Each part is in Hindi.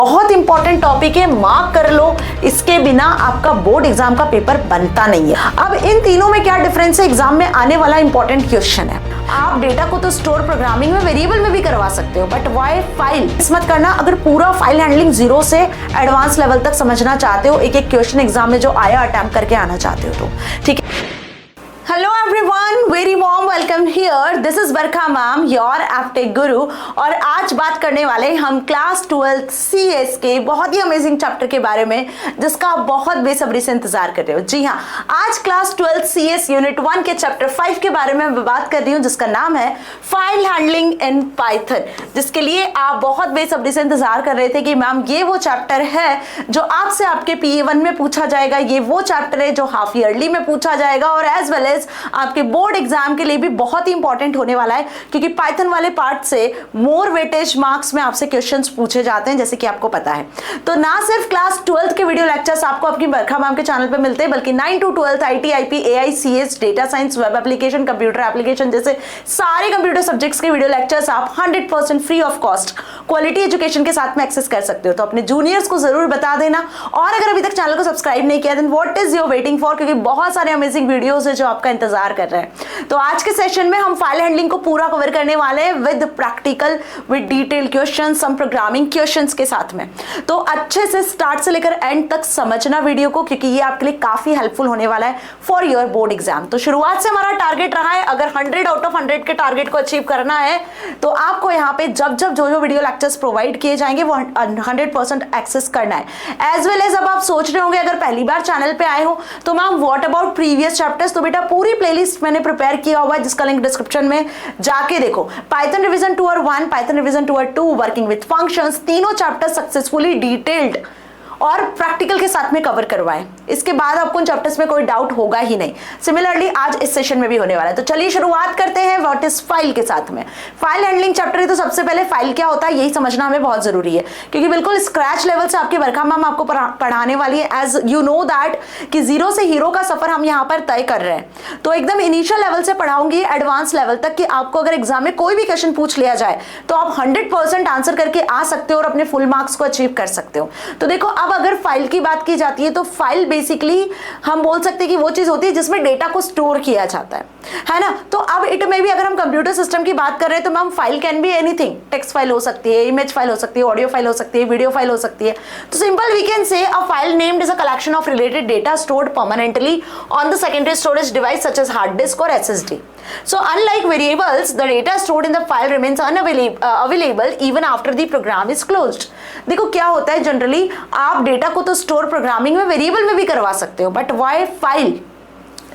बहुत इंपॉर्टेंट टॉपिक है, मार्क कर लो, इसके बिना आपका बोर्ड एग्जाम का पेपर बनता नहीं है। अब इन तीनों में क्या डिफरेंस है, एग्जाम में आने वाला इंपॉर्टेंट क्वेश्चन है। आप डेटा को तो स्टोर प्रोग्रामिंग में वेरिएबल में भी करवा सकते हो, बट व्हाई फाइल? मिस मत करना, अगर पूरा फाइल हैंडलिंग जीरो से एडवांस लेवल तक समझना चाहते हो, एक एक क्वेश्चन एग्जाम में जो आया अटेम्प्ट करके आना चाहते हो तो ठीक है। Hello everyone, very warm welcome here. This is Barkha ma'am, your Aptech गुरु। और आज बात करने वाले हम क्लास 12 सीएस के बहुत ही अमेजिंग चैप्टर के बारे में, जिसका आप बहुत बेसब्री से इंतजार कर रहे हो। जी हाँ, आज क्लास 12 सीएस यूनिट 1 के चैप्टर 5 के बारे में मैं बात कर रही हूँ, जिसका नाम है फाइल हैंडलिंग इन पाइथन, जिसके लिए आप बहुत बेसब्री से इंतजार कर रहे थे कि मैम ये वो चैप्टर है जो आपसे आपके PA1 में पूछा जाएगा, ये वो चैप्टर है जो हाफ ईयरली में पूछा जाएगा और एज वेल एज आपके बोर्ड एग्जाम के लिए भी बहुत ही इंपॉर्टेंट होने वाला है, क्योंकि पाइथन वाले पार्ट से मोर वेटेज मार्क्स में आपसे क्वेश्चंस पूछे जाते हैं, जैसे कि आपको पता है। तो ना सिर्फ क्लास 12 के वीडियो लेक्चर्स आपको अपनी बरखा मैम के चैनल पे मिलते हैं, बल्कि 9 to 12 IT, IP, AI, CS, data science, web application, computer application जैसे सारे कंप्यूटर सब्जेक्ट्स के वीडियो लेक्चर्स आप 100% free of cost quality education के साथ में एक्सेस कर सकते हो। तो अपने जूनियर्स को जरूर बता देना, और अगर अभी तक चैनल को सब्सक्राइब नहीं किया, then what is your waiting for, क्योंकि बहुत सारे अमेजिंग वीडियोस है जो आपका इंतजार कर रहे हैं। तो आज के सेशन में हम फाइल हैंडलिंग को पूरा कवर करने वाले हैं with practical, with detail question, some programming questions के साथ में। तो अच्छे से स्टार्ट से लेकर एंड तक समझना वीडियो को, क्योंकि ये आपके लिए काफी हेल्पफुल होने वाला है फॉर योर बोर्ड एग्जाम। तो शुरुआत से हमारा टारगेट रहा है, अगर 100 आउट ऑफ 100 के टारगेट को अचीव करना है तो आपको यहाँ पे जब जब जो वीडियो लेक्चर्स प्रोवाइड किए जाएंगे वो 100% एक्सेस करना है। एज वेल एज अब आप सोच रहे होंगे अगर पहली बार चैनल पे आए हो तो ma'am what about previous chapters, तो बेटा पूरी प्लेलिस्ट मैंने प्रिपेयर किया हुआ है, जिसका लिंक डिस्क्रिप्शन में जाके देखो। पाइथन रिवीजन 2 और 1, पाइथन रिवीजन 2 और 2, वर्किंग विद फंक्शंस, तीनों चैप्टर सक्सेसफुली डिटेल्ड और प्रैक्टिकल के साथ में कवर करवाएं। इसके बाद आपको उन चैप्टर्स में कोई डाउट होगा ही नहीं। सिमिलरली आज इस सेशन में भी होने वाला है। तो चलिए शुरुआत करते हैं व्हाट इज फाइल के साथ में। फाइल हैंडलिंग चैप्टर है, तो सबसे पहले फाइल क्या होता है यही समझना हमें बहुत जरूरी है, क्योंकि बिल्कुल स्क्रैच लेवल से आपकी बरखा मैम आपको पढ़ाने वाली है। एज यू नो दैट कि जीरो से हीरो का सफर हम यहाँ पर तय कर रहे हैं। तो एकदम इनिशियल लेवल से पढ़ाऊंगी एडवांस लेवल तक, कि आपको अगर एग्जाम में कोई भी क्वेश्चन पूछ लिया जाए तो आप 100% आंसर करके आ सकते हो और अपने फुल मार्क्स को अचीव कर सकते हो। तो देखो, अब अगर फाइल की बात की जाती है तो फाइल बेसिकली हम बोल सकते हैं कि वो चीज होती है जिसमें डेटा को स्टोर किया जाता है ना। तो अब इट में भी अगर हम कंप्यूटर सिस्टम की बात कर रहे हैं तो ma'am file can be anything, text file हो सकती है, इमेज फाइल हो सकती है, ऑडियो फाइल हो सकती है, वीडियो फाइल हो सकती है। तो simple we can say a file named is a collection of related data stored permanently on the secondary storage device such as hard disk और SSD. So unlike variables, the data stored in the file remains available even after the program is closed. देखो क्या होता है, जनरली आप डेटा को तो स्टोर प्रोग्रामिंग में वेरिएबल में भी करवा सकते हो, बट व्हाई फाइल?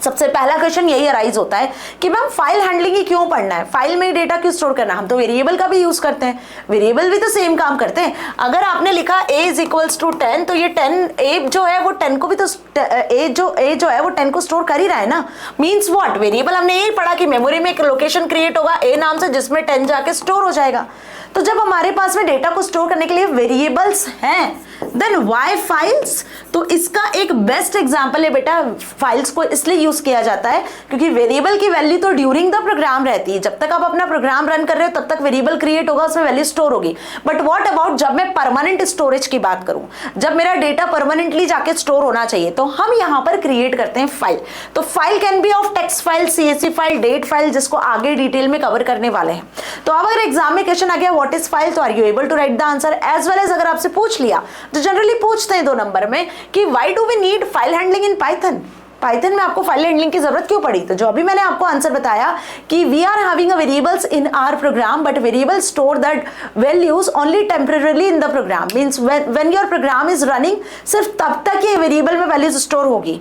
सबसे पहला क्वेश्चन यही अराइज होता है कि मैम फाइल हैंडलिंग ही क्यों पढ़ना है, फाइल में डेटा क्यों स्टोर करना है? हम तो वेरिएबल का भी यूज करते हैं, वेरिएबल भी तो सेम काम करते हैं। अगर आपने लिखा a इज इक्वल्स टू 10, तो ये 10 a जो है वो 10 को भी तो a जो है वो 10 को स्टोर कर ही रहा है ना। मीन्स व्हाट, वेरिएबल हमने यही पढ़ा कि मेमोरी में एक लोकेशन क्रिएट होगा a नाम से, जिसमें 10 जाके स्टोर हो जाएगा। तो जब हमारे पास में डेटा को स्टोर करने के लिए वेरिएबल्स हैं, देन व्हाई फाइल्स? तो इसका एक बेस्ट एग्जांपल है बेटा, फाइल्स को इसलिए यूज किया जाता है क्योंकि वेरिएबल की वैल्यू तो ड्यूरिंग द प्रोग्राम रहती है। जब तक आप अपना प्रोग्राम रन कर रहे हो तब तक वेरिएबल क्रिएट होगा, उसमें वैल्यू स्टोर होगी। बट व्हाट अबाउट जब मैं परमानेंट स्टोरेज की बात करूं, जब मेरा डेटा परमानेंटली जाके स्टोर होना चाहिए, तो हम यहाँ पर क्रिएट करते हैं फाइल। तो file can be of text file, CSV file, dat file, जिसको आगे डिटेल में कवर करने वाले हैं। तो अब अगर एग्जाम में क्वेश्चन आ गया व्हाट इज फाइल, तो are you able to write the answer? As well as अगर आपसे पूछ लिया तो जनरली पूछते हैं 2 नंबर में कि why do we need file handling in Python? Python में आपको फाइल हैंडलिंग की जरूरत क्यों पड़ी? तो जो अभी मैंने आपको आंसर बताया कि we are having a variables in our program, but variable store that values only temporarily in the program. Means when your program is running, सिर्फ तब तक ये वेरिएबल में वैल्यूज स्टोर होगी।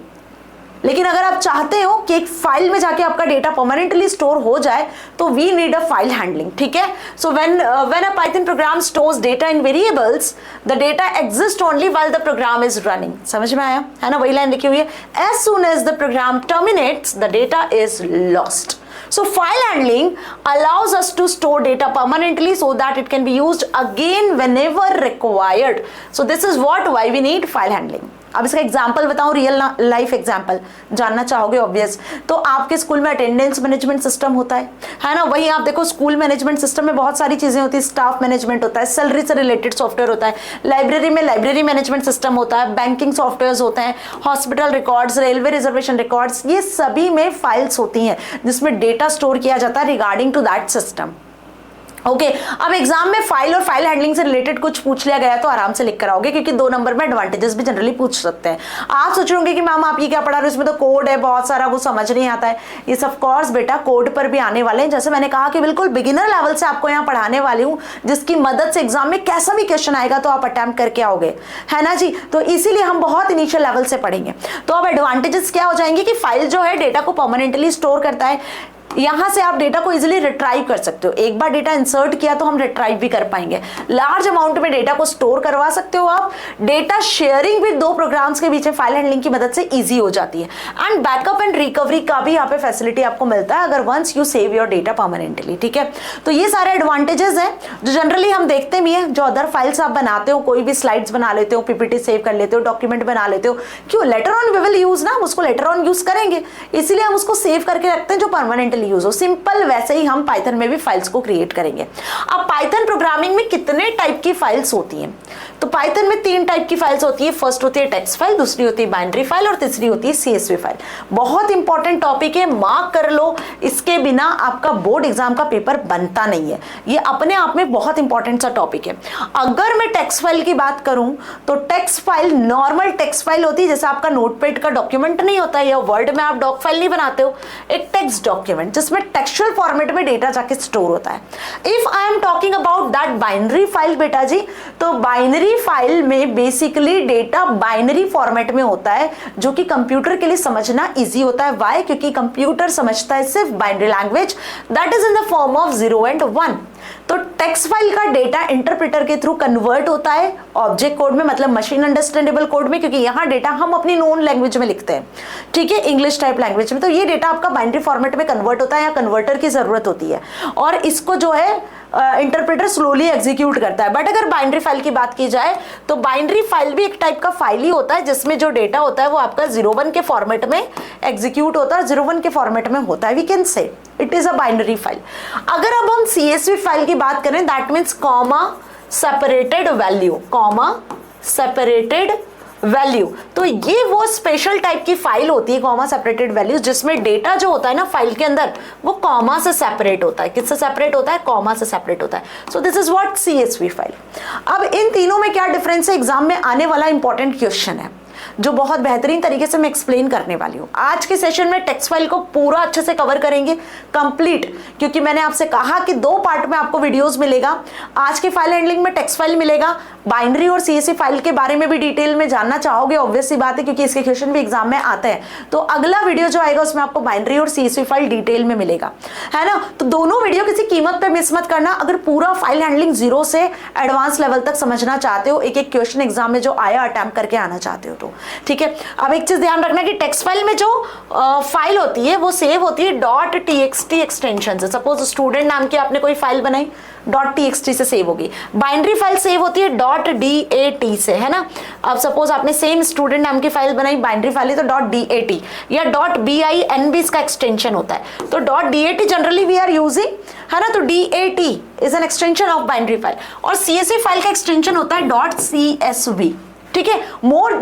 लेकिन अगर आप चाहते हो कि एक फाइल में जाके आपका डेटा परमानेंटली स्टोर हो जाए, तो we need a file handling, ठीक है। So when a Python program stores data in variables, the data exist only while the program is running. समझ में आया है ना, वही लाइन लिखी हुई है, as soon as the program terminates the data is lost. So file handling allows us to store data permanently so that it can be used again whenever required. So this is why we need file handling. अब इसका एग्जाम्पल बताऊं, रियल लाइफ एग्जाम्पल जानना चाहोगे ऑब्वियस। तो आपके स्कूल में अटेंडेंस मैनेजमेंट सिस्टम होता है ना। वहीं आप देखो स्कूल मैनेजमेंट सिस्टम में बहुत सारी चीजें होती है, स्टाफ मैनेजमेंट होता है, सैलरी से रिलेटेड सॉफ्टवेयर होता है, लाइब्रेरी में लाइब्रेरी मैनेजमेंट सिस्टम होता है, बैंकिंग सॉफ्टवेयर होते हैं, hospital records, railway reservation records, ये सभी में फाइल्स होती हैं जिसमें डेटा स्टोर किया जाता है regarding to that system. Okay अब एग्जाम में फाइल और फाइल हैंडलिंग से रिलेटेड कुछ पूछ लिया गया तो आराम से लिख कर आओगे, क्योंकि 2 नंबर में एडवांटेजेस भी जनरली पूछ सकते हैं। आप सोच रहे होंगे कि मैम आप ये क्या पढ़ा रहे हो, इसमें तो कोड है बहुत सारा, वो समझ नहीं आता है। ये ऑफ कोर्स बेटा कोड पर भी आने वाले हैं। जैसे मैंने कहा कि बिल्कुल बिगिनर लेवल से आपको यहाँ पढ़ाने वाली हूँ, जिसकी मदद से एग्जाम में कैसा भी क्वेश्चन आएगा तो आप अटेम्प्ट करके आओगे, है ना जी। तो इसीलिए हम बहुत इनिशियल लेवल से पढ़ेंगे। तो अब एडवांटेजेस क्या हो जाएंगे कि फाइल जो है डेटा को परमानेंटली स्टोर करता है। यहां से आप डेटा को इजीली रिट्राइव कर सकते हो। एक बार डेटा इंसर्ट किया तो हम रिट्राइव भी कर पाएंगे। लार्ज अमाउंट में डेटा को स्टोर करवा सकते हो आप। डेटा शेयरिंग भी 2 प्रोग्राम्स के बीच में फाइल हैंडलिंग की मदद से इजी हो जाती है। एंड बैकअप एंड रिकवरी का भी यहाँ पे फैसिलिटी आपको मिलता है अगर once you save your data permanently, ठीक है। तो ये सारे एडवांटेजेस हैं जो जनरली हम देखते भी हैं। जो अदर फाइल्स आप बनाते हो, कोई भी स्लाइड्स बना लेते हो, पीपीटी सेव कर लेते हो, डॉक्यूमेंट बना लेते हो, क्यों later on we will use ना, हम उसको लेटर ऑन यूज करेंगे, इसीलिए हम उसको सेव करके रखते हैं जो परमानेंटली यूज हो। सिंपल वैसे ही हम पाइथन में भी फाइल्स को क्रिएट करेंगे। अब पाइथन प्रोग्रामिंग में कितने टाइप की फाइल्स होती हैं, तो पाइथन में 3 टाइप की फाइल्स होती है। फर्स्ट होती है टेक्स्ट फाइल, दूसरी होती है बाइनरी फाइल और तीसरी होती है सीएसवी फाइल। बहुत इंपॉर्टेंट टॉपिक है, मार्क कर लो, इसके बिना आपका बोर्ड एग्जाम का पेपर बनता नहीं है। ये अपने आप में बहुत इंपॉर्टेंट सा टॉपिक है। अगर मैं टेक्स्ट फाइल की बात करूं तो text file normal text file होती है, जैसे आपका नोटपैड का डॉक्यूमेंट नहीं होता है या वर्ड में आप डॉक फाइल नहीं बनाते हो, एक टेक्स्ट डॉक्यूमेंट जिसमें टेक्सचुअल फॉर्मेट में डेटा जाके स्टोर होता है। If I am talking about that binary file बेटा जी, तो बाइनरी फाइल में बेसिकली डेटा बाइनरी फॉर्मेट में होता है, जो कि कंप्यूटर के लिए समझना इजी होता है। व्हाई? क्योंकि कंप्यूटर समझता है सिर्फ binary language, that is in the form of 0 and 1। तो टेक्स्ट फाइल का डेटा इंटरप्रेटर के थ्रू कन्वर्ट होता है ऑब्जेक्ट कोड में, मतलब मशीन अंडरस्टैंडेबल कोड में, क्योंकि यहाँ डेटा हम अपनी नोन लैंग्वेज में लिखते हैं, ठीक है, इंग्लिश टाइप लैंग्वेज में। तो ये डेटा आपका बाइनरी फॉर्मेट में कन्वर्ट होता है, या कन्वर्टर की जरूरत होती है, और इसको जो है इंटरप्रेटर स्लोली एग्जीक्यूट करता है। बट अगर बाइनरी फाइल की बात की जाए तो बाइनरी फाइल भी एक टाइप का फाइल ही होता है, जिसमें जो डेटा होता है वो आपका 0-1 के फॉर्मेट में एग्जीक्यूट होता है, 0-1 के फॉर्मेट में होता है। We can say it is a binary file. अगर अब हम सीएसवी फाइल की बात करें, that means comma separated value, comma separated value, तो ये वो स्पेशल टाइप की फाइल होती है कॉमा सेपरेटेड वैल्यूज, जिसमें डेटा जो होता है ना फाइल के अंदर वो कॉमा से सेपरेट होता है। किससे सेपरेट होता है? कॉमा से सेपरेट होता है। सो this is what CSV file. अब इन तीनों में क्या डिफरेंस है, एग्जाम में आने वाला इंपॉर्टेंट क्वेश्चन है जो बहुत बेहतरीन तरीके से मैं एक्सप्लेन करने वाली हूँ। आज के सेशन में टेक्स्ट फाइल को पूरा अच्छे से कवर करेंगे कंप्लीट, क्योंकि मैंने आपसे कहा कि 2 पार्ट में आपको वीडियोस मिलेगा। आज की फाइल हैंडलिंग में टेक्स्ट फाइल मिलेगा, बाइनरी और सीएसवी फाइल के बारे में भी डिटेल में जानना चाहोगे, ऑब्वियस सी बात है, क्योंकि इसके क्वेश्चन भी एग्जाम में आते हैं। तो अगला वीडियो जो आएगा उसमें आपको बाइनरी और सीएसवी फाइल डिटेल में मिलेगा, है ना। तो दोनों वीडियो किसी कीमत पे मिस मत करना अगर पूरा फाइल हैंडलिंग 0 से एडवांस लेवल तक समझना चाहते हो, एक एक क्वेश्चन एग्जाम में जो आया अटेम्प्ट करके आना चाहते हो तो, ठीक है। अब एक चीज ध्यान रखना कि टेक्स्ट फाइल में जो फाइल होती है वो सेव होती है .txt एक्सटेंशन से। सपोज स्टूडेंट नाम की आपने कोई फाइल बनाई, .txt से सेव होगी। बाइनरी फाइल सेव होती है .dat से, है ना। अब सपोज आपने सेम स्टूडेंट नाम की फाइल बनाई, बाइनरी फाइल है तो .dat या .binb इसका एक्सटेंशन होता है। तो .dat generally we are using, है ना। तो DAT is an extension of binary file, और CSV फाइल का एक्सटेंशन होता है .csv, ठीक है। मोर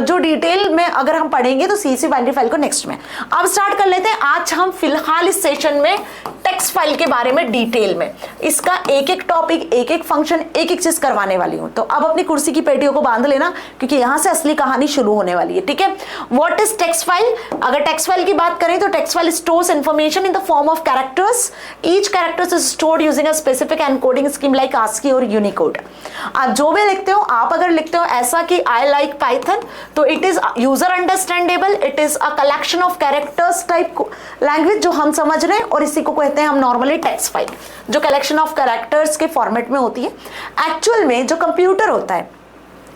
जो डिटेल में अगर हम पढ़ेंगे तो सीएसवी बाइनरी फाइल को नेक्स्ट में। अब स्टार्ट कर लेते हैं। आज हम फिलहाल इस सेशन में टेक्स्ट फाइल के बारे में डिटेल में इसका एक एक टॉपिक, एक एक फंक्शन, एक एक चीज करवाने वाली हूं। तो अब अपनी कुर्सी की पेटियों को बांध लेना, क्योंकि यहां से असली कहानी शुरू होने वाली है, ठीक है। What is text file? अगर टेक्स्ट फाइल की बात करें तो text file stores information in the form of characters. Each characters is stored using a specific encoding scheme like ASCII और यूनिकोड। आप जो भी लिखते हो, आप अगर लिखते हो ऐसा कि I like Python, तो it is user understandable, it is a collection of characters type language जो हम समझ रहे हैं, और इसी को कहते हैं हम नॉर्मली टेक्स्ट फाइल, जो कलेक्शन ऑफ कैरेक्टर्स के फॉर्मेट में होती है। एक्चुअल में जो कंप्यूटर होता है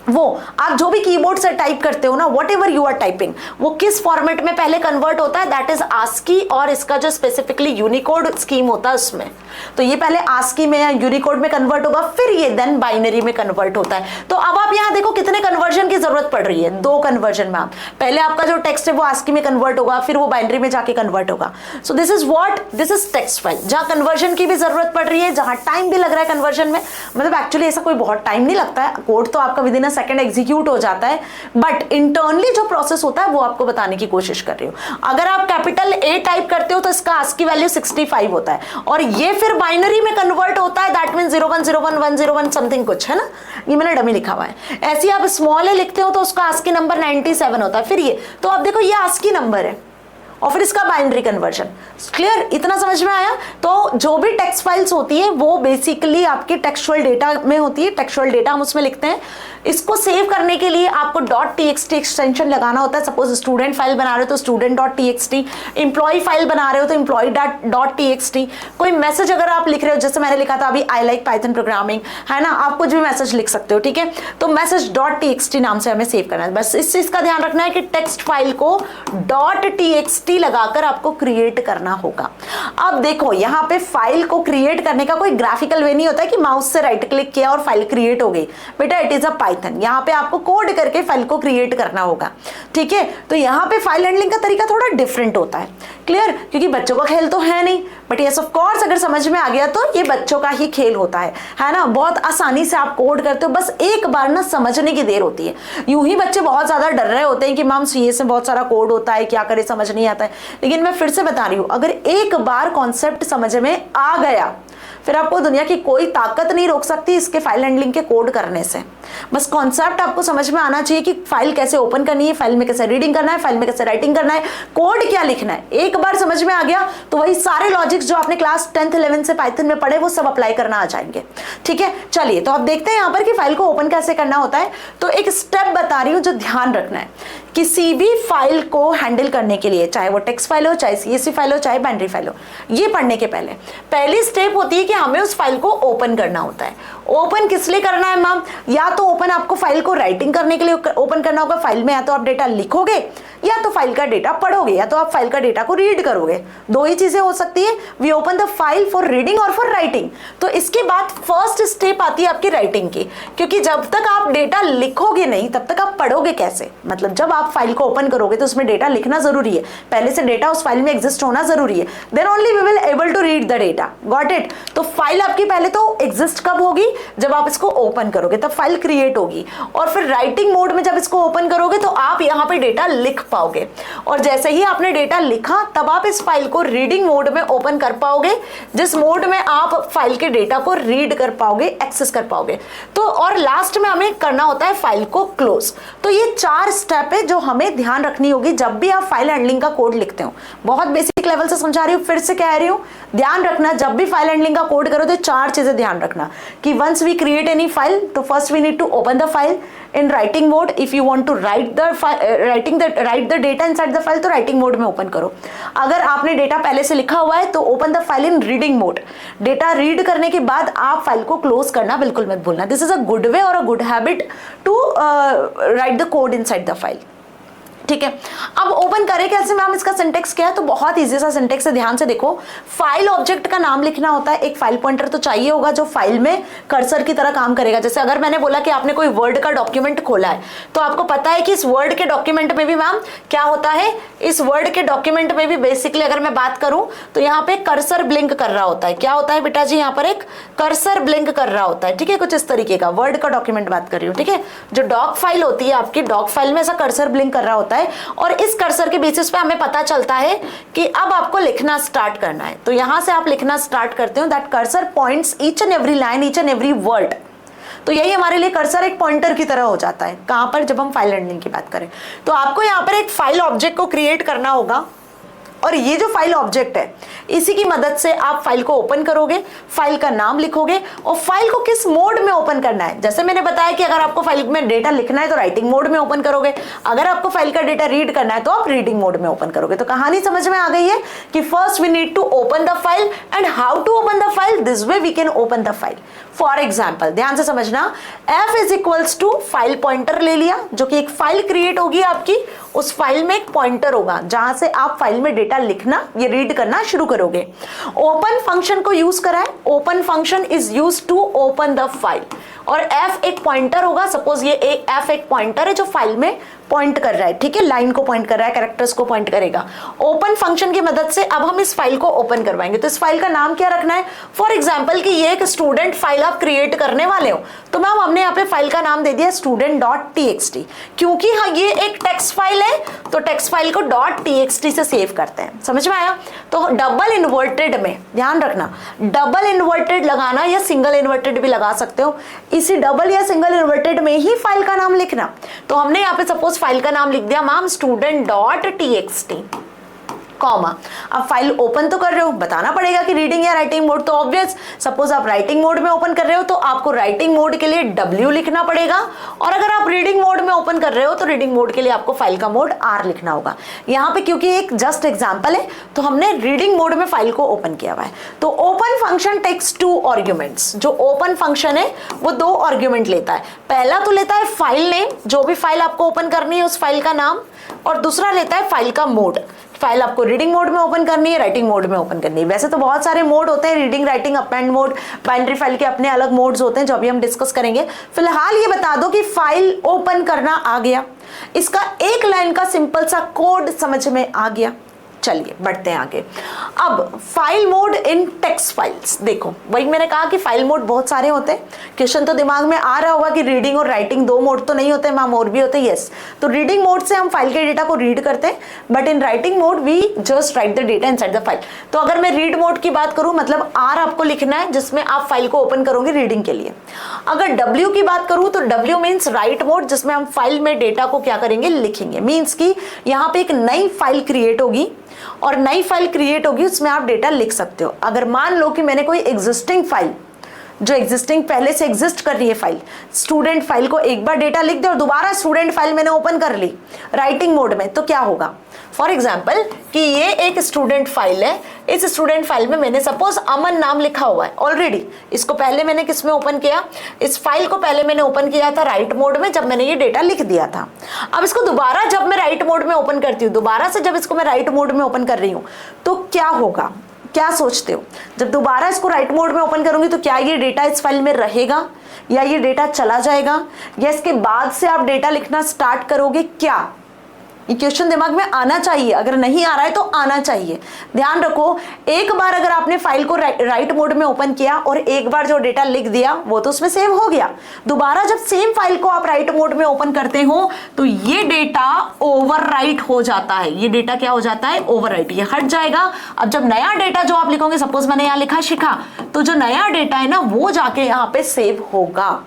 वो आप जो भी कीबोर्ड से टाइप करते हो ना, whatever you are typing, वो किस फॉर्मेट में पहले कन्वर्ट होता है, दैट इज आस्की, और इसका जो स्पेसिफिकली यूनिकोड स्कीम होता है उसमें, तो ये पहले आस्की में या यूनिकोड में कन्वर्ट होगा, फिर ये देन बाइनरी में कन्वर्ट होता है। तो अब आप यहाँ देखो कितने कन्वर्जन की जरूरत पड़ रही है, 2 कन्वर्जन में। आप पहले आपका जो टेक्स्ट है वो आस्की में कन्वर्ट होगा, फिर वो बाइनरी में जाके कन्वर्ट होगा। सो this is what, this is text file, जहां कन्वर्जन की भी जरूरत पड़ रही है, जहां टाइम भी लग रहा है कन्वर्जन में। मतलब एक्चुअली ऐसा कोई बहुत टाइम नहीं लगता है, कोड तो आपका with in a second execute हो जाता है, बट इंटरनली जो प्रोसेस होता है वो आपको बताने की कोशिश कर रही हूं। अगर आप कैपिटल ए टाइप करते हो तो इसका आस्की वैल्यू 65 होता है, और ये फिर बाइनरी में कन्वर्ट होता है, दैट मीन 0101101 समथिंग कुछ है ना, ये मैंने डमी लिखा हुआ है। ऐसे आप स्मॉल ए लिखते हो तो उसका आस्की नंबर 97 होता है। फिर ये तो आप देखो ये आस्की नंबर है, और फिर इसका बाइनरी कन्वर्जन। क्लियर, इतना समझ में आया? तो जो भी टेक्स्ट फाइल्स होती है वो बेसिकली आपके टेक्सचुअल डेटा में होती है, टेक्सचुअल डेटा हम उसमें लिखते हैं। इसको सेव करने के लिए आपको .txt एक्सटेंशन लगाना होता है। सपोज स्टूडेंट फाइल बना रहे हो तो student.txt, एम्प्लॉय फाइल बना रहे हो तो employee.txt, कोई मैसेज अगर आप लिख रहे हो, जैसे मैंने लिखा था अभी आई लाइक पाइथन प्रोग्रामिंग, है ना, आप कुछ भी मैसेज लिख सकते हो, ठीक है। तो मैसेज.txt नाम से हमें सेव करना है। बस इस चीज का ध्यान रखना है कि टेक्स्ट फाइल को .txt लगाकर आपको क्रिएट करना होगा। अब देखो यहाँ पे फाइल को क्रिएट करने का कोई ग्राफिकल वे नहीं होता है कि माउस से राइट क्लिक किया और फाइल क्रिएट हो गई। बेटा इट इज अ पाइथन, यहाँ पे आपको कोड करके फाइल को क्रिएट करना होगा, ठीक है। तो यहाँ पे फाइल हैंडलिंग का तरीका थोड़ा डिफरेंट होता है। क्लियर, क्योंकि बच्चों का खेल तो है नहीं, बट यस ऑफ कोर्स अगर समझ में आ गया तो ये बच्चों का ही खेल होता है ना। बहुत आसानी से आप कोड करते हो, बस एक बार ना समझने की देर होती है। यूं ही बच्चे बहुत ज्यादा डर रहे होते हैं कि मैम सीए से बहुत सारा कोड होता है, क्या करे समझ नहीं आता है। लेकिन मैं फिर से बता रही हूं, अगर एक बार कॉन्सेप्ट समझ में आ गया फिर आपको दुनिया की कोई ताकत नहीं रोक सकती इसके फाइल हैंडलिंग के कोड करने से। बस कॉन्सेप्ट आपको समझ में आना चाहिए कि फाइल कैसे ओपन करनी है, फाइल में कैसे रीडिंग करना है, फाइल में कैसे राइटिंग करना है, कोड क्या लिखना है। एक बार समझ में आ गया तो वही सारे लॉजिक्स जो आपने क्लास 10th 11th से पाइथन में पढ़े वो सब अप्लाई करना आ जाएंगे, ठीक है। चलिए तो आप देखते हैं यहाँ पर कि फाइल को ओपन कैसे करना होता है। तो एक स्टेप बता रही हूँ जो ध्यान रखना है, किसी भी फाइल को हैंडल करने के लिए, चाहे वो टेक्स्ट फाइल हो, चाहे सीएसवी फाइल हो, चाहे बाइनरी फाइल हो, ये पढ़ने के पहले पहली स्टेप होती है कि हमें उस फाइल को ओपन करना होता है। ओपन किस लिए करना है मैम? या तो ओपन आपको फाइल को राइटिंग करने के लिए ओपन करना होगा, फाइल में या तो आप डेटा लिखोगे या तो फाइल का डेटा पढ़ोगे या तो आप फाइल का डेटा को रीड करोगे, दो ही चीजें हो सकती है। We open the file for reading और फॉर राइटिंग। तो इसके बाद फर्स्ट स्टेप आती है आपकी राइटिंग की, क्योंकि जब तक आप डेटा लिखोगे नहीं तब तक आप पढ़ोगे कैसे। मतलब जब आप फाइल को ओपन करोगे तो उसमें डेटा लिखना जरूरी है, पहले से डेटा उस फाइल में एग्जिस्ट होना जरूरी है, then only we will able to read the data. Got it? तो फाइल आपकी पहले तो एग्जिस्ट कब होगी? जब आप इसको ओपन करोगे तब फाइल क्रिएट होगी, और फिर राइटिंग मोड में जब इसको ओपन करोगे तो आप यहाँ पे डेटा लिख पाओगे, और जैसे ही आपने डेटा लिखा तब आप इस फाइल को रीडिंग मोड में ओपन कर पाओगे, जिस मोड में आप फाइल के डेटा को रीड कर पाओगे, एक्सेस कर पाओगे। तो और लास्ट में हमें करना होता है फाइल को क्लोज। तो ये 4 स्टेप है जो हमें ध्यान रखनी होगी जब भी आप फाइल हैंडलिंग का कोड लिखते हो। बहुत बेसिक लेवल से समझा रही हूँ, फिर से कह रही हूँ, ध्यान रखना जब भी फाइल हैंडलिंग का कोड करो तो 4 चीजें ध्यान रखना कि once we create any file तो first we need to open the file in writing mode. If you want to write the data inside the file तो राइटिंग मोड में ओपन करो। अगर आपने डेटा पहले से लिखा हुआ है तो open the file in reading mode. Data read करने के बाद आप फाइल को क्लोज करना बिल्कुल मत भूलना। This is a good way और a good habit to write the code inside the file, ठीक है। अब ओपन करें कैसे मैम? इसका सिंटेक्स क्या है? तो बहुत इजी सा सिंटेक्स है, ध्यान से देखो। फाइल ऑब्जेक्ट का नाम लिखना होता है, एक फाइल पॉइंटर तो चाहिए होगा जो फाइल में कर्सर की तरह काम करेगा। जैसे अगर मैंने बोला कि आपने कोई वर्ड का डॉक्यूमेंट खोला है तो आपको पता है कि इस वर्ड के डॉक्यूमेंट में भी मैम क्या होता है, इस वर्ड के डॉक्यूमेंट में भी बेसिकली अगर मैं बात करूं तो यहाँ पे कर्सर ब्लिंक कर रहा होता है। क्या होता है बेटा जी? यहाँ पर एक कर्सर ब्लिंक कर रहा होता है, ठीक है। कुछ इस तरीके का वर्ड का डॉक्यूमेंट बात कर रही हूँ, ठीक है। जो डॉक फाइल होती है आपकी, डॉक फाइल में ऐसा कर्सर ब्लिंक कर रहा होता है, और इस कर्सर के बेसिस पे हमें पता चलता है कि अब आपको लिखना स्टार्ट करना है। तो यहां से आप लिखना स्टार्ट करते हो, that cursor points each and every line, each and every word. तो यही हमारे लिए कर्सर एक पॉइंटर की तरह हो जाता है। कहां पर? जब हम फाइल हैंडलिंग की बात करें तो आपको यहां पर एक फाइल ऑब्जेक्ट को क्रिएट करना होगा, और ये जो फाइल ऑब्जेक्ट है इसी की मदद से आप फाइल को ओपन करोगे, फाइल का नाम लिखोगे और फाइल को किस मोड में ओपन करना है। जैसे मैंने बताया कि अगर आपको फाइल में डेटा लिखना है तो राइटिंग मोड में ओपन करोगे, अगर आपको फाइल का डेटा रीड करना है तो आप रीडिंग मोड में ओपन करोगे। तो कहानी समझ में आ गई है कि first we need to open the file and how to open the file, this way we can open the file. For example ध्यान से समझना, f is equals to file pointer ले लिया, जो कि एक फाइल क्रिएट होगी आपकी, उस फाइल में एक पॉइंटर होगा जहां से आप फाइल में डेटा लिखना या रीड करना शुरू करोगे। ओपन फंक्शन को यूज करा है, open function is use to open the file, और f एक पॉइंटर होगा, सपोज ये f एक पॉइंटर है जो फाइल में पॉइंट कर रहा है, ठीक है, लाइन को पॉइंट कर रहा है, कैरेक्टर्स को पॉइंट करेगा। ओपन फंक्शन की मदद से अब हम इस फाइल को ओपन करवाएंगे। तो इस फाइल का नाम क्या रखना है, फॉर एग्जांपल कि ये एक स्टूडेंट फाइल आप क्रिएट करने वाले हो, तो मैम हमने यहाँ पे फाइल का नाम दे दिया student.txt, क्योंकि हाँ ये एक टेक्स्ट फाइल है तो टेक्स्ट फाइल को .txt से सेव करते हैं। समझ में आया? तो डबल इन्वर्टेड में ध्यान रखना, डबल इन्वर्टेड लगाना या सिंगल इन्वर्टेड भी लगा सकते हो, इसी डबल या सिंगल इन्वर्टेड में ही फाइल का नाम लिखना। तो हमने यहाँ पे सपोज फाइल का नाम लिख दिया मैम student.txt, कॉमा। अब फाइल ओपन तो कर रहे हो, बताना पड़ेगा कि रीडिंग या राइटिंग मोड, तो ऑब्वियस सपोज आप राइटिंग मोड में ओपन कर रहे हो तो आपको राइटिंग मोड के लिए W लिखना पड़ेगा, और अगर आप रीडिंग मोड में ओपन कर रहे हो तो रीडिंग मोड के लिए आपको फाइल का मोड R लिखना होगा। यहाँ पे क्योंकि एक जस्ट एग्जांपल है तो हमने रीडिंग मोड में फाइल को ओपन किया हुआ है। तो ओपन फंक्शन टेक्स 2 आर्ग्यूमेंट्स, जो ओपन फंक्शन है वो 2 आर्ग्यूमेंट लेता है। पहला तो लेता है फाइल नेम, जो भी फाइल आपको ओपन करनी है उस फाइल का नाम, और दूसरा लेता है फाइल का मोड, फाइल आपको रीडिंग मोड में ओपन करनी है, राइटिंग मोड में ओपन करनी है। वैसे तो बहुत सारे मोड होते हैं, reading, writing, append mode, binary file के अपने अलग मोड्स होते हैं जो अभी हम डिस्कस करेंगे। फिलहाल ये बता दो कि फाइल ओपन करना आ गया, इसका एक लाइन का सिंपल सा कोड समझ में आ गया। चलिए बढ़ते हैं आगे। अब file mode in text files, देखो वही मैंने कहा कि फाइल मोड बहुत सारे होते हैं। क्वेश्चन तो दिमाग में आ रहा होगा कि रीडिंग और राइटिंग 2 मोड तो नहीं होते मैम, और भी होते हैं। यस, तो रीडिंग मोड से हम फाइल के डेटा को रीड करते हैं, but in writing mode we just write the data inside the file. तो अगर मैं रीड मोड की बात करूं, मतलब R आपको लिखना है जिसमें आप फाइल को ओपन करोगे रीडिंग के लिए। अगर W की बात करूं तो W मीन्स राइट मोड, जिसमें हम फाइल में डेटा को क्या करेंगे, लिखेंगे। मीन्स की यहाँ पे एक नई फाइल क्रिएट होगी, और नई फाइल क्रिएट होगी उसमें आप डेटा लिख सकते हो। अगर मान लो कि मैंने कोई एग्जिस्टिंग फाइल, जो एग्जिस्टिंग पहले से एग्जिस्ट कर रही है फाइल, स्टूडेंट फाइल को एक बार डेटा लिख दे और दोबारा स्टूडेंट फाइल मैंने ओपन कर ली राइटिंग मोड में, तो क्या होगा। फॉर एग्जाम्पल कि ये एक स्टूडेंट फाइल है, इस स्टूडेंट फाइल में मैंने सपोज अमन नाम लिखा हुआ है ऑलरेडी। इसको पहले मैंने किस में ओपन किया, इस फाइल को पहले मैंने ओपन किया था राइट मोड में, जब मैंने ये डेटा लिख दिया था। अब इसको दोबारा जब मैं राइट मोड में ओपन करती हूँ, दोबारा से जब इसको मैं राइट मोड में ओपन कर रही हूँ तो क्या होगा, क्या सोचते हो? जब दोबारा इसको राइट मोड में ओपन करूंगी तो क्या ये डेटा इस फाइल में रहेगा या ये डेटा चला जाएगा, या इसके बाद से आप डेटा लिखना स्टार्ट करोगे? क्या ये क्वेश्चन दिमाग में आना चाहिए, अगर नहीं आ रहा है तो आना चाहिए। ध्यान रखो, एक बार अगर आपने फाइल को राइट मोड में ओपन किया और एक बार जो डेटा लिख दिया वो तो उसमें सेव हो गया, दोबारा जब सेम फाइल को आप राइट मोड में ओपन करते हो तो ये डेटा ओवरराइट हो जाता है। ये डेटा क्या हो जाता है, ओवरराइट, ये हट जाएगा। अब जब नया डेटा जो आप लिखोगे, सपोज मैंने यहाँ लिखा शिखा, तो जो नया डेटा है ना वो जाके यहाँ पे सेव होगा।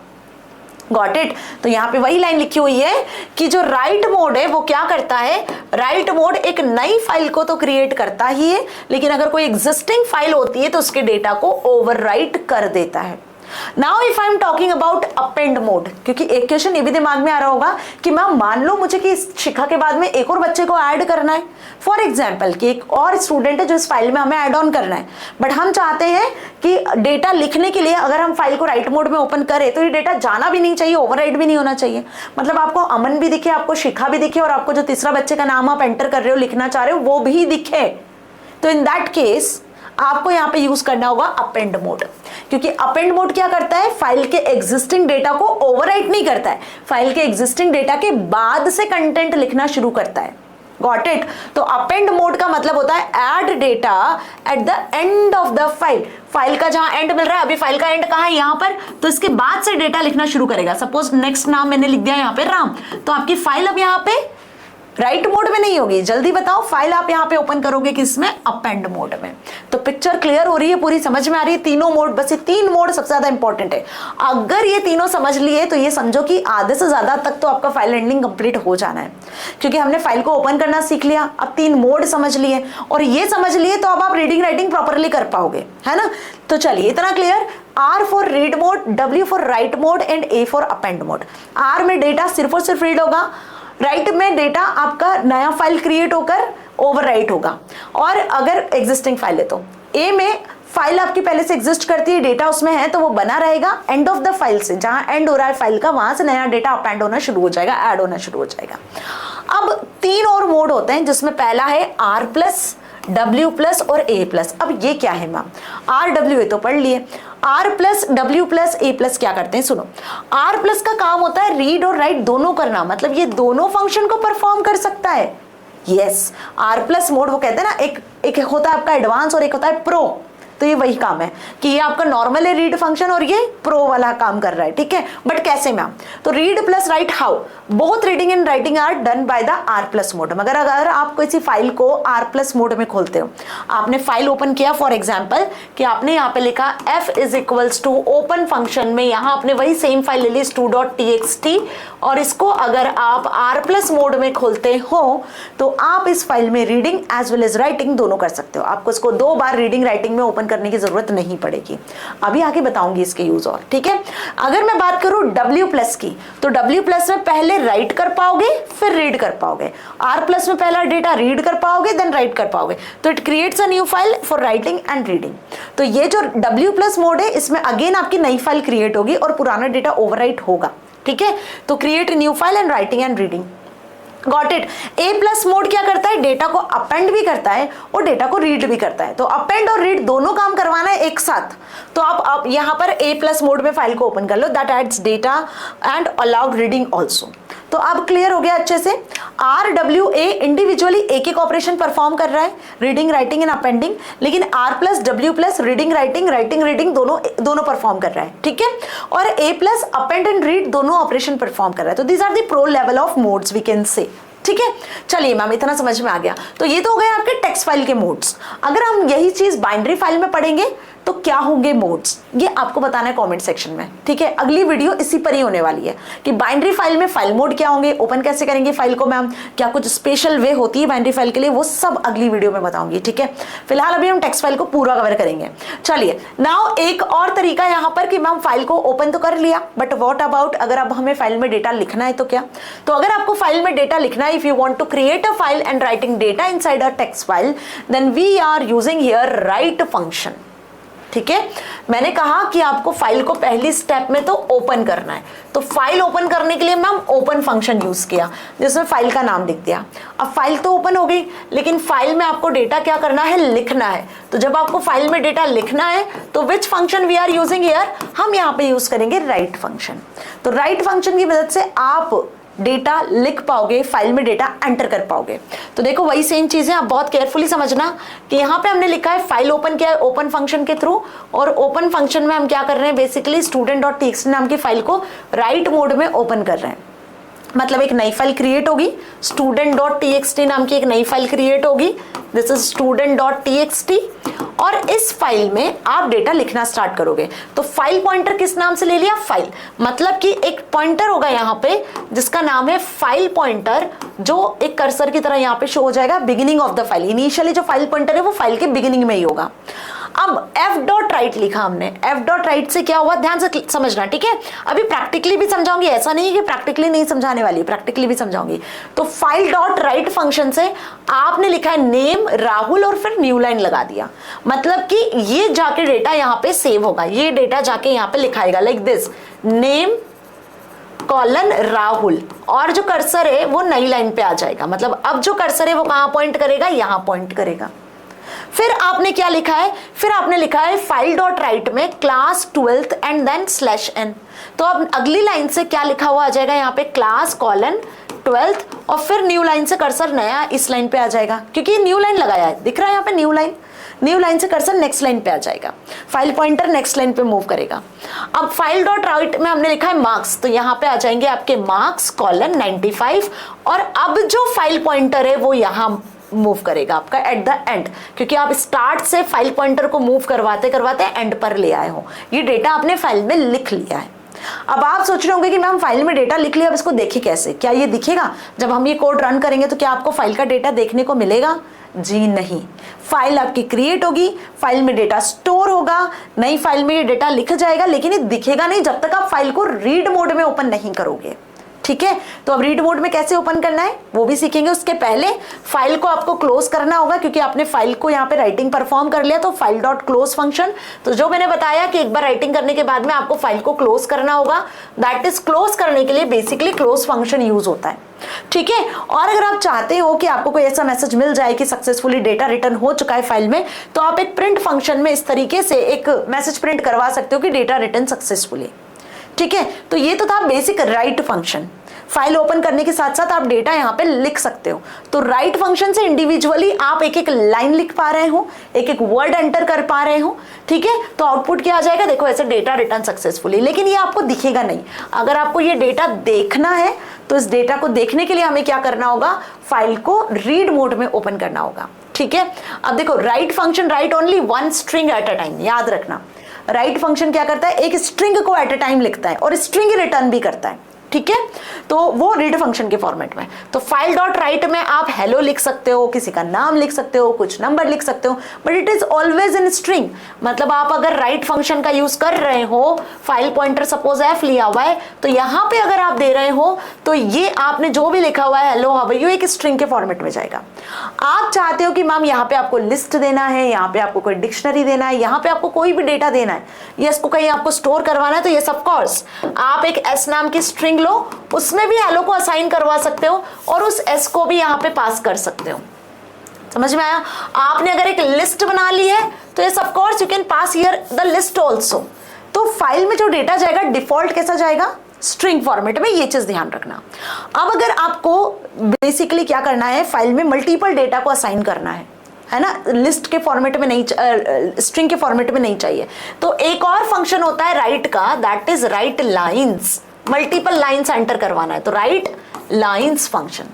Got it? तो यहाँ पे वही लाइन लिखी हुई है कि जो राइट मोड है वो क्या करता है, राइट मोड एक नई फाइल को तो क्रिएट करता ही है, लेकिन अगर कोई एग्जिस्टिंग फाइल होती है तो उसके डेटा को ओवरराइट कर देता है। Now if I am talking about append mode, क्योंकि एक क्वेश्चन ये भी दिमाग में आ रहा होगा कि मैम मान लो मुझे कि इस शिखा के बाद में एक और बच्चे को ऐड करना है, फॉर एग्जाम्पल कि एक और स्टूडेंट है जो इस फाइल में हमें ऐड ऑन करना है, बट हम चाहते हैं कि डेटा लिखने के लिए अगर हम फाइल को राइट मोड में ओपन करें तो ये डेटा जाना भी नहीं चाहिए, ओवरराइट भी नहीं होना चाहिए। मतलब आपको अमन भी दिखे, आपको शिखा भी दिखे, और आपको जो तीसरा बच्चे का नाम आप एंटर कर रहे हो, लिखना चाह रहे हो, वो भी दिखे। तो इन दैट केस आपको यहाँ पे यूज करना होगा अपेंड मोड, क्योंकि अपेंड मोड क्या करता है, फाइल के एग्जिस्टिंग डेटा को ओवरराइट नहीं करता है, फाइल के एग्जिस्टिंग डेटा के बाद से कंटेंट लिखना शुरू करता है। Got it? तो अपेंड मोड का मतलब होता है add data at the end of the file. File का जहां एंड मिल रहा है, अभी फाइल का एंड कहां है, यहां पर, तो इसके बाद से डेटा लिखना शुरू करेगा। सपोज नेक्स्ट नाम मैंने लिख दिया यहाँ पे राम, तो आपकी फाइल अब यहाँ पे राइट मोड में नहीं होगी। जल्दी बताओ, फाइल आप यहाँ पे ओपन करोगे किसमें? अपेंड मोड में। तो पिक्चर क्लियर हो रही है, पूरी समझ में आ रही है? तीनों मोड, बस ये 3 मोड सबसे ज्यादा इंपॉर्टेंट है। अगर ये तीनों समझ लिए तो ये समझो कि आधे से ज्यादा तक तो आपका फाइल एंडिंग कंप्लीट हो जाना है, क्योंकि हमने फाइल को ओपन करना सीख लिया, अब 3 मोड समझ लिए, और ये समझ लिए तो अब आप रीडिंग राइटिंग प्रॉपरली कर पाओगे, है ना? तो चलिए इतना clear. R for read mode, W for right mode and A for append mode. R में डेटा सिर्फ और सिर्फ रीड होगा, राइट में डेटा आपका नया फाइल क्रिएट होकर ओवरराइट होगा, और अगर एग्जिस्टिंग फाइल है तो A में फाइल आपकी पहले से एग्जिस्ट करती है, डेटा उसमें है तो वो बना रहेगा, एंड ऑफ द फाइल से, जहां एंड हो रहा है फाइल का, वहां से नया डेटा अपेंड होना शुरू हो जाएगा, ऐड होना शुरू हो जाएगा। अब 3 और मोड होते हैं, जिसमें पहला है R+, W+ और A+। अब ये क्या है मैम? RW तो पढ़ लिए, R+, W+, A+ क्या करते हैं सुनो। R+ का काम होता है रीड और राइट दोनों करना, मतलब ये दोनों फंक्शन को परफॉर्म कर सकता है। यस, R+ मोड वो कहते हैं ना, एक होता है आपका एडवांस और एक होता है प्रो। तो ये वही काम है कि ये आपका नॉर्मल है रीड फंक्शन और ये प्रो वाला काम कर रहा है, ठीक है? बट कैसे मैम? तो read plus write how, both reading and writing are done by the R+ mode. मगर अगर आप किसी फाइल को R+ मोड में खोलते हो, आपने फाइल ओपन किया, फॉर एग्जाम्पल कि आपने यहाँ पे लिखा f = ओपन फंक्शन में, यहाँ आपने वही सेम फाइल ले ली stu.txt, और इसको अगर आप R+ मोड में खोलते हो तो आप इस फाइल में reading as well as writing दोनों कर सकते हो। आपको इसको 2 बार रीडिंग राइटिंग में ओपन करने की जरूरत नहीं पड़ेगी। अभी आगे बताऊंगी इसके यूज और, ठीक है? अगर मैं बात करूं W+ की, तो W+ में पहले राइट कर पाओगे फिर रीड कर पाओगे। R+ में पहला डेटा रीड कर पाओगे देन राइट कर पाओगे। तो it creates a new file for writing and reading. तो ये जो W+ मोड है, इसमें अगेन आपकी नई फाइल क्रिएट होगी और पुराना डेटा ओवरराइट होगा, ठीक है? तो create new file and writing and reading. Got it. A+ mode क्या करता है? डेटा को अपेंड भी करता है और डेटा को रीड भी करता है। तो अपेंड और रीड दोनों काम करवाना है एक साथ। तो आप यहाँ पर A+ मोड में फाइल को ओपन कर लो, that adds data and allowed reading also. तो अब क्लियर हो गया अच्छे से। RWA इंडिविजुअली एक ऑपरेशन परफॉर्म कर रहा है, रीडिंग राइटिंग एंड अपेंडिंग, लेकिन R+ W+ reading writing reading दोनों परफॉर्म कर रहा है, ठीक है? और A+ अपेंड एंड रीड दोनों ऑपरेशन परफॉर्म कर रहा है। तो these are the pro level of modes we can से, ठीक है? चलिए मैम, इतना समझ में आ गया। तो ये तो हो गए आपके टेक्स्ट फाइल के मोड्स। अगर हम यही चीज बाइनरी फाइल में पढ़ेंगे तो क्या होंगे मोड्स, ये आपको बताना है कमेंट सेक्शन में, ठीक है? अगली वीडियो इसी पर ही होने वाली है कि बाइनरी फाइल में फाइल मोड क्या होंगे, ओपन कैसे करेंगे फाइल को मैम, क्या कुछ स्पेशल वे होती है बाइनरी फाइल के लिए, वो सब अगली वीडियो में बताऊंगी, ठीक है? फिलहाल अभी हम टेक्स्ट फाइल को पूरा कवर करेंगे। चलिए नाउ एक और तरीका यहाँ पर कि मैम फाइल को ओपन तो कर लिया, बट व्हाट अबाउट अगर अब हमें फाइल में डेटा लिखना है तो क्या? तो अगर आपको फाइल में डेटा लिखना है, if you want to create a file and writing data inside a text file, then we are using here write function, ठीक है? मैंने कहा कि आपको फाइल को पहली स्टेप में तो ओपन करना है, तो फाइल ओपन करने के लिए मैम ओपन फंक्शन यूज किया, जिसमें फाइल का नाम लिख दिया। अब फाइल तो ओपन हो गई, लेकिन फाइल में आपको डेटा क्या करना है? लिखना है। तो जब आपको फाइल में डेटा लिखना है तो which function we are using here? हम यहाँ पे यूज करेंगे राइट फंक्शन। तो राइट फंक्शन की मदद से आप डेटा लिख पाओगे, फाइल में डेटा एंटर कर पाओगे। तो देखो वही सेम चीज है, आप बहुत केयरफुली समझना कि यहाँ पे हमने लिखा है फाइल ओपन किया है ओपन फंक्शन के थ्रू, और ओपन फंक्शन में हम क्या कर रहे हैं? बेसिकली student.txt नाम की फाइल को राइट मोड में ओपन कर रहे हैं। मतलब एक नई फाइल क्रिएट होगी, student.txt नाम की एक नई फाइल क्रिएट होगी, दिस इज student.txt, और इस फाइल में आप डेटा लिखना स्टार्ट करोगे। तो फाइल पॉइंटर किस नाम से ले लिया? फाइल, मतलब कि एक पॉइंटर होगा यहाँ पे जिसका नाम है फाइल पॉइंटर, जो एक कर्सर की तरह यहाँ पे शो हो जाएगा beginning of the file. Initially जो फाइल पॉइंटर है वो फाइल के बिगिनिंग में ही होगा। अब f.write लिखा हमने, f.write से क्या हुआ? ध्यान से समझना, ठीक है? अभी प्रैक्टिकली भी समझाऊंगी, ऐसा नहीं है कि प्रैक्टिकली नहीं समझाने वाली, प्रैक्टिकली भी समझाऊंगी। तो फाइल.write फंक्शन से आपने लिखा है नेम राहुल और फिर न्यू लाइन लगा दिया, मतलब कि ये जाके डेटा यहाँ पे सेव होगा, ये डेटा जाके यहाँ पे लिखाएगा like this, name colon Rahul, और जो कर्सर है वो नई लाइन पे आ जाएगा। मतलब अब जो कर्सर है वो कहाँ पॉइंट करेगा? यहाँ पॉइंट करेगा। फिर आपने क्या लिखा है? फिर आपने लिखा है फाइल.write में class 12th and then /n। तो अब अगली लाइन से क्या लिखा हुआ आ जाएगा यहाँ पे? क्लास कॉलन 12th, और फिर न्यू लाइन से कर्सर नया इस लाइन पे आ जाएगा, क्योंकि न्यू लाइन लगाया है, दिख रहा है यहाँ पे न्यू लाइन। न्यू लाइन से कर्सर नेक्स्ट लाइन पे आ जाएगा, फाइल पॉइंटर नेक्स्ट लाइन पे मूव करेगा। अब फाइल डॉट राइट में हमने लिखा है मार्क्स, तो यहाँ पे आ जाएंगे आपके मार्क्स कॉलन 95, और अब जो फाइल पॉइंटर है वो यहाँ मूव करेगा आपका एट द एंड, क्योंकि आप स्टार्ट से फाइल पॉइंटर को मूव करवाते करवाते एंड पर ले आए हो। ये डेटा आपने फाइल में लिख लिया है। अब आप सोच रहे होंगे कि मैम फाइल में डेटा लिख लिया, अब इसको देखे कैसे, क्या ये दिखेगा? जब हम ये कोड रन करेंगे तो क्या आपको फाइल का डेटा देखने को मिलेगा? जी नहीं। फाइल आपकी क्रिएट होगी, फाइल में डेटा स्टोर होगा, नई फाइल में ये डेटा लिख जाएगा, लेकिन ये दिखेगा नहीं जब तक आप फाइल को रीड मोड में ओपन नहीं करोगे। ठीक है, तो अब रीड मोड में कैसे ओपन करना है वो भी सीखेंगे। उसके पहले फाइल को आपको क्लोज करना होगा, क्योंकि आपने फाइल को यहाँ पे राइटिंग परफॉर्म कर लिया, तो फाइल डॉट क्लोज फंक्शन, तो जो मैंने बताया कि एक बार राइटिंग करने के बाद में आपको फाइल को क्लोज करना होगा, दैट इज क्लोज करने के लिए बेसिकली क्लोज फंक्शन यूज होता है। ठीक है, और अगर आप चाहते हो कि आपको कोई ऐसा मैसेज मिल जाए कि सक्सेसफुली डेटा रिटर्न हो चुका है फाइल में, तो आप एक प्रिंट फंक्शन में इस तरीके से एक मैसेज प्रिंट करवा सकते हो कि डेटा रिटर्न सक्सेसफुली। ठीक है, तो ये तो था basic right function. File open करने के साथ साथ आप डेटा यहाँ पे लिख सकते हो। तो राइट फंक्शन से इंडिविजुअली आप एक एक लाइन लिख पा रहे हो, एक एक वर्ड एंटर कर पा रहे हो। ठीक है, तो आउटपुट क्या आ जाएगा? देखो ऐसे डेटा रिटर्न सक्सेसफुली, लेकिन ये आपको दिखेगा नहीं। अगर आपको ये डेटा देखना है तो इस डेटा को देखने के लिए हमें क्या करना होगा? फाइल को रीड मोड में ओपन करना होगा। ठीक है, अब देखो right function right only one string eight a time, याद रखना। राइट फंक्शन क्या करता है? एक स्ट्रिंग को एट अ टाइम लिखता है और स्ट्रिंग रिटर्न भी करता है। ठीक है, तो वो रीड फंक्शन के फॉर्मेट में। तो फाइल डॉट राइट में आप हेलो लिख सकते हो, किसी का नाम लिख सकते हो, कुछ नंबर लिख सकते हो, but it is always in string. मतलब आप अगर राइट फंक्शन का यूज कर रहे हो, फाइल पॉइंटर सपोज एफ लिया हुआ है, तो यहाँ पे अगर आप दे रहे हो तो ये आपने जो भी लिखा हुआ है हेलो हाउ आर यू, एक स्ट्रिंग के फॉर्मेट में जाएगा। आप चाहते हो कि मैम यहाँ पे आपको लिस्ट देना है, यहाँ पे आपको कोई डिक्शनरी देना है, यहाँ पे आपको कोई भी डेटा देना है, या इसको कहीं आपको स्टोर करवाना है, तो ये ऑफ कोर्स आप एक एस नाम की स्ट्रिंग लो, उसमें भी हेलो को असाइन करवा सकते हो और उस एस को भी यहाँ पे पास कर सकते हो। समझ में आया? आपने अगर एक लिस्ट बना ली है तो ये of course you can pass here the list also. तो फाइल में जो डेटा जाएगा डिफॉल्ट कैसा जाएगा? स्ट्रिंग फॉर्मेट में। ये चीज ध्यान रखना। अब अगर आपको बेसिकली क्या करना है, फाइल में मल्टीपल डेटा को असाइन करना है ना, लिस्ट के फॉर्मेट में नहीं, स्ट्रिंग के फॉर्मेट में नहीं चाहिए, तो एक और फंक्शन होता है राइट का, that is right lines. Multiple lines enter करवाना है तो राइट लाइंस फंक्शन।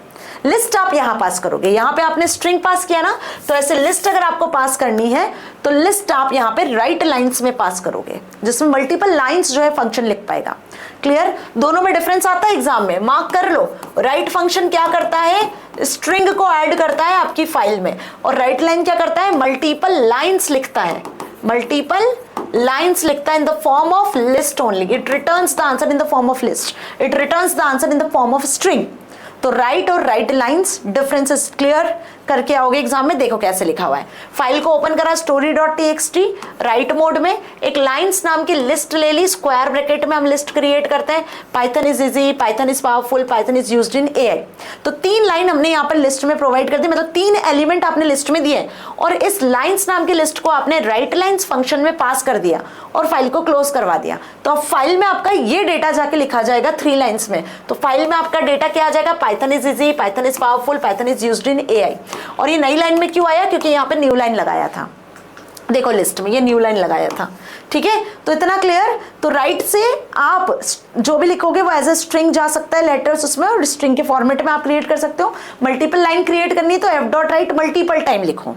लिस्ट आप यहां पास करोगे, यहां पे आपने स्ट्रिंग पास किया ना, तो ऐसे लिस्ट अगर आपको पास करनी है तो लिस्ट आप यहां पे राइट लाइंस में पास करोगे, जिसमें मल्टीपल लाइंस जो है फंक्शन लिख पाएगा। क्लियर? दोनों में डिफरेंस आता है एग्जाम में, मार्क कर लो। राइट फंक्शन क्या करता है? स्ट्रिंग को ऐड करता है आपकी फाइल में, और राइट लाइन क्या करता है? मल्टीपल लाइंस लिखता है, मल्टीपल लाइंस लिखता है in the form of list only. It returns the answer in the form of list, it returns the answer in the form of string. तो राइट और राइट लाइंस डिफरेंसेस क्लियर करके आओगे एग्जाम में। देखो कैसे लिखा हुआ है, फाइल को ओपन करा story.txt राइट मोड में, एक लाइंस नाम की लिस्ट ले ली, स्क्वायर ब्रैकेट में हम लिस्ट क्रिएट करते हैं। Python is easy, Python is powerful, Python is used in AI. तो 3 लाइन हमने यहाँ पर लिस्ट में प्रोवाइड कर दी, मतलब 3 एलिमेंट आपने लिस्ट में दिए और इस लाइंस नाम की लिस्ट को आपने राइट लाइंस फंक्शन में पास कर दिया और फाइल को क्लोज करवा दिया। तो अब फाइल में आपका ये डेटा जाके लिखा जाएगा 3 लाइंस में। तो फाइल में आपका डेटा क्या आ जाएगा? Python is easy, Python is powerful, Python is used in AI. और ये नई लाइन में क्यों आया? क्योंकि यहाँ पे न्यू लाइन लगाया था। देखो लिस्ट में ये न्यू लाइन लगाया था। ठीक है, तो इतना क्लियर। तो राइट से आप जो भी लिखोगे वो एज ए स्ट्रिंग जा सकता है, लेटर्स उसमें, और स्ट्रिंग के फॉर्मेट में आप क्रिएट कर सकते हो। मल्टीपल लाइन क्रिएट करनी है तो F dot right multiple time लिखो,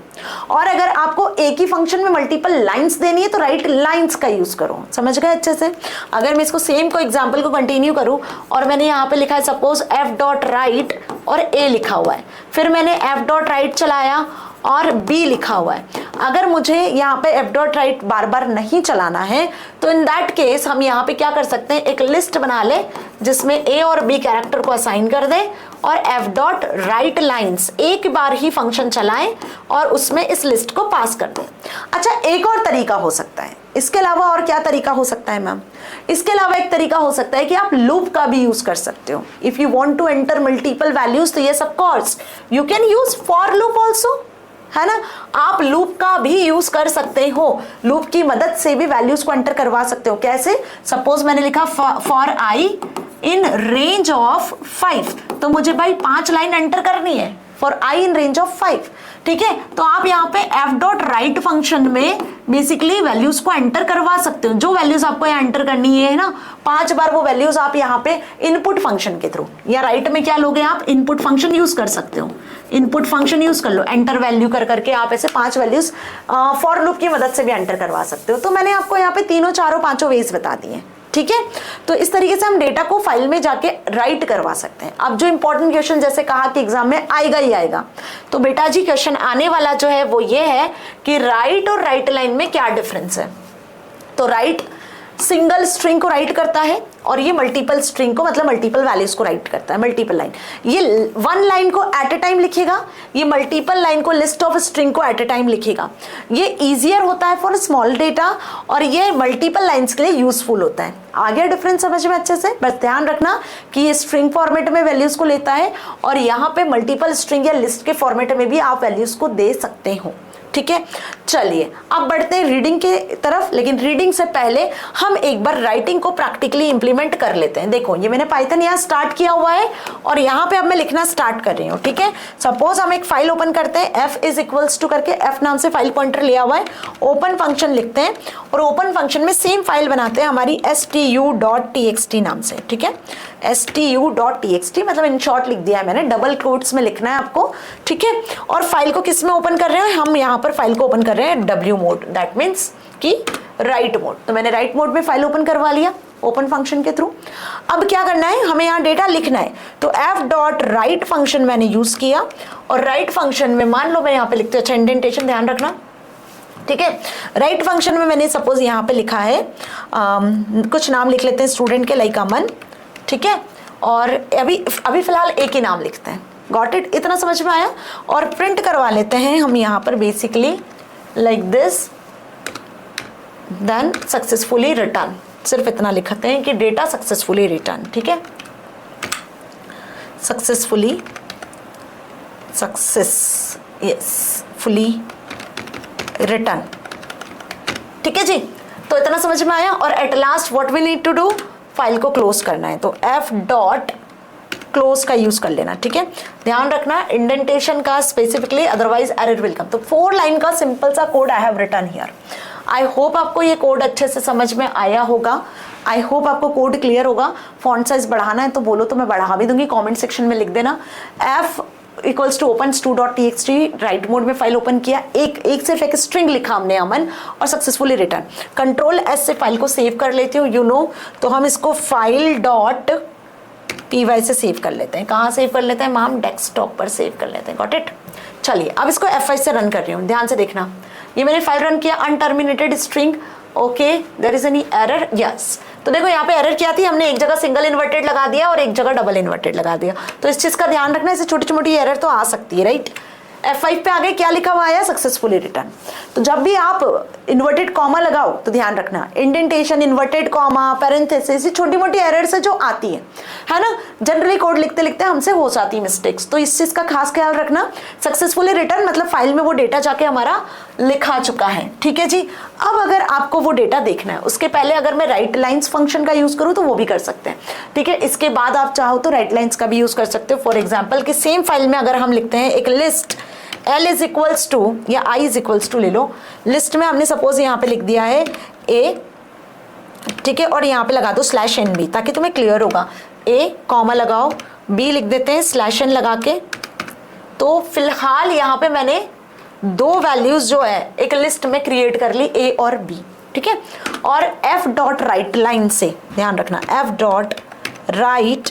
और अगर आपको एक ही फंक्शन में मल्टीपल लाइन्स देनी है तो राइट लाइन्स का यूज करो। समझ गए अच्छे से? अगर मैं इसको सेम को एग्जाम्पल को कंटिन्यू करूं और मैंने यहाँ पे लिखा है सपोज एफ डॉट राइट और ए लिखा हुआ है, फिर मैंने एफ डॉट राइट चलाया और बी लिखा हुआ है। अगर मुझे यहाँ पे एफ डॉट राइट बार बार नहीं चलाना है तो इन दैट केस हम यहाँ पे क्या कर सकते हैं, एक लिस्ट बना ले जिसमें ए और बी कैरेक्टर को असाइन कर दे और एफ डॉट राइट लाइन्स एक बार ही फंक्शन चलाएं और उसमें इस लिस्ट को पास कर दें। अच्छा, एक और तरीका हो सकता है, इसके अलावा और क्या तरीका हो सकता है मैम? इसके अलावा एक तरीका हो सकता है कि आप लूप का भी यूज कर सकते हो। If you want to enter multiple values तो yes of course you can use for loop also, है ना। आप लूप का भी यूज कर सकते हो, लूप की मदद से भी वैल्यूज को एंटर करवा सकते हो। कैसे? सपोज मैंने लिखा for I in range of 5, तो मुझे भाई 5 लाइन एंटर करनी है। For i in range of 5, ठीक है। तो आप यहाँ पे f डॉट राइट फंक्शन में बेसिकली वैल्यूज को एंटर करवा सकते हो, जो वैल्यूज आपको यहाँ एंटर करनी है ना 5 बार, वो वैल्यूज आप यहाँ पे इनपुट फंक्शन के थ्रू, या राइट में क्या लोगे आप, इनपुट फंक्शन यूज कर सकते हो, इनपुट फंक्शन यूज कर लो, एंटर वैल्यू कर करके आप ऐसे 5 वैल्यूज फॉर लूप की मदद से भी एंटर करवा सकते हो। तो मैंने आपको यहाँ पे तीनों चारों पांचों वेज बता दिए हैं, ठीक है। तो इस तरीके से हम डेटा को फाइल में जाके राइट करवा सकते हैं। अब जो इंपॉर्टेंट क्वेश्चन जैसे कहा कि एग्जाम में आएगा ही आएगा, तो बेटा जी क्वेश्चन आने वाला जो है वो ये है कि राइट और राइट लाइन में क्या डिफरेंस है। तो राइट सिंगल स्ट्रिंग को राइट करता है और ये मल्टीपल स्ट्रिंग को, मतलब मल्टीपल वैल्यूज को राइट करता है, मल्टीपल लाइन। ये वन लाइन को एट ए टाइम लिखेगा, ये मल्टीपल लाइन को, लिस्ट ऑफ स्ट्रिंग को एट ए टाइम लिखेगा। ये इजियर होता है फॉर स्मॉल डेटा और ये मल्टीपल लाइन्स के लिए यूजफुल होता है। आ गया डिफरेंस समझ में अच्छे से? बस ध्यान रखना कि ये स्ट्रिंग फॉर्मेट में वैल्यूज को लेता है और यहाँ पे मल्टीपल स्ट्रिंग या लिस्ट के फॉर्मेट में भी आप वैल्यूज को दे सकते हो, ठीक है। चलिए अब बढ़ते हैं रीडिंग के तरफ, लेकिन रीडिंग से पहले हम एक बार राइटिंग को प्रैक्टिकली इंप्लीमेंट कर लेते हैं। देखो ये मैंने पाइथन यहाँ स्टार्ट किया हुआ है और यहाँ पे अब मैं लिखना स्टार्ट कर रही हूँ, ठीक है। सपोज हम एक फाइल ओपन करते हैं, f इज इक्वल्स टू करके f नाम से फाइल पॉइंटर लिया हुआ है, ओपन फंक्शन लिखते हैं और ओपन फंक्शन में सेम फाइल बनाते हैं हमारी stu.txt नाम से, ठीक है। stu.txt मतलब इन शॉर्ट लिख दिया है मैंने, डबल कोट्स में लिखना है आपको, ठीक है। और फाइल को किस में ओपन कर रहे हैं हम, यहाँ पर फाइल को ओपन कर रहे हैं W मोड, दैट मीन्स कि राइट मोड। तो मैंने राइट मोड में फाइल ओपन करवा लिया ओपन फंक्शन के थ्रू। अब क्या करना है, हमें यहाँ डेटा लिखना है, तो f डॉट राइट फंक्शन मैंने यूज किया और राइट फंक्शन में मान लो मैं यहाँ पे लिखती हूँ, अच्छा इंडेंटेशन ध्यान रखना, ठीक है। राइट फंक्शन में मैंने सपोज यहाँ पे लिखा है कुछ नाम लिख लेते हैं स्टूडेंट के, लाइक अमन, ठीक है। और अभी फिलहाल एक ही नाम लिखते हैं, गॉट इट, इतना समझ में आया। और प्रिंट करवा लेते हैं हम यहाँ पर basically like this, then successfully return, सिर्फ इतना लिखते हैं कि डेटा सक्सेसफुली रिटर्न, ठीक है। सक्सेसफुली रिटर्न, ठीक है जी। तो इतना समझ में आया। और at last what we need to do, file को क्लोज करना है, तो f डॉट क्लोज का यूज कर लेना, ठीक है। ध्यान रखना इंडेंटेशन का specifically, otherwise error will come. तो 4 लाइन का सिंपल सा code I have written here. I hope आपको ये कोड अच्छे से समझ में आया होगा, आई होप आपको कोड क्लियर होगा। फॉन्ट साइज बढ़ाना है तो बोलो तो मैं बढ़ा भी दूंगी, कमेंट सेक्शन में लिख देना। f equals to open stu.txt, write mode में फाइल ओपन किया, एक सिर्फ एक स्ट्रिंग लिखा हमने अमन और सक्सेसफुली रिटर्न। कंट्रोल S से फाइल को सेव कर लेते हो, यू नो। तो हम इसको फाइल डॉट py से सेव कर लेते हैं। कहाँ सेव कर लेते हैं मैम, डेस्कटॉप पर सेव कर लेते हैं, गॉट इट। चलिए अब इसको F5 से रन कर रही हूँ, ध्यान से देखना। ये मैंने फाइल रन किया, unterminated string, okay, there is any error, yes. तो देखो यहाँ पे एरर क्या थी, हमने एक जगह सिंगल इन्वर्टेड लगा दिया और एक जगह डबल इन्वर्टेड लगा दिया। तो इस चीज का ध्यान रखना, ऐसे छोटी छोटी एरर तो आ सकती है, राइट। F5 पे आगे क्या लिखा हुआ है, सक्सेसफुली रिटर्न। तो जब भी आप इन्वर्टेड कॉमा लगाओ तो ध्यान रखना इंडेंटेशन, इन्वर्टेड कॉमा, पैरेंथेसिस, छोटी मोटी एरर्स है जो आती है ना। जनरली कोड लिखते लिखते हमसे हो जाती है मिस्टेक्स, तो इस चीज का खास ख्याल रखना। सक्सेसफुली रिटर्न मतलब फाइल में वो डेटा जाके हमारा लिखा चुका है, ठीक है जी। अब अगर आपको वो डेटा देखना है, उसके पहले अगर मैं राइट लाइन्स फंक्शन का यूज करूँ तो वो भी कर सकते हैं, ठीक है। इसके बाद आप चाहो तो राइट लाइन्स का भी यूज कर सकते हो। फॉर एग्जाम्पल कि सेम फाइल में अगर हम लिखते हैं एक list L is equals to या I इज इक्वल्स टू ले लो, लिस्ट में हमने सपोज यहाँ पे लिख दिया है A, ठीक है, और यहाँ पे लगा दो /NB ताकि तुम्हें क्लियर होगा। A कॉमा लगाओ, B लिख देते हैं /N लगा के। तो फिलहाल यहाँ पे मैंने 2 वैल्यूज जो है एक लिस्ट में क्रिएट कर ली, A और B, ठीक है। और F डॉट राइट लाइन से ध्यान रखना, F dot write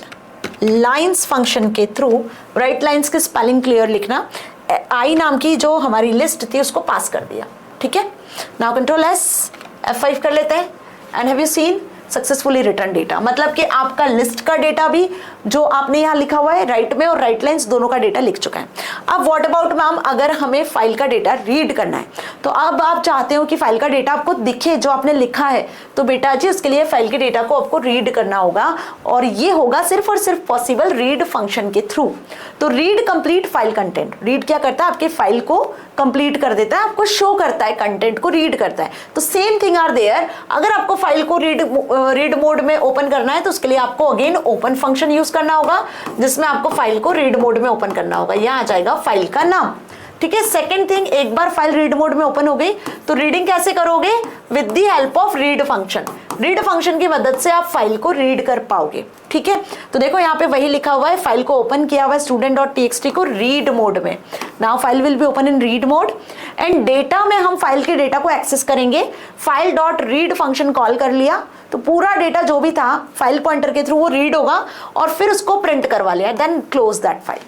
lines function के थ्रू राइट लाइन्स की स्पेलिंग क्लियर लिखना, I नाम की जो हमारी लिस्ट थी उसको पास कर दिया, ठीक है। नाउ कंट्रोल S, F5 कर लेते हैं and have you seen successfully return data, मतलब कि आपका लिस्ट का डेटा भी जो आपने यहाँ लिखा हुआ है राइट में और राइट लाइन्स दोनों का डेटा लिख चुका है। अब व्हाट अबाउट मैम, अगर हमें फाइल का डेटा रीड करना है, तो अब आप चाहते हो कि फाइल का डेटा आपको दिखे जो आपने लिखा है, तो बेटा जी उसके लिए फाइल के डेटा को आपको रीड करना होगा और ये होगा सिर्फ और सिर्फ पॉसिबल रीड फंक्शन के थ्रू। तो read complete file content, read क्या करता है, आपके फाइल को कंप्लीट कर देता है, आपको शो करता है, कंटेंट को रीड करता है। तो सेम थिंग आर देयर, अगर आपको फाइल को रीड मोड में ओपन करना है तो उसके लिए आपको अगेन ओपन फंक्शन यूज करना होगा जिसमें आपको फाइल को रीड मोड में ओपन करना होगा। यहाँ आ जाएगा फाइल का नाम, ठीक है। सेकेंड थिंग, एक बार फाइल रीड मोड में ओपन हो गई तो रीडिंग कैसे करोगे? With the help of read function. Read function की मदद से आप फाइल को रीड कर पाओगे, ठीक है। तो देखो यहाँ पे वही लिखा हुआ है, फाइल को ओपन किया हुआ है student.txt को रीड मोड में। Now file will be open in read mode and data में हम फाइल के डेटा को एक्सेस करेंगे। File dot read function call कर लिया तो पूरा डेटा जो भी था फाइल पॉइंटर के थ्रू वो रीड होगा और फिर उसको प्रिंट करवा लिया, then close that file.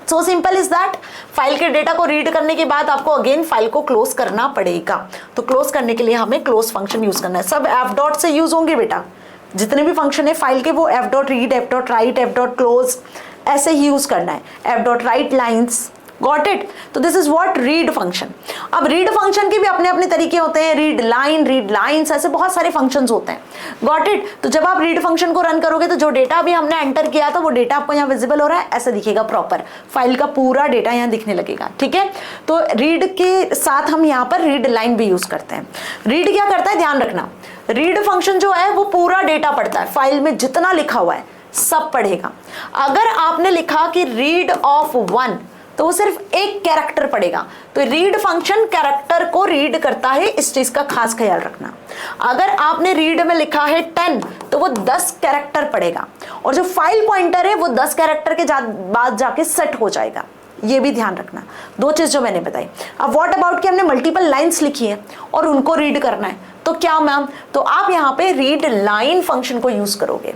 So simple is that. File के डेटा को रीड करने के बाद आपको अगेन फाइल को क्लोज करना पड़ेगा। तो क्लोज करने के लिए हमें क्लोज फंक्शन यूज करना है। सब एफ डॉट से यूज होंगे बेटा, जितने भी फंक्शन है फाइल के वो F dot read, F dot write, F dot close ऐसे ही यूज करना है। F dot write lines, got it. तो this is what read function. अब रीड फंक्शन के भी अपने अपने तरीके होते हैं, रीड लाइन, रीड लाइन्स, ऐसे बहुत सारे फंक्शंस होते हैं, गॉट इट। तो जब आप रीड फंक्शन को रन करोगे तो जो डेटा भी हमने एंटर किया था वो डेटा आपको यहाँ विजिबल हो रहा है, ऐसे दिखेगा प्रॉपर, फाइल का पूरा डेटा यहाँ दिखने लगेगा, ठीक है। तो रीड के साथ हम यहाँ पर रीड लाइन भी यूज करते हैं। रीड क्या करता है, ध्यान रखना, रीड फंक्शन जो है वो पूरा डेटा पढ़ता है, फाइल में जितना लिखा हुआ है सब पढ़ेगा। अगर आपने लिखा कि रीड ऑफ 1 तो वो सिर्फ एक कैरेक्टर पढ़ेगा। तो रीड फंक्शन कैरेक्टर को रीड करता है, इस चीज का खास ख्याल रखना। अगर आपने रीड में लिखा है 10 तो वो 10 कैरेक्टर पढ़ेगा और जो फाइल पॉइंटर है वो 10 कैरेक्टर के बाद जाके सेट हो जाएगा, ये भी ध्यान रखना। दो चीज जो मैंने बताई। अब व्हाट अबाउट कि हमने मल्टीपल लाइंस लिखी है और उनको रीड करना है, तो क्या मैम, तो आप यहाँ पे रीड लाइन फंक्शन को यूज करोगे।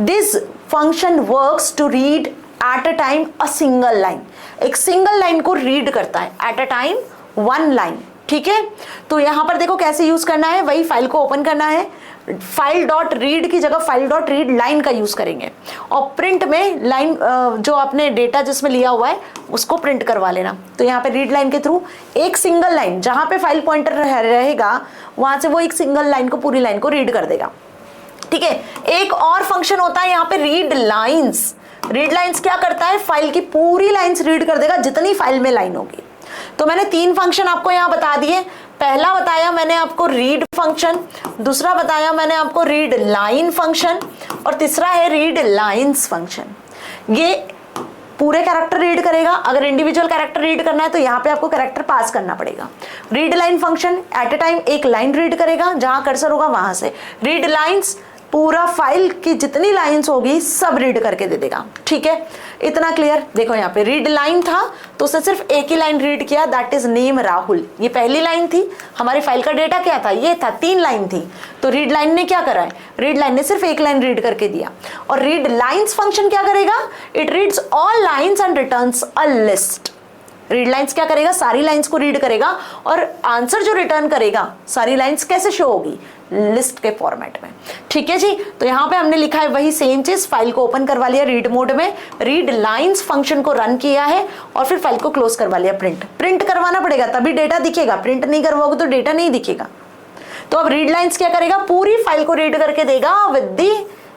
This function works to read at a time a single line. एक सिंगल लाइन को रीड करता है, एट अ टाइम 1 लाइन, ठीक है। तो यहाँ पर देखो कैसे यूज करना है, वही फाइल को ओपन करना है, फाइल डॉट रीड की जगह फाइल डॉट रीड लाइन का यूज करेंगे और प्रिंट में लाइन जो आपने डेटा जिसमें लिया हुआ है उसको प्रिंट करवा लेना। तो यहाँ पे रीड लाइन के थ्रू एक सिंगल लाइन, जहां पे फाइल पॉइंटर रहेगा वहां से वो एक सिंगल लाइन को, पूरी लाइन को रीड कर देगा, ठीक है। एक और फंक्शन होता है यहाँ पे रीड लाइन्स। रीड लाइन्स क्या करता है, फाइल की पूरी लाइन्स रीड कर देगा जितनी फाइल में लाइन होगी। तो मैंने 3 फंक्शन आपको यहाँ बता दिए। पहला बताया मैंने आपको रीड फंक्शन, दूसरा बताया मैंने आपको रीड लाइन फंक्शन और तीसरा है रीड लाइन्स फंक्शन। ये पूरे कैरेक्टर रीड करेगा। अगर इंडिविजुअल कैरेक्टर रीड करना है तो यहाँ पे आपको कैरेक्टर पास करना पड़ेगा। Read line function at a time एक लाइन रीड करेगा, जहां कर्सर होगा वहां से। रीड लाइन्स पूरा फाइल की जितनी लाइंस होगी सब रीड करके दे देगा, ठीक है। इतना क्लियर। देखो यहाँ पे रीड लाइन था तो उसने सिर्फ एक ही लाइन रीड किया, दैट इज नेम राहुल। ये पहली लाइन थी, हमारी फाइल का डेटा क्या था, ये था, 3 लाइन थी। तो रीड लाइन ने क्या करा है, रीड लाइन ने सिर्फ एक लाइन रीड करके दिया। और रीड लाइन्स फंक्शन क्या करेगा, it reads all lines and returns a list. Read lines क्या करेगा, सारी लाइन्स को रीड करेगा और आंसर जो रिटर्न करेगा सारी लाइन्स कैसे शो होगी, लिस्ट के फॉर्मेट में, ठीक है जी। तो यहाँ पे हमने लिखा है वही सेम चीज, फाइल को ओपन करवा लिया रीड मोड में, रीड लाइन्स फंक्शन को रन किया है और फिर फाइल को क्लोज करवा लिया। प्रिंट करवाना पड़ेगा तभी डेटा दिखेगा, प्रिंट नहीं करवाओगे तो डेटा नहीं दिखेगा। तो अब रीड लाइन्स क्या करेगा, पूरी फाइल को रीड करके देगा with the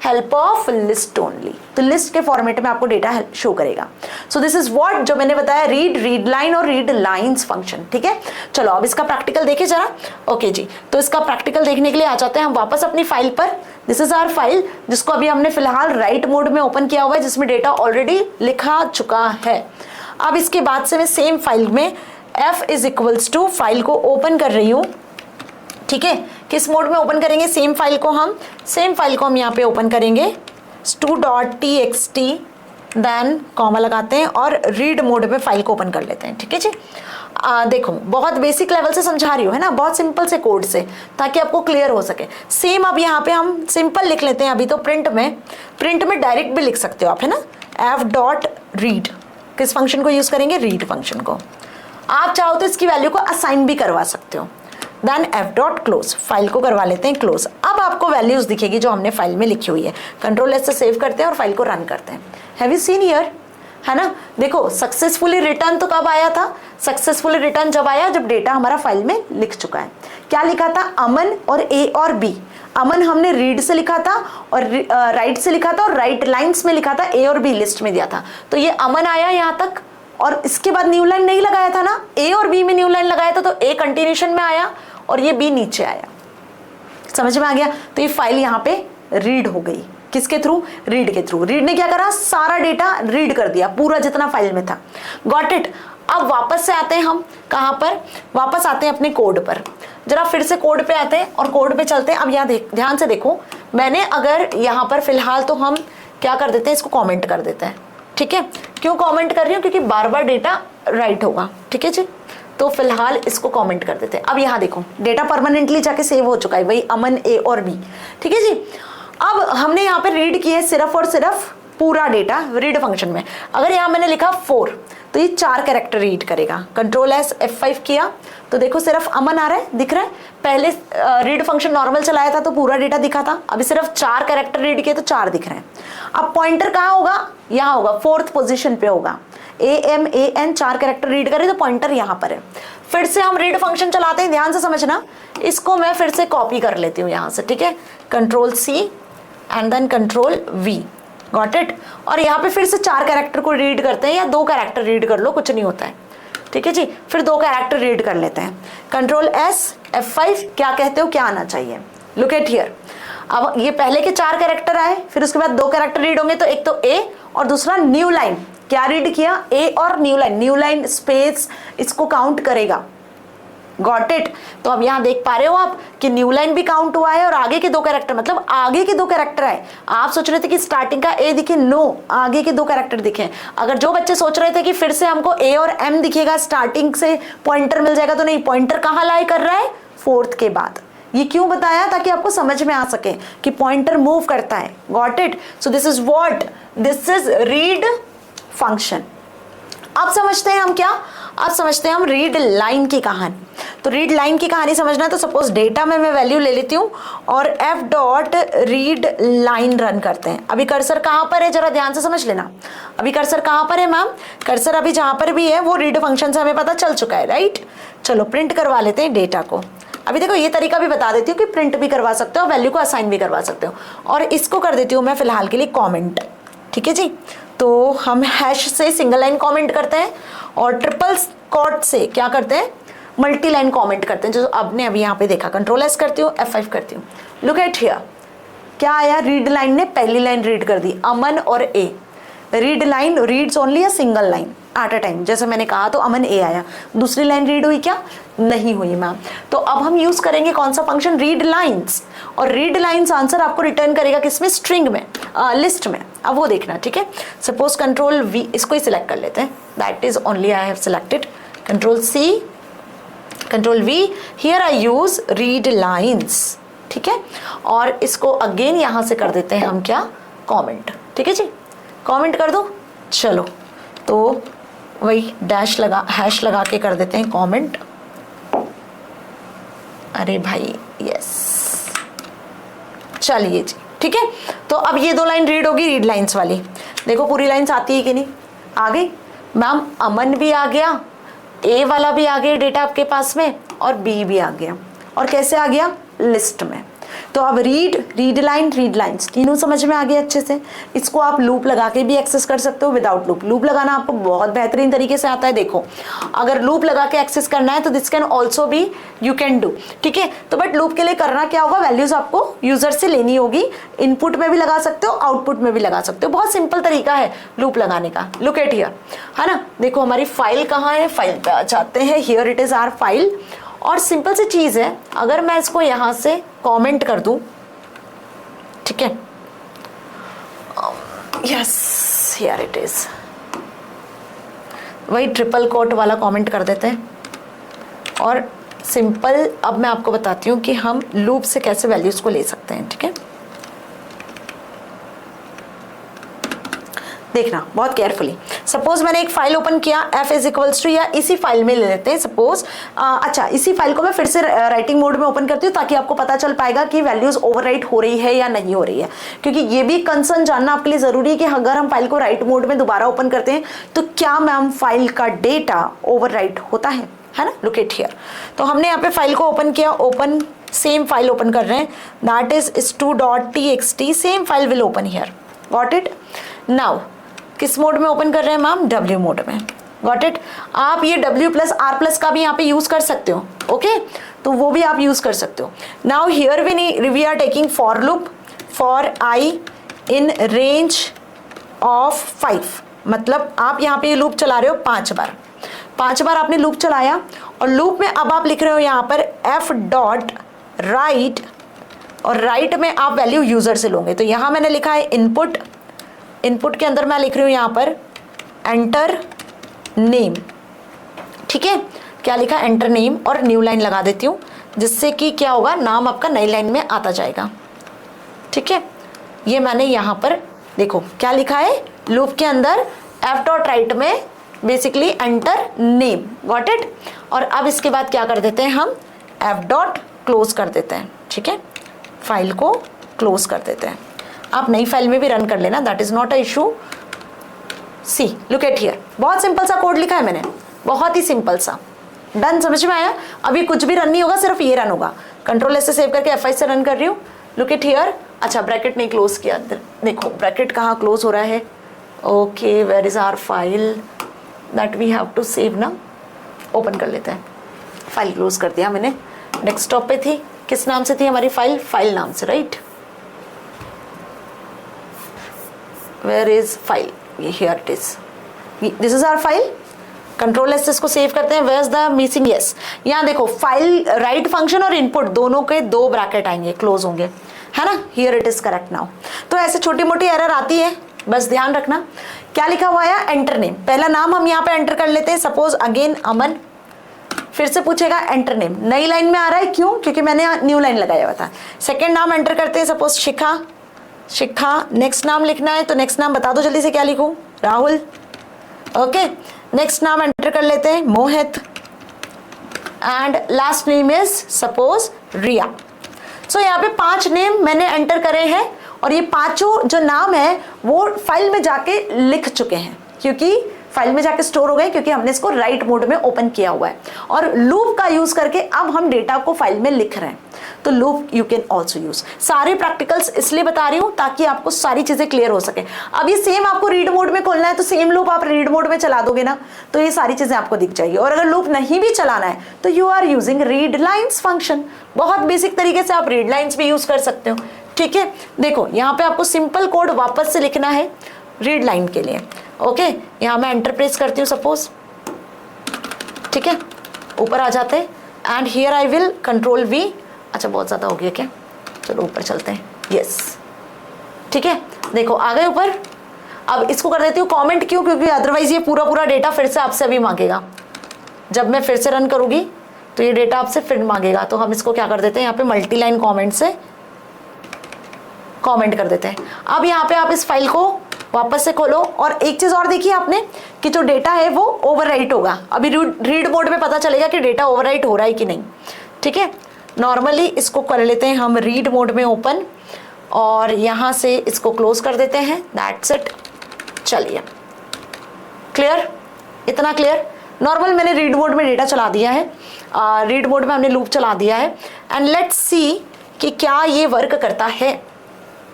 help of list only. तो लिस्ट के फॉर्मेट में आपको डेटा शो करेगा। सो दिस इज व्हाट जो मैंने बताया, रीड लाइन और रीड लाइन्स फंक्शन, ठीक है। चलो अब इसका प्रैक्टिकल देखे जरा। ओके जी, तो इसका प्रैक्टिकल देखने के लिए आ जाते हैं हम वापस अपनी फाइल पर। दिस इज आवर फाइल जिसको अभी हमने फिलहाल राइट मोड में ओपन किया हुआ है, जिसमें डेटा ऑलरेडी लिखा चुका है। अब इसके बाद से मैं सेम फाइल में f is equals to file को ओपन कर रही हूँ, ठीक है। किस मोड में ओपन करेंगे, सेम फाइल को हम यहाँ पे ओपन करेंगे stu.txt, देन कॉमा लगाते हैं और रीड मोड में फाइल को ओपन कर लेते हैं, ठीक है जी। देखो बहुत बेसिक लेवल से समझा रही हूँ, है ना, बहुत सिंपल से कोड से, ताकि आपको क्लियर हो सके। सेम अब यहाँ पे हम सिंपल लिख लेते हैं अभी तो। प्रिंट में डायरेक्ट भी लिख सकते हो आप, है ना, f.read। किस फंक्शन को यूज करेंगे, रीड फंक्शन को। आप चाहो तो इसकी वैल्यू को असाइन भी करवा सकते हो। देन f.close, फाइल को करवा लेते हैं क्लोज। अब आपको वैल्यूज दिखेगी जो हमने फाइल में लिखी हुई है। कंट्रोल एस से सेव करते हैं और फाइल को रन करते हैं। हैव यू सीन हियर, है ना। देखो सक्सेसफुली रिटर्न तो कब आया था, सक्सेसफुली रिटर्न जब आया जब डेटा हमारा फाइल में लिख चुका है। क्या लिखा था, अमन और ए और बी। अमन हमने रीड से लिखा था और राइट से लिखा था और राइट लाइन्स में लिखा था, ए और बी लिस्ट में दिया था। तो ये अमन आया यहाँ तक और इसके बाद न्यू लाइन नहीं लगाया था ना, ए और बी में न्यू लाइन लगाया था, तो ए कंटिन्यूशन में आया और ये बी नीचे आया। समझ में आ गया। तो ये फाइल यहाँ पे रीड हो गई, किसके थ्रू? रीड के थ्रू। रीड ने क्या करा? सारा डेटा रीड कर दिया, पूरा जितना फाइल में था। Got it. अब वापस से आते हैं हम कहाँ पर? वापस आते हैं अपने कोड पर। जरा फिर से कोड पे आते हैं और कोड पे चलते हैं। अब यहाँ ध्यान से देखो, मैंने अगर यहाँ पर फिलहाल तो हम क्या कर देते हैं, इसको कमेंट कर देते हैं। ठीक है, क्यों कमेंट कर रही हूँ? क्योंकि बार बार डेटा राइट होगा। ठीक है जी, तो फिलहाल इसको कमेंट कर देते हैं। अब यहाँ देखो, डेटा परमानेंटली जाके सेव हो चुका है, वही अमन ए और बी। ठीक है जी, अब हमने यहाँ पे रीड किया है सिर्फ और सिर्फ पूरा डेटा रीड फंक्शन में। अगर यहाँ मैंने लिखा 4 तो ये 4 कैरेक्टर रीड करेगा। कंट्रोल एस F5 किया तो देखो सिर्फ अमन आ रहा है, दिख रहा है। पहले रीड फंक्शन नॉर्मल चलाया था तो पूरा डेटा दिखा था, अभी सिर्फ 4 कैरेक्टर रीड किए तो 4 दिख रहे हैं। अब पॉइंटर कहाँ होगा? यहाँ होगा, 4th पोजीशन पे होगा। AMAN 4 कैरेक्टर रीड करे तो पॉइंटर यहाँ पर है। फिर से हम रीड फंक्शन चलाते हैं, ध्यान से समझना। इसको मैं फिर से कॉपी कर लेती हूँ यहाँ से। ठीक है, control C and then control V। Got it. और यहाँ पे फिर से 4 कैरेक्टर को रीड करते हैं, या 2 कैरेक्टर रीड कर लो, कुछ नहीं होता है। ठीक है जी, फिर 2 कैरेक्टर रीड कर लेते हैं। कंट्रोल S F5, क्या कहते हो, क्या आना चाहिए? Look at here. अब ये पहले के 4 कैरेक्टर आए, फिर उसके बाद 2 कैरेक्टर रीड होंगे, तो एक तो A और दूसरा न्यू लाइन। क्या रीड किया? A और न्यू लाइन स्पेस इसको काउंट करेगा। Got it. तो अब यहाँ देख पा रहे हो आप कि न्यू लाइन भी काउंट हुआ है और आगे के 2 कैरेक्टर, मतलब आगे के 2 कैरेक्टर आए। आप सोच रहे थे कि स्टार्टिंग का A दिखे, नो, आगे के 2 कैरेक्टर दिखे। अगर जो बच्चे सोच रहे थे कि फिर से हमको A और M दिखेगा, स्टार्टिंग से पॉइंटर मिल जाएगा, तो नहीं, पॉइंटर कहाँ लाई कर रहा है? 4th के बाद। ये क्यों बताया? ताकि आपको समझ में आ सके कि पॉइंटर मूव करता है। Got it. So this is what? This is read function. अब समझते हैं हम क्या? अब समझते हैं हम रीड लाइन की कहानी। तो रीड लाइन की कहानी समझना है तो सपोज डेटा में मैं वैल्यू ले लेती हूँ और f.रीड लाइन रन करते हैं। अभी कर्सर कहाँ पर है, जरा ध्यान से समझ लेना। अभी कर्सर कहाँ पर है मैम? कर्सर अभी जहाँ पर भी है वो रीड फंक्शन से हमें पता चल चुका है, राइट। चलो प्रिंट करवा लेते हैं डेटा को। अभी देखो ये तरीका भी बता देती हूँ कि प्रिंट भी करवा सकते हो, वैल्यू को असाइन भी करवा सकते हो। और इसको कर देती हूँ मैं फिलहाल के लिए कॉमेंट। ठीक है जी, तो हम हैश से सिंगल लाइन कमेंट करते हैं और ट्रिपल कोट से क्या करते हैं? मल्टी लाइन कमेंट करते हैं, जो आपने अभी यहाँ पे देखा। कंट्रोल एस करती हूँ, F5 करती हूँ। लुक एट हियर, क्या आया? रीड लाइन ने पहली लाइन रीड कर दी, अमन और A। Read line reads only a single line at a time, जैसे मैंने कहा, तो अमन A आया। दूसरी लाइन रीड हुई क्या? नहीं हुई मैम। तो अब हम यूज करेंगे कौन सा फंक्शन? Read lines. और रीड लाइन्स आंसर आपको रिटर्न करेगा किसमें? स्ट्रिंग में, लिस्ट में। अब वो देखना, ठीक है। सपोज कंट्रोल V, इसको ही सिलेक्ट कर लेते हैं। That is only I have selected. Control C, control V, here I use read lines. ठीक है, और इसको अगेन यहां से कर देते हैं हम क्या? कमेंट। ठीक है जी, कमेंट कर दो। चलो तो वही डैश लगा, हैश लगा के कर देते हैं कमेंट। अरे भाई यस, चलिए जी, ठीक है। तो अब ये 2 लाइन रीड होगी, रीड लाइंस वाली। देखो पूरी लाइंस आती है कि नहीं? आ गई मैम। अमन भी आ गया, A वाला भी आ गया डेटा आपके पास में, और B भी आ गया। और कैसे आ गया? लिस्ट में। तो अब रीड लाइन, रीड लाइंस तीनों समझ में आ गए अच्छे से। इसको आप लूप लगा के भी एक्सेस कर सकते हो, विदाउट लूप। लूप लगाना आपको बहुत बेहतरीन तरीके से आता है। देखो अगर लूप लगा के एक्सेस करना है तो this can also be you can do. ठीक है, तो बट लूप के लिए करना क्या होगा? वैल्यूज आपको यूजर से लेनी होगी। इनपुट में भी लगा सकते हो, आउटपुट में भी लगा सकते हो। बहुत सिंपल तरीका है लूप लगाने का। लुक एट हियर, है ना। देखो हमारी फाइल कहाँ है? फाइल पे आ जाते हैं। Here it is our file. और सिंपल सी चीज है, अगर मैं इसको यहां से कमेंट कर दूं, ठीक है, यस हियर इट इज, वही ट्रिपल कोट वाला कमेंट कर देते हैं। और सिंपल अब मैं आपको बताती हूँ कि हम लूप से कैसे वैल्यूज को ले सकते हैं। ठीक है, देखना बहुत केयरफुली। सपोज मैंने एक फाइल ओपन किया, f इज इक्वल्स टू, या इसी फाइल में ले लेते हैं सपोज। अच्छा, इसी फाइल को मैं फिर से राइटिंग मोड में ओपन करती हूँ ताकि आपको पता चल पाएगा कि वैल्यूज ओवरराइट हो रही है या नहीं हो रही है। क्योंकि ये भी कंसर्न जानना आपके लिए जरूरी है कि अगर हम फाइल को राइट मोड में दोबारा ओपन करते हैं तो क्या मैम फाइल का डेटा ओवरराइट होता है ना। लुक एट हियर, तो हमने यहाँ पे फाइल को ओपन किया, ओपन सेम फाइल ओपन कर रहे हैं, that is stu.txt, same file will open here. Got it. Now किस मोड में ओपन कर रहे हैं मैम? W मोड में। Got it. आप ये W+R+ का भी यहाँ पे यूज कर सकते हो, ओके, तो वो भी आप यूज कर सकते हो। Now here we are taking for loop, for i in range of 5, मतलब आप यहाँ पे ये लूप चला रहे हो 5 बार, 5 बार आपने लूप चलाया और लूप में अब आप लिख रहे हो यहाँ पर एफ डॉट राइट, और राइट में आप वैल्यू यूजर से लोगे। तो यहाँ मैंने लिखा है इनपुट, इनपुट के अंदर मैं लिख रही हूँ यहाँ पर एंटर नेम, ठीक है, क्या लिखा एंटर नेम, और न्यू लाइन लगा देती हूँ जिससे कि क्या होगा नाम आपका नई लाइन में आता जाएगा, ठीक है। ये मैंने यहाँ पर देखो क्या लिखा है लूप के अंदर एफ डॉट राइट में basically enter name, got it. और अब इसके बाद क्या कर देते हैं हम एफ डॉट क्लोज कर देते हैं, ठीक है, फाइल को क्लोज कर देते हैं। आप नई फाइल में भी रन कर लेना, that is not a issue. See look at here, बहुत सिंपल सा कोड लिखा है मैंने, बहुत ही सिंपल सा, डन, समझ में आया। अभी कुछ भी रन नहीं होगा, सिर्फ ये रन होगा। कंट्रोल एस से सेव करके F5 से रन कर रही हूँ, लुक एट हियर। अच्छा ब्रैकेट नहीं क्लोज किया, देखो ब्रैकेट कहाँ क्लोज हो रहा है, okay where is our file that we have to save ना, ओपन कर लेते हैं। फाइल क्लोज कर दिया मैंने, डेस्कटॉप पे थी, किस नाम से थी हमारी फाइल, फाइल नाम से, right. Where is file, here it is, this is our file. Control S इसको सेव करते हैं, where is the missing, yes यहाँ देखो फाइल राइट फंक्शन और इनपुट दोनों के 2 ब्रैकेट आएंगे, क्लोज होंगे, है ना। Here it is correct now. तो ऐसे छोटी मोटी एरर आती है, बस ध्यान रखना। क्या लिखा हुआ है एंटर नेम, पहला नाम हम यहाँ पे एंटर कर लेते हैं, सपोज अगेन अमन, फिर से पूछेगा एंटर नेम, नई लाइन में आ रहा है, क्यों, क्योंकि मैंने न्यू लाइन लगाया हुआ था। सेकेंड नाम एंटर करते हैं, सपोज शिखा, शिखा, नेक्स्ट नाम लिखना है तो नेक्स्ट नाम बता दो जल्दी से, क्या लिखूं, राहुल, ओके। नेक्स्ट नाम एंटर कर लेते हैं Mohit, and last name is suppose Riya. So यहाँ पे 5 नेम मैंने एंटर करे हैं और ये 5 जो नाम है वो फाइल में जाके लिख चुके हैं, क्योंकि फाइल में जाके स्टोर हो गए, क्योंकि हमने इसको राइट मोड में ओपन किया हुआ है और लूप का यूज करके अब हम डेटा को फाइल में लिख रहे हैं। तो loop you can also use. सारे प्रैक्टिकल्स इसलिए बता रही हूँ ताकि आपको सारी चीजें क्लियर हो सके। अब ये सेम आपको रीड मोड में खोलना है तो सेम लूप आप रीड मोड में चला दोगे ना, तो ये सारी चीजें आपको दिख जाएगी। और अगर लूप नहीं भी चलाना है तो you are using read lines function, बहुत बेसिक तरीके से आप रीड लाइन्स भी यूज कर सकते हो, ठीक है। देखो यहाँ पे आपको सिंपल कोड वापस से लिखना है रीड लाइन के लिए, ओके। यहाँ मैं एंटर प्रेस करती हूँ सपोज, ठीक है, ऊपर आ जाते हैं and here I will control V। अच्छा बहुत ज़्यादा हो गया क्या, चलो ऊपर चलते हैं, यस ठीक है, देखो आ गए ऊपर। अब इसको कर देती हूँ कमेंट, क्यों, क्योंकि अदरवाइज ये पूरा डेटा फिर से आपसे अभी मांगेगा। जब मैं फिर से रन करूँगी तो ये डेटा आपसे फिर मांगेगा, तो हम इसको क्या कर देते हैं, यहाँ पे मल्टी लाइन कॉमेंट से कमेंट कर देते हैं। अब यहाँ पे आप इस फाइल को वापस से खोलो और एक चीज और देखिए आपने कि जो डेटा है वो ओवरराइट होगा। अभी रीड मोड में पता चलेगा कि डेटा ओवरराइट हो रहा है कि नहीं, ठीक है। नॉर्मली इसको कर लेते हैं हम रीड मोड में ओपन और यहाँ से इसको क्लोज कर देते हैं, दैट्स इट। चलिए क्लियर, इतना क्लियर। नॉर्मल मैंने रीड मोड में डेटा चला दिया है, रीड मोड में हमने लूप चला दिया है एंड लेट्स सी कि क्या ये वर्क करता है।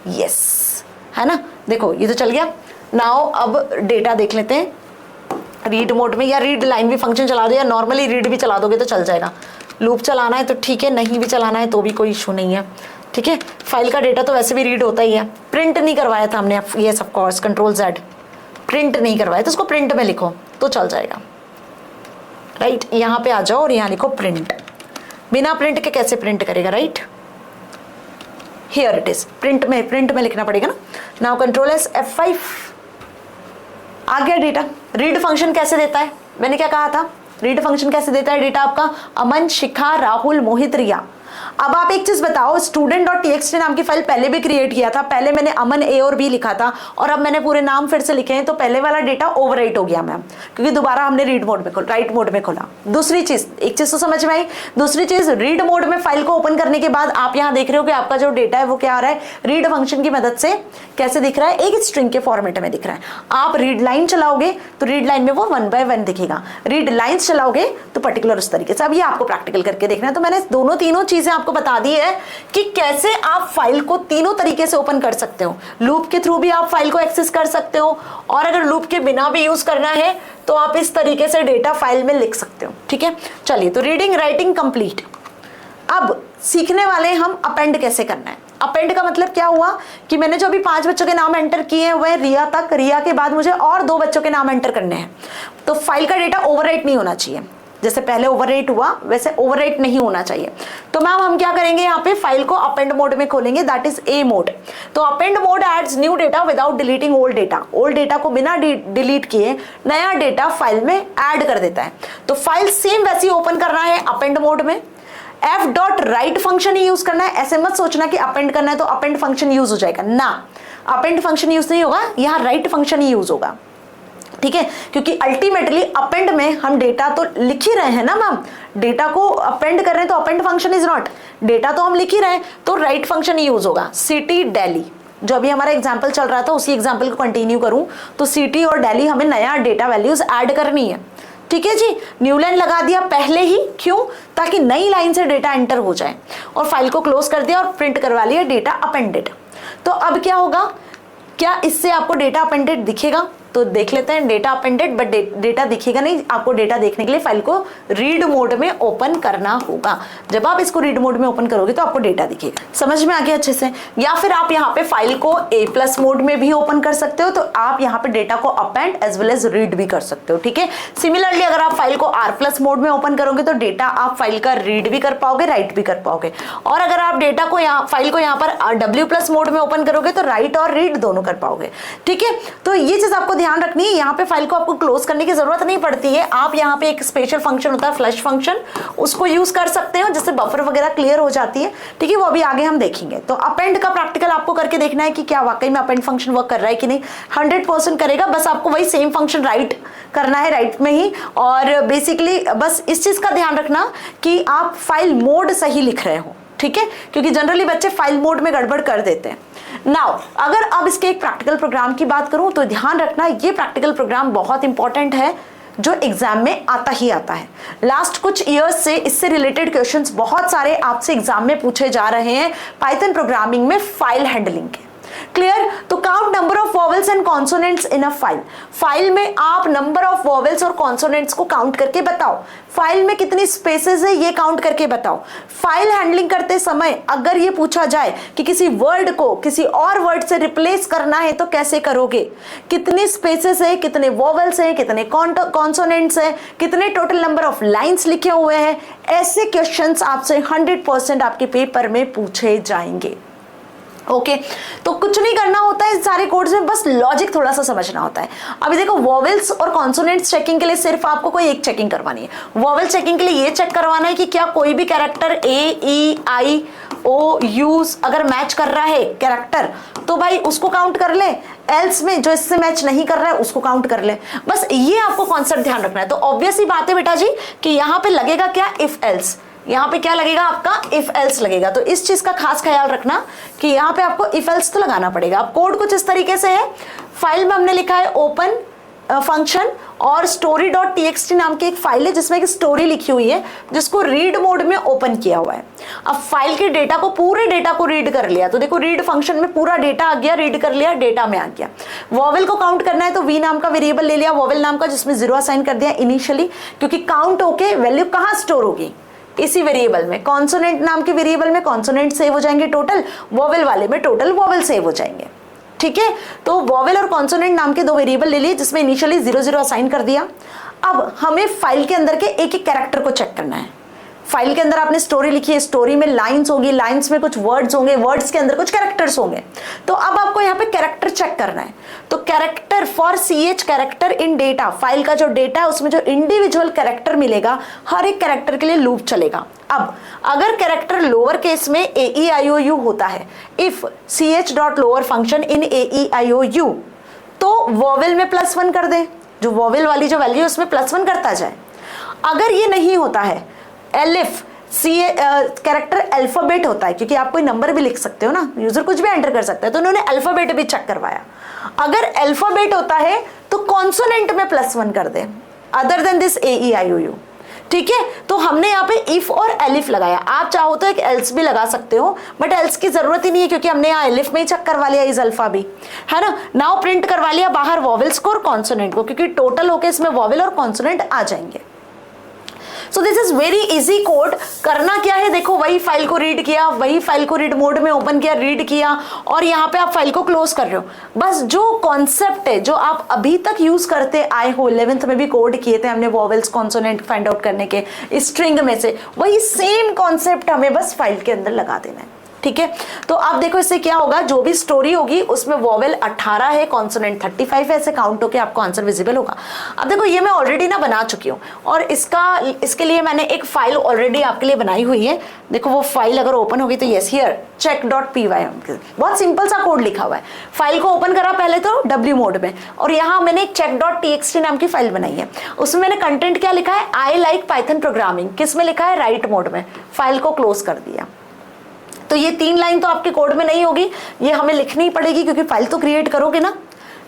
यस है ना, देखो ये तो चल गया। नाउ अब डेटा देख लेते हैं रीड मोड में, या रीड लाइन भी फंक्शन चला दो या नॉर्मली रीड भी चला दोगे तो चल जाएगा। लूप चलाना है तो ठीक है, नहीं भी चलाना है तो भी कोई इशू नहीं है, ठीक है। फाइल का डेटा तो वैसे भी रीड होता ही है। प्रिंट नहीं करवाया था हमने, ये of course control Z, print नहीं करवाया तो उसको प्रिंट में लिखो तो चल जाएगा, राइट। यहाँ पे आ जाओ और यहाँ लिखो प्रिंट। बिना प्रिंट के कैसे प्रिंट करेगा, right. Here it is, print में लिखना पड़ेगा ना। नाउ कंट्रोल एस F5, आ गया डेटा। रीड फंक्शन कैसे देता है, मैंने क्या कहा था, रीड फंक्शन कैसे देता है डेटा आपका, अमन, शिखा, राहुल, मोहित, रिया। अब आप एक चीज बताओ, student.txt नाम की फाइल पहले भी क्रिएट किया था, पहले मैंने अमन A और B लिखा था और अब मैंने पूरे नाम फिर से लिखे हैं, तो पहले वाला डेटा ओवरराइट हो गया मैम, क्योंकि दोबारा हमने रीड मोड में राइट मोड में खोला। दूसरी चीज, एक चीज तो समझ में आई। दूसरी चीज, रीड मोड में फाइल को ओपन करने के बाद आप यहाँ देख रहे हो कि आपका जो डेटा है वो क्या आ रहा है, रीड फंक्शन की मदद से कैसे दिख रहा है, एक स्ट्रिंग के फॉर्मेट में दिख रहा है। आप रीड लाइन चलाओगे तो रीड लाइन में वो 1 by 1 दिखेगा, रीड लाइन्स चलाओगे तो पर्टिकुलर उस तरीके से। अब ये आपको प्रैक्टिकल करके देखना है। तो मैंने तीनों चीजें आपको बता दी है कि कैसे आप फाइल को तीनों तरीके से ओपन कर सकते हो। लूप के थ्रू भी आप फाइल को एक्सेस कर सकते हो और अगर लूप के बिना भी यूज करना है तो आप इस तरीके से डेटा फाइल में लिख सकते हो, ठीक है। चलिए, तो रीडिंग राइटिंग कंप्लीट। अब सीखने वाले हम अपेंड कैसे करना है। अपेंड का मतलब क्या हुआ कि मैंने जो अभी 5 बच्चों के नाम एंटर किए हैं वह रिया तक, रिया के बाद मुझे और 2 बच्चों के नाम एंटर करने हैं। तो फाइल का डेटा ओवरराइट नहीं होना चाहिए, जैसे पहले ओवरराइट हुआ वैसे ओवरराइट नहीं होना चाहिए। तो मैम हम क्या करेंगे, यहाँ पे फाइल को अपेंड मोड में खोलेंगे, that is a mode. So append mode adds new data without deleting old data, old data को बिना डिलीट किए नया डेटा फाइल में ऐड कर देता है। तो फाइल सेम वैसी ओपन करना है अपेंड मोड में। एफ डॉट राइट फंक्शन ही यूज करना है, ऐसे मत सोचना कि अपेंड करना है तो अपेंड फंक्शन यूज हो जाएगा ना, अपेंड फंक्शन यूज नहीं होगा, यहाँ राइट फंक्शन ही यूज होगा, ठीक है। क्योंकि अल्टीमेटली अपेंड में हम डेटा तो लिख ही रहे हैं ना मैम, डेटा को अपेंड कर रहे हैं तो append function is not, data तो हम लिख ही रहे हैं तो राइट फंक्शन ही यूज होगा। सिटी दिल्ली जो अभी हमारा एग्जाम्पल चल रहा था उसी एग्जाम्पल को कंटिन्यू करूं तो सिटी और दिल्ली हमें नया डेटा वैल्यूज ऐड करनी है, ठीक है जी। न्यू लाइन लगा दिया पहले ही, क्यों, ताकि नई लाइन से डेटा एंटर हो जाए, और फाइल को क्लोज कर दिया और प्रिंट करवा लिया डेटा अपेंडेड। तो अब क्या होगा, क्या इससे आपको डेटा अपेंडेड दिखेगा, तो देख लेते हैं। डेटा अपेंडेड बट डेटा दिखेगा नहीं, आपको डेटा देखने के लिए फाइल को रीड मोड में ओपन करना होगा। जब आप इसको रीड मोड में ओपन करोगे तो आपको डेटा दिखेगा। समझ में आ गया अच्छे से। या फिर आप यहाँ पे फाइल को A+ मोड में भी ओपन कर सकते हो, तो आप यहाँ पे डेटा को append as well as read भी कर सकते हो, ठीक है। सिमिलरली अगर आप फाइल को R+ मोड में ओपन करोगे तो डेटा आप फाइल का रीड भी कर पाओगे, राइट भी कर पाओगे। और अगर आप डेटा को फाइल को यहाँ पर W+ मोड में ओपन करोगे तो राइट और रीड दोनों कर पाओगे, ठीक है। तो ये चीज आपको ध्यान रखनी है। यहाँ पे फाइल को आपको क्लोज करने की जरूरत नहीं पड़ती है, आप यहाँ पे एक स्पेशल फंक्शन होता है फ्लश फंक्शन, उसको यूज कर सकते हो, जिससे बफर वगैरह क्लियर हो जाती है, ठीक है। वो अभी आगे हम देखेंगे। तो अपेंड का प्रैक्टिकल आपको करके देखना है कि क्या वाकई में अपेंड फंक्शन वर्क कर रहा है कि नहीं। 100% करेगा, बस आपको वही सेम फंक्शन राइट करना है, राइट में ही। और बेसिकली बस इस चीज का ध्यान रखना कि आप फाइल मोड सही लिख रहे हो, ठीक है, क्योंकि जनरली बच्चे फाइल मोड में गड़बड़ कर देते हैं। नाउ अगर अब इसके एक प्रैक्टिकल प्रोग्राम की बात करूं तो ध्यान रखना ये प्रैक्टिकल प्रोग्राम बहुत इंपॉर्टेंट है, जो एग्जाम में आता ही आता है। लास्ट कुछ ईयर्स से इससे रिलेटेड क्वेश्चंस बहुत सारे आपसे एग्जाम में पूछे जा रहे हैं पाइथन प्रोग्रामिंग में फाइल हैंडलिंग के। क्लियर। तो count number of vowels and consonants in a file, file में आप नंबर ऑफ वॉवेल्स और कॉन्सोनेंट्स को काउंट करके बताओ। फाइल में कितनी स्पेसेस है ये काउंट करके बताओ। फाइल हैंडलिंग करते समय अगर ये पूछा जाए कि किसी वर्ड को किसी और वर्ड से रिप्लेस करना है तो कैसे करोगे, कितनी स्पेसेस है, कितने वॉवेल्स है, कितने कॉन्सोनेंट्स है, कितने टोटल नंबर ऑफ लाइंस लिखे हुए हैं, ऐसे क्वेश्चंस आपसे 100% आपके पेपर में पूछे जाएंगे। ओके तो कुछ नहीं करना होता है इस सारे कोड्स में, बस लॉजिक थोड़ा सा समझना होता है। अभी देखो वॉवेल्स और कॉन्सोनेंट्स चेकिंग के लिए सिर्फ आपको कोई एक चेकिंग करवानी है। वॉवेल चेकिंग के लिए ये चेक करवाना है कि क्या कोई भी कैरेक्टर A-E-I-O-U अगर मैच कर रहा है कैरेक्टर तो भाई उसको काउंट कर ले, एल्स में जो इससे मैच नहीं कर रहा है उसको काउंट कर ले। बस ये आपको कॉन्सेप्ट ध्यान रखना है। तो ऑब्वियस ही बात है बेटा जी कि यहाँ पे लगेगा क्या, इफ एल्स। यहाँ पे क्या लगेगा आपका, इफ एल्स लगेगा। तो इस चीज का खास ख्याल रखना कि यहाँ पे आपको इफ एल्स तो लगाना पड़ेगा। अब कोड कुछ इस तरीके से है, फाइल में हमने लिखा है ओपन फंक्शन और story.txt नाम की एक फाइल है जिसमें एक स्टोरी लिखी हुई है जिसको रीड मोड में ओपन किया हुआ है। अब फाइल के डेटा को, पूरे डेटा को रीड कर लिया, तो देखो रीड फंक्शन में पूरा डेटा आ गया, रीड कर लिया, डेटा में आ गया। वॉवेल को काउंट करना है तो v नाम का वेरिएबल ले लिया वॉवेल नाम का, जिसमें 0 असाइन कर दिया इनिशियली, क्योंकि काउंट होके वैल्यू कहाँ स्टोर होगी, इसी वेरिएबल में। कॉन्सोनेंट नाम के वेरिएबल में कॉन्सोनेंट सेव हो जाएंगे टोटल, वॉवेल वाले में टोटल वॉवेल सेव हो जाएंगे, ठीक है। तो वॉवेल और कॉन्सोनेंट नाम के 2 वेरिएबल ले लिए जिसमें इनिशियली 0 असाइन कर दिया। अब हमें फाइल के अंदर के एक एक कैरेक्टर को चेक करना है। फाइल के अंदर आपने स्टोरी लिखी है, स्टोरी में लाइंस होगी, लाइंस में कुछ वर्ड्स होंगे, वर्ड्स के अंदर कुछ कैरेक्टर्स होंगे। तो अब आपको यहाँ पे कैरेक्टर चेक करना है। तो character for CH character in data, file का जो डेटा है उसमें जो इंडिविजुअल कैरेक्टर मिलेगा हर एक कैरेक्टर के लिए लूप चलेगा। अब अगर कैरेक्टर लोअर केस में AEIOU होता है, if ch.lower function in AEIOU, तो वॉवेल में +1 कर दे, जो वॉवेल वाली जो वैल्यू है उसमें +1 करता जाए। अगर ये नहीं होता है, एलिफ कैरेक्टर अल्फाबेट होता है, क्योंकि आप कोई नंबर भी लिख सकते हो ना, यूजर कुछ भी एंटर कर सकता है, तो उन्होंने अल्फाबेट भी चेक करवाया। अगर अल्फाबेट होता है तो कॉन्सोनेंट में +1 कर दे, अदर देन दिस AEIOU, ठीक है। तो हमने यहाँ पे इफ और एलिफ लगाया। आप चाहो तो एक एल्स भी लगा सकते हो, बट एल्स की जरूरत ही नहीं है क्योंकि हमने यहाँ एलिफ में ही चेक करवा लिया, इज अल्फा भी, है ना। नाउ प्रिंट करवा लिया बाहर वॉवेल्स को और कॉन्सोनेंट को, क्योंकि टोटल होके इसमें वॉवेल और कॉन्सोनेंट आ जाएंगे। सो this is very easy code. करना क्या है, देखो वही फाइल को रीड किया, वही फाइल को रीड मोड में ओपन किया, रीड किया, और यहाँ पे आप फाइल को क्लोज कर रहे हो। बस जो कॉन्सेप्ट है जो आप अभी तक यूज करते आए हो, 11th में भी कोड किए थे हमने वॉवेल्स कॉन्सोनेंट फाइंड आउट करने के स्ट्रिंग में से, वही सेम कॉन्सेप्ट हमें बस फाइल के अंदर लगा देना है। ठीक है, तो अब देखो इससे क्या होगा, जो भी स्टोरी होगी उसमें वॉवेल 18 है, कॉन्सोनेंट 35 है, ऐसे काउंट होके आपको आंसर विजिबल होगा। अब देखो ये मैं ऑलरेडी ना बना चुकी हूँ, और इसके लिए मैंने एक फाइल ऑलरेडी आपके लिए बनाई हुई है। देखो वो फाइल अगर ओपन होगी तो यस हियर check.py, बहुत सिंपल सा कोड लिखा हुआ है। फाइल को ओपन करा पहले तो W मोड में, और यहाँ मैंने एक check.txt नाम की फाइल बनाई है। उसमें मैंने कंटेंट क्या लिखा है, आई लाइक पाइथन प्रोग्रामिंग, किस में लिखा है, राइट मोड में। फाइल को क्लोज कर दिया। तो ये 3 लाइन तो आपके कोड में नहीं होगी, ये हमें लिखनी ही पड़ेगी क्योंकि फाइल तो क्रिएट करोगे ना।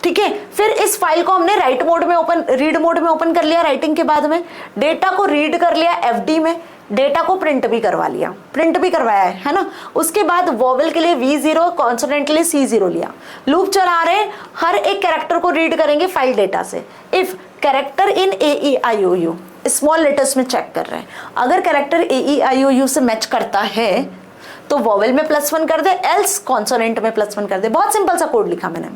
ठीक है, फिर इस फाइल को हमने राइट मोड में ओपन, रीड मोड में ओपन कर लिया राइटिंग के बाद में, डेटा को रीड कर लिया FD में, डेटा को प्रिंट भी करवा लिया, प्रिंट भी करवाया है ना। उसके बाद वॉवेल के लिए V0, कॉन्सोनेंट के लिए C0 लिया। लूप चला रहे, हर एक कैरेक्टर को रीड करेंगे फाइल डेटा से। If character in AEIOU small letters में चेक कर रहे हैं, अगर कैरेक्टर AEIOU से मैच करता है तो वॉवेल में +1 कर दे, एल्स कॉन्सोनेंट में +1 कर दे। बहुत सिंपल सा कोड लिखा मैंने,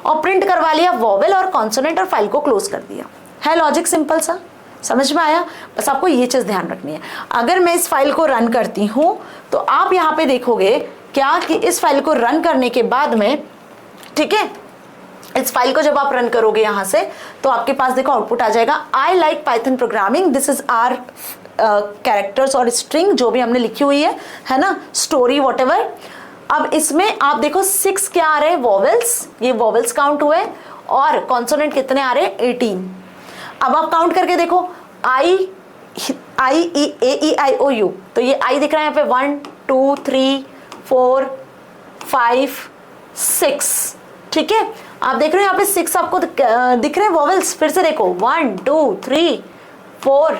और प्रिंट करवा लिया वॉवेल और कॉन्सोनेंट, और फाइल को क्लोज कर दिया। है लॉजिक सिंपल सा, समझ में आया? बस आपको ये चीज ध्यान रखनी है। अगर मैं इस फाइल को रन करती हूं तो आप यहाँ पे देखोगे क्या कि इस फाइल को रन करने के बाद में, ठीक है, इस फाइल को जब आप रन करोगे यहाँ से तो आपके पास देखो आउटपुट आ जाएगा, I like Python programming, this is are characters और स्ट्रिंग जो भी हमने लिखी हुई है ना, स्टोरी वॉटेवर। अब इसमें आप देखो 6 क्या आ रहे हैं, वॉवेल्स, ये वॉवेल्स काउंट हुए, और कॉन्सोनेंट कितने आ रहे हैं, 18। अब आप काउंट करके देखो, AEIOU, तो ये आई दिख रहा है यहाँ पे 1 2 3 4 5 6। ठीक है, आप देख रहे हो यहाँ पे 6 आपको दिख रहे हैं वॉवेल्स। फिर से देखो 1 2 3 4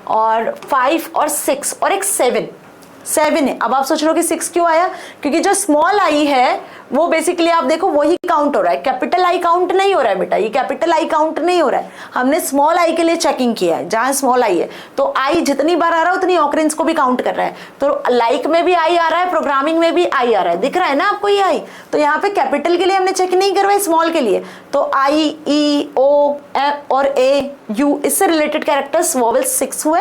और 5 और 6 और एक 7 है। अब आप सोच रहे हो कि 6 क्यों आया, क्योंकि जो स्मॉल आई है वो बेसिकली आप देखो वही काउंट हो रहा है, कैपिटल आई काउंट नहीं हो रहा है बेटा, ये कैपिटल आई काउंट नहीं हो रहा है। हमने स्मॉल आई के लिए चेकिंग किया है, जहां स्मॉल आई है तो आई जितनी बार आ रहा है उतनी ऑकरेंस को भी काउंट कर रहा है। तो लाइक में भी आई आ रहा है, प्रोग्रामिंग में भी आई आ रहा है, दिख रहा है ना आपको ये आई। तो यहाँ पे कैपिटल के लिए हमने चेक नहीं करवाई, स्मॉल के लिए। तो आई, ई, ओ, एफ और ए, यू, इससे रिलेटेड कैरेक्टर्स वॉवेल्स 6 हुए,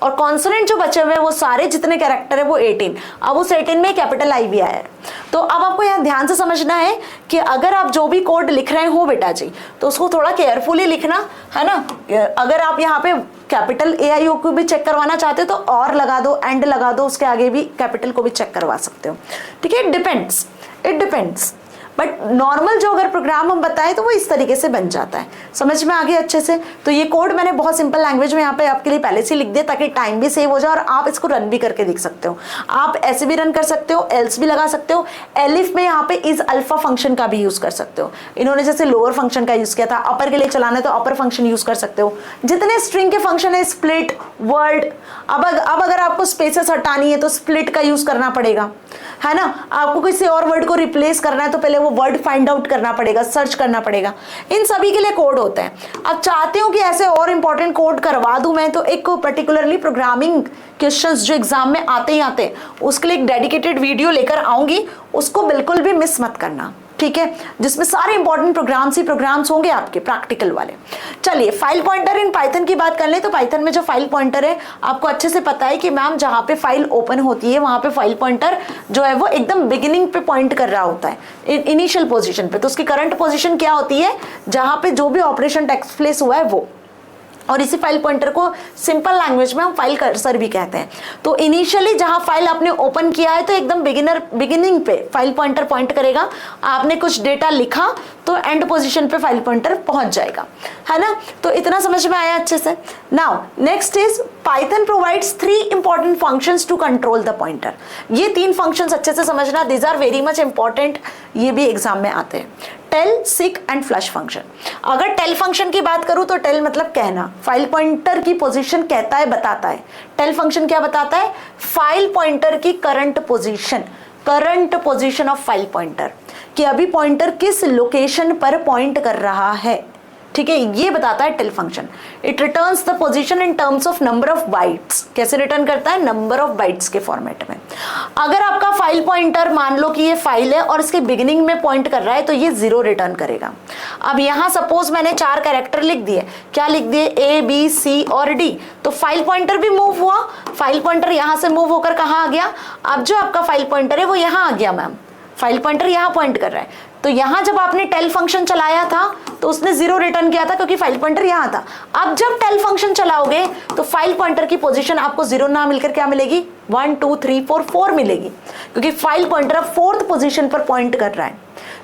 और कॉन्सोनेंट जो बचे हुए वो सारे जितने कैरेक्टर है वो 18। अब उस 18 में कैपिटल आई भी आया है। तो अब आपको यहाँ ध्यान से समझना है कि अगर आप जो भी कोड लिख रहे हो बेटा जी, तो उसको थोड़ा केयरफुली लिखना है ना। अगर आप यहाँ पे कैपिटल AIO को भी चेक करवाना चाहते हो तो और लगा दो, एंड लगा दो, उसके आगे भी कैपिटल को भी चेक करवा सकते हो। ठीक है, इट डिपेंड्स, बट नॉर्मल जो अगर प्रोग्राम हम बताएं तो वो इस तरीके से बन जाता है। समझ में आ गया अच्छे से? तो ये कोड मैंने बहुत सिंपल लैंग्वेज में यहाँ पे आपके लिए पहले से लिख दिया ताकि टाइम भी सेव हो जाए, और आप इसको रन भी करके देख सकते हो। आप ऐसे भी रन कर सकते हो, एल्स भी लगा सकते हो, एलिफ में यहाँ पे इज अल्फा फंक्शन का भी यूज कर सकते हो। इन्होंने जैसे लोअर फंक्शन का यूज किया था, अपर के लिए चलाना है तो अपर फंक्शन यूज कर सकते हो। जितने स्ट्रिंग के फंक्शन है, स्प्लिट, वर्ड, अब अगर आपको स्पेसेस हटानी है तो स्प्लिट का यूज करना पड़ेगा, है ना। आपको किसी और वर्ड को रिप्लेस करना है तो पहले वो वर्ड फाइंड आउट करना पड़ेगा, सर्च करना पड़ेगा। इन सभी के लिए कोड होता है। अब चाहते हो कि ऐसे और इंपॉर्टेंट कोड करवा दूं मैं, तो एक पर्टिकुलरली प्रोग्रामिंग क्वेश्चंस जो एग्जाम में आते ही आते हैं उसके लिए एक डेडिकेटेड वीडियो लेकर आऊंगी, उसको बिल्कुल भी मिस मत करना। ठीक है, जिसमें सारे इंपॉर्टेंट प्रोग्राम्स होंगे आपके प्रैक्टिकल वाले। चलिए, फाइल पॉइंटर इन पाइथन की बात कर ले तो पाइथन में जो फाइल पॉइंटर है आपको अच्छे से पता है कि मैम जहां पे फाइल ओपन होती है वहां पे फाइल पॉइंटर जो है वो एकदम बिगिनिंग पे पॉइंट कर रहा होता है, इनिशियल पोजीशन पे। तो उसकी करंट पोजीशन क्या होती है, जहां पे जो भी ऑपरेशन टेक्स्ट प्लेस हुआ है वो। और इसी फाइल पॉइंटर को सिंपल लैंग्वेज में हम फाइल कर्सर भी कहते हैं। तो इनिशियली जहां फाइल आपने ओपन किया है तो एकदम बिगिनिंग पे फाइल पॉइंटर पॉइंट करेगा। आपने कुछ डेटा लिखा तो एंड पोजीशन पे फाइल पॉइंटर पहुंच जाएगा, है ना। तो इतना समझ में आया अच्छे से। Now next is Python provides 3 important functions to control the pointer. ये 3 फंक्शंस अच्छे से समझना, these are very much important, ये भी एग्जाम में आते हैं। Tell, seek and flush function. अगर टेल फंक्शन की बात करूं तो टेल मतलब कहना, फाइल पॉइंटर की पोजीशन कहता है, बताता है। टेल फंक्शन क्या बताता है, फाइल पॉइंटर की current position of file pointer, कि अभी पॉइंटर किस लोकेशन पर पॉइंट कर रहा है। ठीक है, ये बताता है tell function. It returns the position in terms of number of bytes. कैसे रिटर्न करता है? नंबर ऑफ बाइट्स के फॉर्मेट में। अगर आपका फाइल पॉइंटर मान लो कि ये फाइल है और इसके बिगिनिंग में पॉइंट कर रहा है तो ये 0 रिटर्न करेगा। अब यहाँ सपोज मैंने 4 कैरेक्टर लिख दिए, क्या लिख दिए? A, B, C और D। तो फाइल पॉइंटर भी मूव हुआ, फाइल पॉइंटर यहाँ से मूव होकर कहाँ आ गया? अब जो आपका फाइल पॉइंटर है वो यहाँ आ गया मैम, फाइल पॉइंटर यहाँ पॉइंट कर रहा है। तो यहां जब आपने टेल फंक्शन चलाया था तो उसने 0 रिटर्न किया था क्योंकि फाइल पॉइंटर यहां था। अब जब टेल फंक्शन चलाओगे तो फाइल पॉइंटर की पोजीशन आपको 0 ना मिलकर क्या मिलेगी? 1 2 3 4 4 मिलेगी, क्योंकि फाइल पॉइंटर अब 4th पोजीशन पर पॉइंट कर रहा है।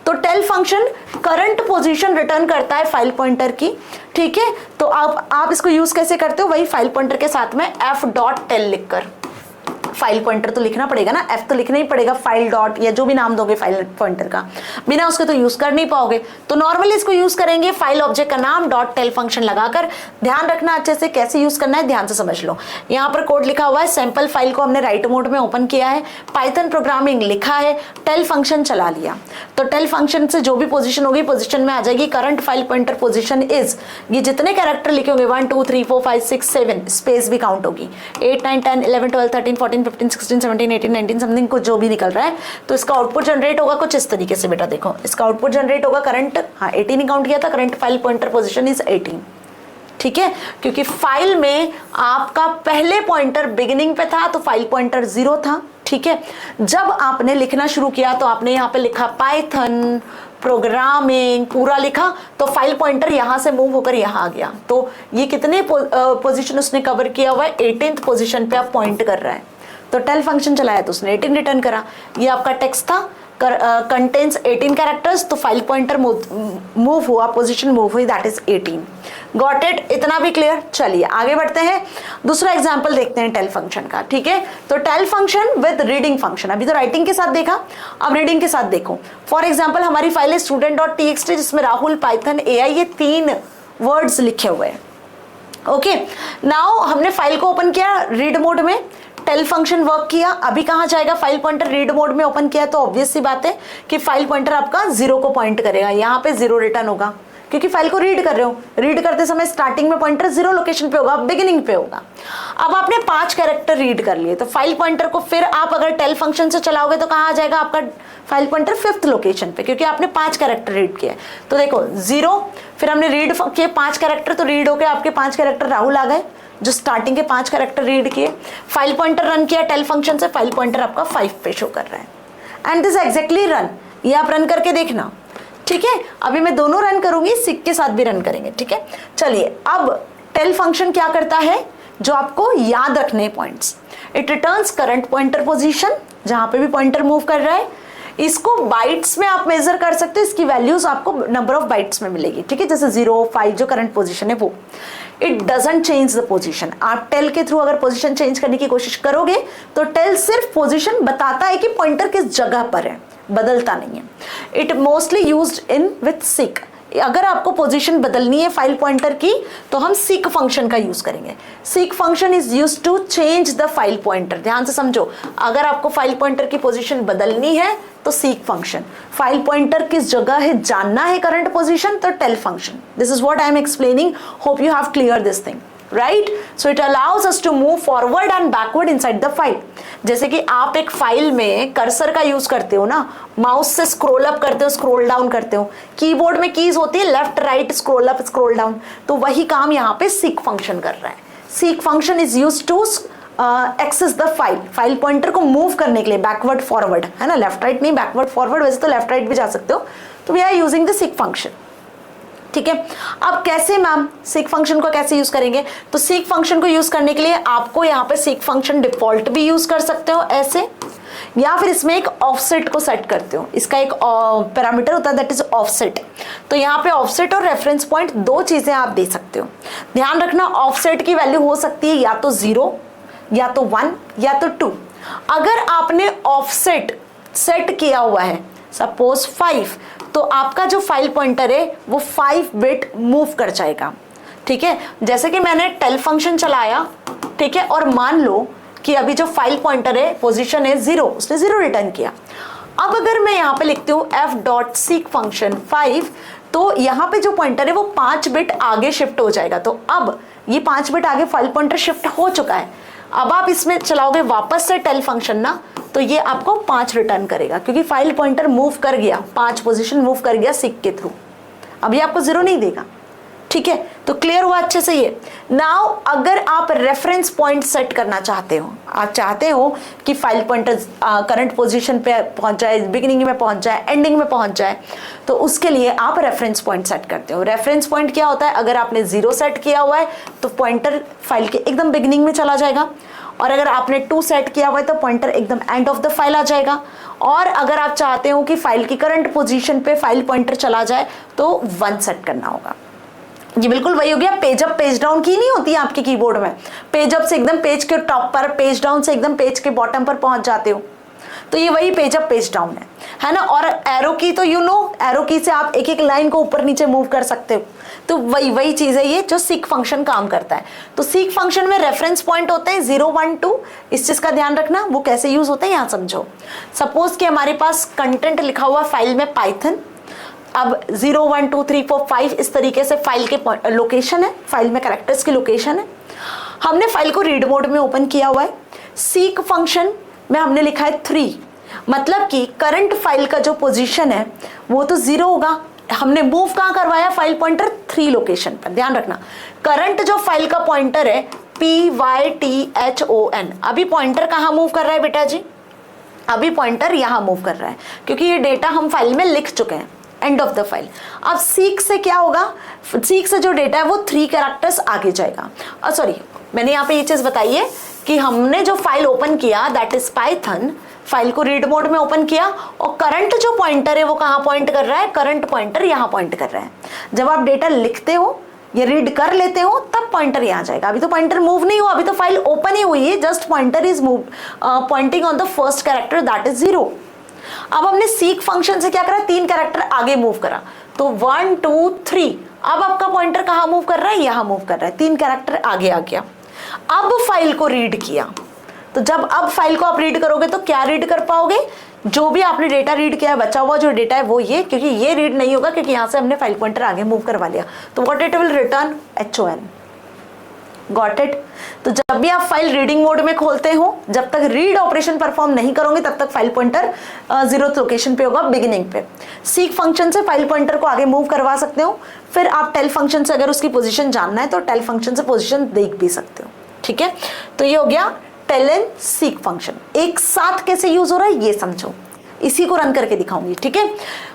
तो tell function current position return करता है फाइल पॉइंटर की, ठीक है। तो आप इसको यूज कैसे करते हो? वही फाइल पॉइंटर के साथ में f.tel लिखकर। फाइल पॉइंटर तो लिखना पड़ेगा ना, एफ तो लिखना ही पड़ेगा, फाइल डॉट या जो भी नाम दोगे फाइल पॉइंटर का, बिना उसके तो यूज कर नहीं पाओगे। तो नॉर्मली इसको यूज करेंगे फाइल ऑब्जेक्ट का नाम डॉट टेल फंक्शन लगाकर। ध्यान रखना अच्छे से कैसे यूज करना है, ध्यान से समझ लो। यहाँ पर कोड लिखा हुआ है, सैंपल फाइल को हमने राइट मोड में ओपन किया है, पाइथन प्रोग्रामिंग लिखा है, टेल फंक्शन चला लिया। तो टेल फंक्शन से जो भी पोजीशन होगी पोजीशन में आ जाएगी। Current file pointer position is, ये जितने कैरेक्टर लिखे होंगे 1 2 3 4 5 6 7, स्पेस भी काउंट होगी, 8 9 10 11 12 13 14 15 16 17 18 19 समथिंग को जो भी निकल रहा है। तो इसका आउटपुट जनरेट होगा कुछ इस तरीके से। बेटा देखो, इसका आउटपुट जनरेट होगा करंट, हाँ 18 ही काउंट किया था, current file pointer position is 18, ठीक है। क्योंकि फाइल में आपका पहले पॉइंटर बिगिनिंग पे था तो फाइल पॉइंटर 0 था, ठीक है। जब आपने लिखना शुरू किया तो आपने यहाँ पे लिखा पाइथन प्रोग्रामिंग पूरा लिखा, तो फाइल पॉइंटर यहाँ से मूव होकर यहाँ आ गया। तो ये कितने पोजीशन उसने कवर किया हुआ है? 18th पोजीशन पे आप पॉइंट कर रहा है। तो टेल फंक्शन चलाया तो उसने 18 रिटर्न करा। ये आपका टेक्स्ट था, कंटेन्स 18 कैरेक्टर्स, तो फाइल पॉइंटर मूव हुआ, पोजीशन मूव हुई, दैट इज 18। Got it? इतना भी क्लियर? चलिए आगे बढ़ते हैं, दूसरा एग्जांपल देखते हैं टेल फंक्शन का, ठीक है। तो tell function with reading function, अभी तो राइटिंग के साथ देखा, अब रीडिंग के साथ देखो। फॉर एग्जाम्पल हमारी फाइल है student.txt जिसमें राहुल, पाइथन, AI ये 3 वर्ड्स लिखे हुए हैं। ओके, नाउ हमने फाइल को ओपन किया रीड मोड में, टेल फंक्शन वर्क किया। अभी कहाँ जाएगा? फाइल पॉइंटर रीड मोड में ओपन किया तो ऑब्वियस सी बात है कि फाइल पॉइंटर आपका 0 को पॉइंट करेगा, यहाँ पे 0 रिटर्न होगा क्योंकि फाइल को रीड कर रहे हो। रीड करते समय स्टार्टिंग में पॉइंटर 0 लोकेशन पे होगा, बिगिनिंग पे होगा। अब आपने 5 कैरेक्टर रीड कर लिए तो फाइल पॉइंटर को फिर आप अगर टेल फंक्शन से चलाओगे तो कहाँ आ जाएगा आपका फाइल पॉइंटर? 5th लोकेशन पे, क्योंकि आपने 5 कैरेक्टर रीड किए। तो देखो 0, फिर हमने रीड किए 5 कैरेक्टर, तो रीड होके आपके 5 कैरेक्टर राहुल आ गए जो स्टार्टिंग के 5 कैरेक्टर रीड किए। फाइल पॉइंटर रन किया टेल फंक्शन से, फाइल पॉइंटर आपका 5 पे शो कर रहा है। एंड दिस एग्जैक्टली रन, ये आप रन करके देखना, ठीक है। अभी मैं दोनों रन करूंगी, सिक के साथ भी रन करेंगे, ठीक है। चलिए अब टेल फंक्शन क्या करता है जो आपको याद रखने points, it returns current pointer position, जहां पे भी पॉइंटर मूव कर रहा है। इसको बाइट्स में आप मेजर कर सकते हो, इसकी वैल्यूज आपको नंबर ऑफ बाइट्स में मिलेगी, ठीक है। जैसे 0 5 जो करंट पोजीशन है वो। It doesn't change the position, आप टेल के थ्रू अगर पोजीशन चेंज करने की कोशिश करोगे तो टेल सिर्फ पोजीशन बताता है कि पॉइंटर किस जगह पर है, बदलता नहीं है। It mostly used in with seek, अगर आपको पोजीशन बदलनी है फाइल पॉइंटर की तो हम सीक फंक्शन का यूज करेंगे। Seek function is used to change the file pointer. ध्यान से समझो, अगर आपको फाइल पॉइंटर की पोजीशन बदलनी है तो सीक फंक्शन, फाइल पॉइंटर किस जगह है जानना है करंट पोजीशन तो tell function. This is what I am explaining, hope you have clear this thing, right. So it allows us to move forward and backward inside the file. जैसे कि आप एक फाइल में कर्सर का यूज करते हो ना, माउस से स्क्रॉल अप करते हो, स्क्रॉल डाउन करते हो, कीबोर्ड में कीज होती है left right, scroll up scroll down, तो वही काम यहाँ पे सीक फंक्शन कर रहा है। Seek function is used to access the file pointer को मूव करने के लिए, बैकवर्ड फॉरवर्ड, है ना, लेफ्ट राइट नहीं बैकवर्ड फॉरवर्ड, वैसे तो लेफ्ट राइट भी जा सकते हो। तो we are using the seek function, ठीक है। अब कैसे मैम सीक फंक्शन को कैसे यूज करेंगे? तो सीक फंक्शन को यूज करने के लिए आपको यहाँ पे सीक फंक्शन डिफॉल्ट भी यूज कर सकते हो ऐसे, या फिर इसमें एक ऑफसेट को सेट करते हो। इसका एक पैरामीटर होता है दैट इज ऑफसेट। तो यहाँ पे ऑफसेट और रेफरेंस पॉइंट 2 चीजें आप दे सकते हो। ध्यान रखना, ऑफसेट की वैल्यू हो सकती है या तो 0 या तो 1 या तो 2। अगर आपने ऑफसेट सेट किया हुआ है सपोज 5, तो आपका जो फाइल पॉइंटर है वो 5 बिट मूव कर जाएगा, ठीक है। जैसे कि मैंने टेल फंक्शन चलाया, ठीक है, और मान लो कि अभी जो फाइल पॉइंटर है पोजीशन है 0, उसने 0 रिटर्न किया। अब अगर मैं यहाँ पे लिखती हूँ f.seek फंक्शन 5, तो यहाँ पे जो पॉइंटर है वो 5 बिट आगे शिफ्ट हो जाएगा। तो अब ये 5 बिट आगे फाइल पॉइंटर शिफ्ट हो चुका है। अब आप इसमें चलाओगे वापस से टेल फंक्शन ना, तो ये आपको 5 रिटर्न करेगा, क्योंकि फाइल पॉइंटर मूव कर गया, 5 पोजीशन मूव कर गया सीक के थ्रू। अब ये आपको 0 नहीं देगा। ठीक है, तो क्लियर हुआ अच्छे से ये। नाउ अगर आप रेफरेंस पॉइंट सेट करना चाहते हो, आप चाहते हो कि फाइल पॉइंटर करंट पोजीशन पे पहुंच जाए, बिगिनिंग में पहुंच जाए, एंडिंग में पहुंच जाए, तो उसके लिए आप रेफरेंस पॉइंट सेट करते हो। रेफरेंस पॉइंट क्या होता है? अगर आपने 0 सेट किया हुआ है तो पॉइंटर फाइल के एकदम बिगिनिंग में चला जाएगा, और अगर आपने 2 सेट किया हुआ है तो पॉइंटर एकदम एंड ऑफ द फाइल आ जाएगा। और अगर आप चाहते हो कि फाइल की करंट पोजीशन पे फाइल पॉइंटर चला जाए तो 1 सेट करना होगा। ये बिल्कुल वही हो गया, पेज अप पेज डाउन की नहीं होती है आपके कीबोर्ड में, पेज अप से एकदम पेज के टॉप पर, पेज डाउन से एकदम पेज के बॉटम पर पहुंच जाते हो, तो ये वही पेज अप पेज डाउन है ना। और एरो की तो एरो की से आप एक एक लाइन को ऊपर नीचे मूव कर सकते हो, तो वही चीज है ये जो सीक फंक्शन काम करता है। तो सीक फंक्शन में रेफरेंस पॉइंट होते हैं 0, 1, 2, इस चीज का ध्यान रखना। वो कैसे यूज होते हैं यहाँ समझो। सपोज कि हमारे पास कंटेंट लिखा हुआ फाइल में पाइथन, अब 0, 1, 2, 3, 4, 5 इस तरीके से फाइल के लोकेशन है, फाइल में कैरेक्टर्स की लोकेशन है। हमने फाइल को रीड मोड में ओपन किया हुआ है। सीक फंक्शन में हमने लिखा है 3, मतलब कि करंट फाइल का जो पोजीशन है वो तो 0 होगा। हमने मूव कहाँ करवाया? फाइल पॉइंटर 3 लोकेशन पर। ध्यान रखना, करंट जो फाइल का पॉइंटर है PYTHON, अभी पॉइंटर कहाँ मूव कर रहा है बेटा जी? अभी पॉइंटर यहाँ मूव कर रहा है, क्योंकि ये डेटा हम फाइल में लिख चुके हैं, एंड ऑफ द फाइल। अब सीक से क्या होगा? सीक से जो डेटा है वो 3 कैरेक्टर्स आगे जाएगा। सॉरी, मैंने यहाँ पे ये चीज बताई है कि हमने जो फाइल ओपन किया दैट इज पाइथन, फाइल को रीड मोड में ओपन किया, और करंट जो पॉइंटर है वो कहाँ पॉइंट कर रहा है? करंट पॉइंटर यहाँ पॉइंट कर रहा है। जब आप डेटा लिखते हो या रीड कर लेते हो तब पॉइंटर यहाँ जाएगा। अभी तो पॉइंटर मूव नहीं हुआ, अभी तो फाइल ओपन ही हुई है, just pointer is move pointing on the first character that is 0। अब हमने सीक फंक्शन से क्या करा? 3 कैरेक्टर आगे मूव करा, तो 1, 2, 3। अब आपका पॉइंटर कहाँ मूव कर रहा है? यहाँ मूव कर रहा है, 3 कैरेक्टर आगे आ गया। अब फाइल को रीड किया, तो जब अब फाइल को आप रीड करोगे तो क्या रीड कर पाओगे? जो भी आपने डेटा रीड किया है, बचा हुआ जो डेटा है वो ये, क्योंकि ये रीड नहीं होगा क्योंकि यहाँ से हमने फाइल पॉइंटर आगे मूव करवा लिया। तो what it will return? HON। Got it? तो जब भी आप फाइल रीडिंग मोड में खोलते हो, जब तक रीड ऑपरेशन परफॉर्म नहीं करोगे तब तक फाइल पॉइंटर 0th लोकेशन पे होगा, बिगिनिंग पे। सीक फंक्शन से फाइल पॉइंटर को आगे मूव करवा सकते हो, फिर आप टेल फंक्शन से अगर उसकी पोजीशन जानना है तो टेल फंक्शन से पोजीशन देख भी सकते हो। ठीक है, तो ये हो गया टेल एंड सीक फंक्शन। एक साथ कैसे यूज हो रहा है ये समझो, इसी को रन करके दिखाऊंगी। ठीक है,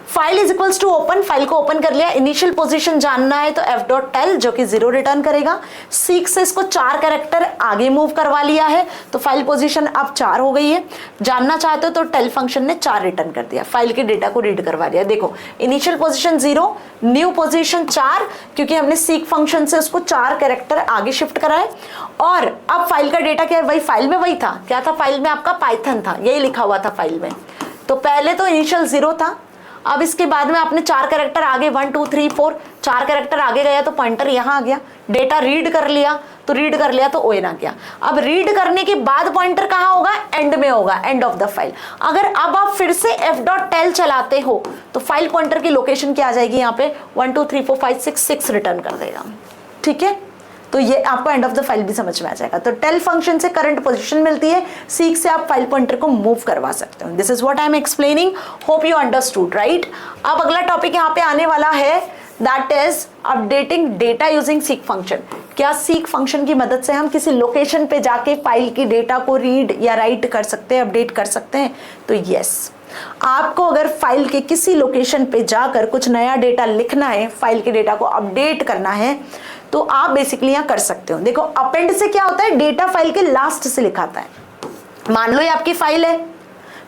file is equals to open, file को ओपन कर लिया, इनिशियल पोजीशन जानना है तो f.tel जो कि 0 रिटर्न करेगा। सीक से इसको 4 कैरेक्टर आगे मूव करवा लिया है, तो फाइल पोजीशन अब 4 हो गई है। जानना चाहते हो तो टेल फंक्शन ने 4 रिटर्न कर दिया, फाइल के डेटा को रीड करवा लिया। देखो, इनिशियल पोजीशन 0, न्यू पोजीशन 4, क्योंकि हमने सीक फंक्शन से उसको 4 कैरेक्टर आगे शिफ्ट कराए। और अब फाइल का डेटा क्या है? वही फाइल में वही था, क्या था फाइल में? आपका पाइथन था, यही लिखा हुआ था फाइल में। तो पहले तो इनिशियल 0 था, अब इसके बाद में आपने 4 कैरेक्टर आगे 1, 2, 3, 4 4 कैरेक्टर आगे गया तो पॉइंटर यहाँ आ गया। डेटा रीड कर लिया तो ON आ गया। अब रीड करने के बाद पॉइंटर कहाँ होगा? एंड में होगा, एंड ऑफ द फाइल। अगर अब आप फिर से f.tel चलाते हो तो फाइल पॉइंटर की लोकेशन क्या आ जाएगी? यहाँ पे 1, 2, 3, 4, 5, 6 रिटर्न कर देगा। ठीक है, तो ये आपको एंड ऑफ द फाइल भी समझ में आ जाएगा। तो टेल फंक्शन से करंट पोजीशन मिलती है, सीक से आप फाइल पॉइंटर को मूव करवा सकते हो। This is what I am explaining, hope you understood, right. अब अगला टॉपिक यहाँ पे आने वाला है, that is updating data using seek function. क्या सीक फंक्शन की मदद से हम किसी लोकेशन पे जाके फाइल की डेटा को रीड या राइट कर सकते हैं, अपडेट कर सकते हैं? तो यस, आपको अगर फाइल के किसी लोकेशन पे जाकर कुछ नया डेटा लिखना है, फाइल के डेटा को अपडेट करना है, तो आप बेसिकली यहाँ कर सकते हो। देखो, अपेंड से क्या होता है? डेटा फाइल के लास्ट से लिखाता है। मान लो ये आपकी फाइल है,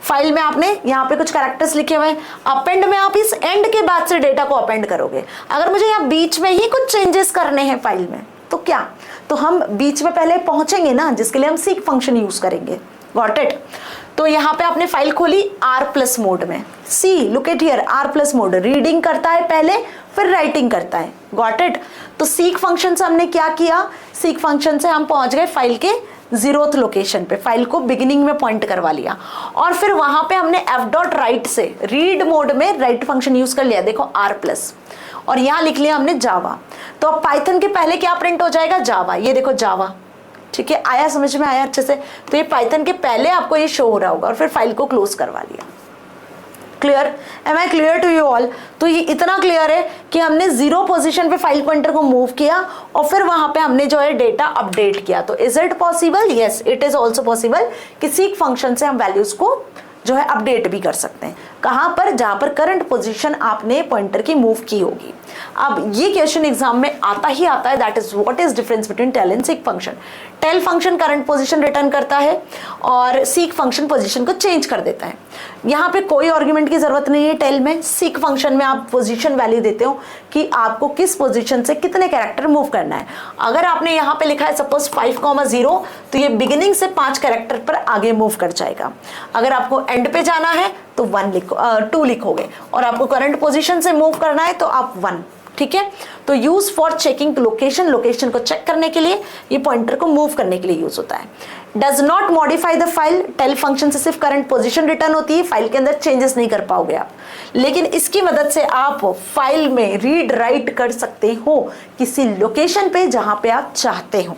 फाइल में आपने यहाँ पे कुछ कैरेक्टर्स लिखे हुए हैं, अपेंड में आप इस एंड के बाद से डेटा को अपेंड करोगे। अगर मुझे यहाँ बीच में ही कुछ चेंजेस करने हैं फाइल में तो क्या? तो हम बीच में पहले पहुंचेंगे ना, जिसके लिए हम सीक फंक्शन यूज करेंगे। Got it? तो यहाँ पे आपने फाइल खोली R+ मोड में। See look at here, R+ mode, reading करता है पहले फिर राइटिंग करता है। Got it? तो सीक फंक्शन से हमने क्या किया? सीक फंक्शन से हम पहुंच गए फाइल के 0th लोकेशन पे, फाइल को बिगिनिंग में पॉइंट करवा लिया, और फिर वहां पे हमने f.write से रीड मोड में राइट फंक्शन यूज कर लिया। देखो R+, और यहाँ लिख लिया हमने जावा। तो अब पाइथन के पहले क्या प्रिंट हो जाएगा, जावा। ये देखो जावा, ठीक है, आया समझ में, आया अच्छे से। तो ये पाइथन के पहले आपको ये शो हो रहा होगा और फिर फाइल को क्लोज करवा लिया। Clear, am I clear to you all? तो ये इतना क्लियर है कि हमने 0 पोजीशन पे फाइल पॉइंटर को मूव किया और फिर वहां पे हमने जो है डेटा अपडेट किया। तो is it possible? Yes, it is also possible कि सीक फंक्शन से हम वैल्यूज को जो है अपडेट भी कर सकते हैं। कहां पर? जहां पर करंट पोजीशन आपने पॉइंटर की मूव की होगी। अब ये क्वेश्चन एग्जाम में आता ही आता है, that is what is difference between tell and seek function. Tell function current position return करता है और सीक फंक्शन पोजीशन को चेंज कर देता है। यहाँ पे कोई आर्गुमेंट की जरूरत नहीं है टेल में। सीक फंक्शन में आप पोजीशन वैल्यू देते हो कि आपको किस पोजीशन से कितने कैरेक्टर मूव करना है। अगर आपने यहाँ पे लिखा है सपोज 5,0 तो ये बिगिनिंग से 5 कैरेक्टर पर आगे मूव कर जाएगा। अगर आपको एंड पे जाना है तो 2 लिखोगे और आपको करंट पोजीशन से मूव करना है तो आप 1, ठीक है। तो use for checking location, location को चेक करने के लिए, ये पॉइंटर को मूव करने के लिए यूज होता है। Does not modify the file, tell function से सिर्फ करंट पोजीशन रिटर्न होती है, फाइल के अंदर चेंजेस नहीं कर पाओगे आप। लेकिन इसकी मदद से आप फाइल में रीड राइट कर सकते हो किसी लोकेशन पे जहां पे आप चाहते हो,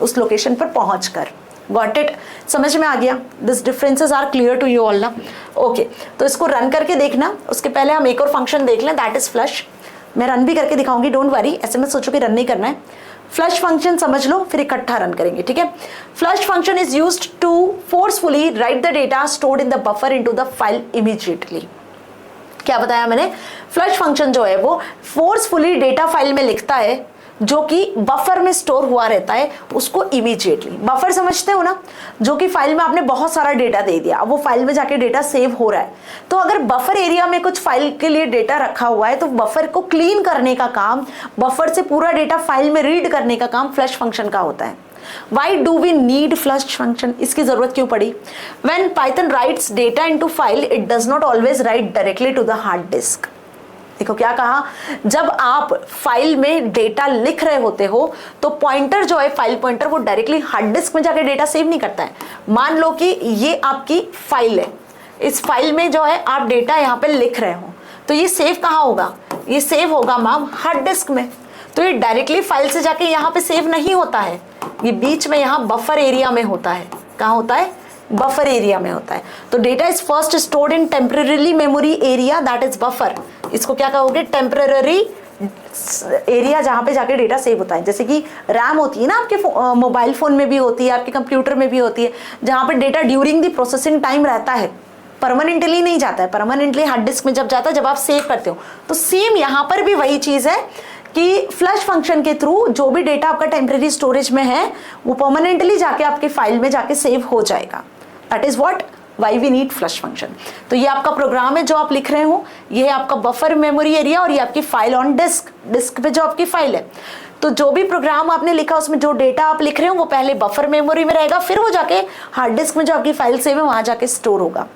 उस लोकेशन पर पहुंचकर। Got it? समझ में आ गया? This differences are clear to you all ना? ओके, तो इसको रन करके देखना। उसके पहले हम एक और फंक्शन देख लें, दैट इज फ्लश। मैं रन भी करके दिखाऊंगी, डोंट वरी, ऐसे में सोचो कि रन नहीं करना है। फ्लश फंक्शन समझ लो, फिर इकट्ठा रन करेंगे, ठीक है। Flush function is used to forcefully write the data stored in the buffer into the file immediately. क्या बताया मैंने? फ्लश फंक्शन जो है वो फोर्सफुली डेटा फाइल में लिखता है जो कि बफर में स्टोर हुआ रहता है, उसको इमीडिएटली। बफर समझते हो ना, जो कि फाइल में आपने बहुत सारा डेटा दे दिया, अब वो फाइल में जाके डेटा सेव हो रहा है। तो अगर बफर एरिया में कुछ फाइल के लिए डेटा रखा हुआ है तो बफर को क्लीन करने का काम, बफर से पूरा डेटा फाइल में रीड करने का काम फ्लश फंक्शन का होता है। Why do we need flush function? इसकी जरूरत क्यों पड़ी? When Python writes data into file, it does not always write directly to the hard disk. देखो क्या कहा, जब आप फाइल में डेटा लिख रहे होते हो तो पॉइंटर जो है, फाइल पॉइंटर, वो डायरेक्टली हार्ड डिस्क में जाके डेटा सेव नहीं करता है। मान लो कि ये आपकी फाइल है, इस फाइल में जो है आप डेटा यहाँ पे लिख रहे हो, तो ये सेव कहाँ होगा? ये सेव होगा मैम हार्ड डिस्क में। तो ये डायरेक्टली फाइल से जाके यहाँ पे सेव नहीं होता है, ये बीच में यहाँ बफर एरिया में होता है। कहाँ होता है? बफर एरिया में होता है। तो data is first stored in temporary memory area, that is buffer. इसको क्या कहोगे? टेम्परेरी एरिया, जहां पे जाके डेटा सेव होता है। जैसे कि रैम होती है ना आपके मोबाइल फोन में भी होती है, आपके कंप्यूटर में भी होती है, जहां पे data during the processing time रहता है, परमानेंटली नहीं जाता है। परमानेंटली हार्ड डिस्क में जब जाता है, जब आप सेव करते हो। तो सेम यहाँ पर भी वही चीज है कि फ्लश फंक्शन के थ्रू जो भी डेटा आपका टेम्परेरी स्टोरेज में है वो परमानेंटली जाके आपके फाइल में जाके सेव हो जाएगा। That is what why we need flush function. तो ये आपका प्रोग्राम है जो आप लिख रहे हो, ये है आपका बफर मेमोरी एरिया और ये आपकी फाइल ऑन डिस्क, डिस्क पे जो आपकी फाइल है। तो जो भी प्रोग्राम आपने लिखा उसमें जो डेटा आप लिख रहे हो वो पहले बफर मेमोरी में रहेगा, फिर वो जाके हार्ड डिस्क में जो आपकी फाइल सेव है वहां जाके स्टोर होगा।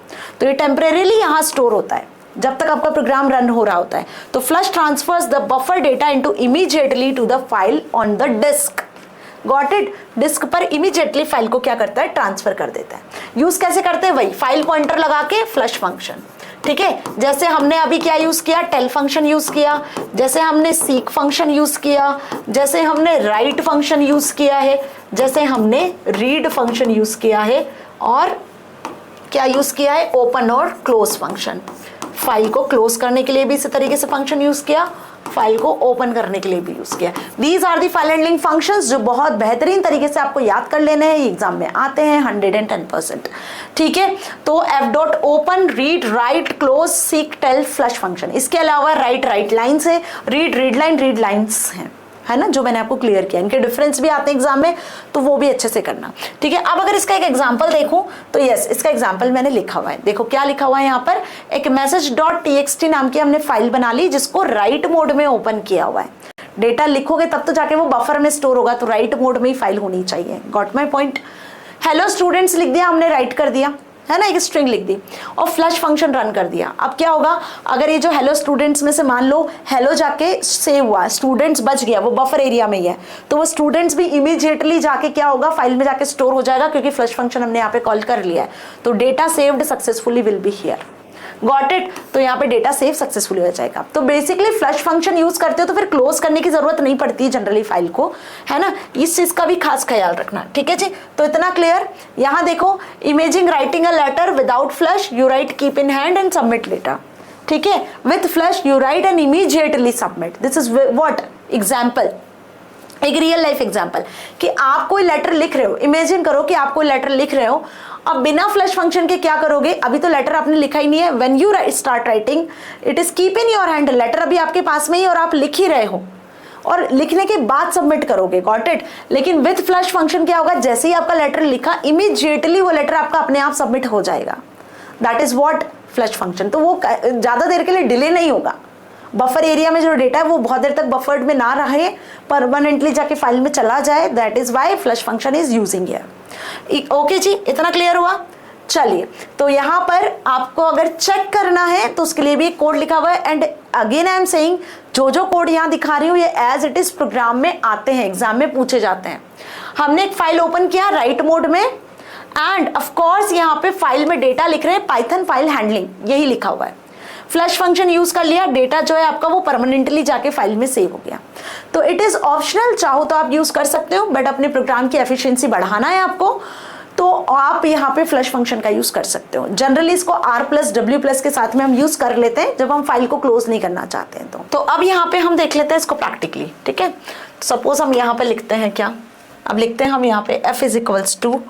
तो ये टेम्परेरीली यहाँ स्टोर होता है जब तक आपका प्रोग्राम रन हो रहा होता है। तो flush transfers the buffer data into immediately to the file on the disk. Got it? Disk पर इमीडिएटली फाइल को क्या करता है? ट्रांसफर कर देता है। यूज कैसे करते हैं? वही फाइल पॉइंटर लगा के फ्लश फंक्शन, ठीक है। जैसे हमने अभी क्या यूज किया? टेल फंक्शन यूज किया, जैसे हमने सीक फंक्शन यूज किया, जैसे हमने राइट फंक्शन यूज किया है, जैसे हमने रीड फंक्शन यूज किया है, और क्या यूज किया है? ओपन और क्लोज फंक्शन। फाइल को क्लोज करने के लिए भी इसी तरीके से फंक्शन यूज किया, फाइल को ओपन करने के लिए भी यूज किया। These are the file handling functions जो बहुत बेहतरीन तरीके से आपको याद कर लेने हैं, एग्जाम में आते हैं 110%, ठीक है। तो f.open, read, write, close, seek, tell, flush function. इसके अलावा राइट लाइन्स है, रीड लाइन्स है ना, जो मैंने आपको क्लियर किया। इनके डिफरेंस भी आते हैं एग्जाम में, तो वो भी अच्छे से करना, ठीक है। अब अगर इसका एक एग्जांपल देखूं तो यस, इसका एग्जांपल मैंने लिखा हुआ है। देखो क्या लिखा हुआ है यहाँ पर, एक message.txt नाम की हमने फाइल बना ली जिसको राइट मोड में ओपन किया हुआ है। डेटा लिखोगे तब तो जाके वो बफर में स्टोर होगा, तो राइट मोड में ही फाइल होनी चाहिए। Got my point? Hello students लिख दिया हमने, राइट कर दिया है ना, एक स्ट्रिंग लिख दी और फ्लश फंक्शन रन कर दिया। अब क्या होगा? अगर ये जो हेलो स्टूडेंट्स में से मान लो हेलो जाके सेव हुआ, स्टूडेंट्स बच गया, वो बफर एरिया में ही है, तो वो स्टूडेंट्स भी इमीडिएटली जाके क्या होगा? फाइल में जाके स्टोर हो जाएगा, क्योंकि फ्लश फंक्शन हमने यहाँ पे कॉल कर लिया है। तो data saved successfully will be here. Got it. तो यहाँ पे डेटा सेव सक्सेसफुली हो जाएगा। तो बेसिकली फ्लश फंक्शन यूज करते हो तो फिर क्लोज करने की जरूरत नहीं पड़ती जनरली फाइल को, है ना। इस चीज का भी खास ख्याल रखना, ठीक है जी। तो इतना क्लियर। यहाँ देखो, imaging writing a letter without flush, you write keep in hand and submit letter, ठीक है। With flush you write and immediately submit. This is what example, एक रियल लाइफ एग्जाम्पल कि आप कोई लेटर लिख रहे हो। इमेजिन करो कि आप कोई लेटर लिख रहे हो, अब बिना फ्लश फंक्शन के क्या करोगे, अभी तो लेटर आपने लिखा ही नहीं है। When you start writing it is keep in your hand, letter अभी आपके पास में ही और आप लिख ही रहे हो और लिखने के बाद सबमिट करोगे, गॉट इट। लेकिन विथ फ्लश फंक्शन क्या होगा, जैसे ही आपका लेटर लिखा इमीडिएटली वो लेटर आपका अपने आप सबमिट हो जाएगा। That is what flush function. तो वो ज्यादा देर के लिए डिले नहीं होगा। बफर एरिया में जो डेटा है वो बहुत देर तक बफर्ड में ना रहे, परमानेंटली जाके फाइल में चला जाए। That is why flush function is using here. Okay जी, इतना क्लियर हुआ। चलिए, तो यहाँ पर आपको अगर चेक करना है तो उसके लिए भी एक कोड लिखा हुआ है। And again I am saying, जो कोड यहाँ दिखा रही हूँ ये एज इट इज प्रोग्राम में आते हैं, एग्जाम में पूछे जाते हैं। हमने एक फाइल ओपन किया राइट मोड में एंड ऑफ कोर्स यहाँ पे फाइल में डेटा लिख रहे हैं, पाइथन फाइल हैंडलिंग यही लिखा हुआ है। फ्लश फंक्शन यूज कर लिया, डेटा जो है आपका वो परमानेंटली जाके फाइल में सेव हो गया। तो इट इज ऑप्शनल, चाहो तो आप यूज कर सकते हो, बट अपने प्रोग्राम की एफिशिएंसी बढ़ाना है आपको तो आप यहाँ पे फ्लश फंक्शन का यूज कर सकते हो। जनरली इसको R+W+ के साथ में हम यूज कर लेते हैं जब हम फाइल को क्लोज नहीं करना चाहते हैं। तो अब यहाँ पे हम देख लेते हैं इसको प्रैक्टिकली, ठीक है। सपोज हम यहाँ पे लिखते हैं क्या, अब लिखते हैं हम यहाँ पे f =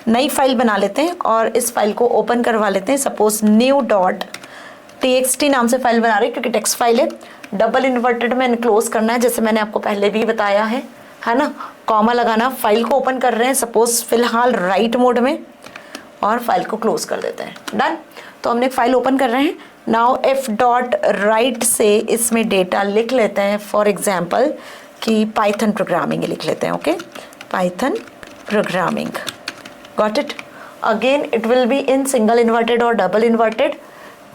नई फाइल बना लेते हैं और इस फाइल को ओपन करवा लेते हैं। सपोज new.txt नाम से फाइल बना रहे हैं क्योंकि टेक्स्ट फाइल है। डबल इन्वर्टेड में इनक्लोज करना है जैसे मैंने आपको पहले भी बताया है ना। कॉमा लगाना, फाइल को ओपन कर रहे हैं सपोज फिलहाल राइट मोड में और फाइल को क्लोज कर देते हैं। डन। तो हमने एक फाइल ओपन कर रहे हैं। नाउ f.write से इसमें डेटा लिख लेते हैं, फॉर एग्जाम्पल कि पाइथन प्रोग्रामिंग लिख लेते हैं। Okay, Python programming, got it. Again it will be in single inverted और डबल इन्वर्टेड,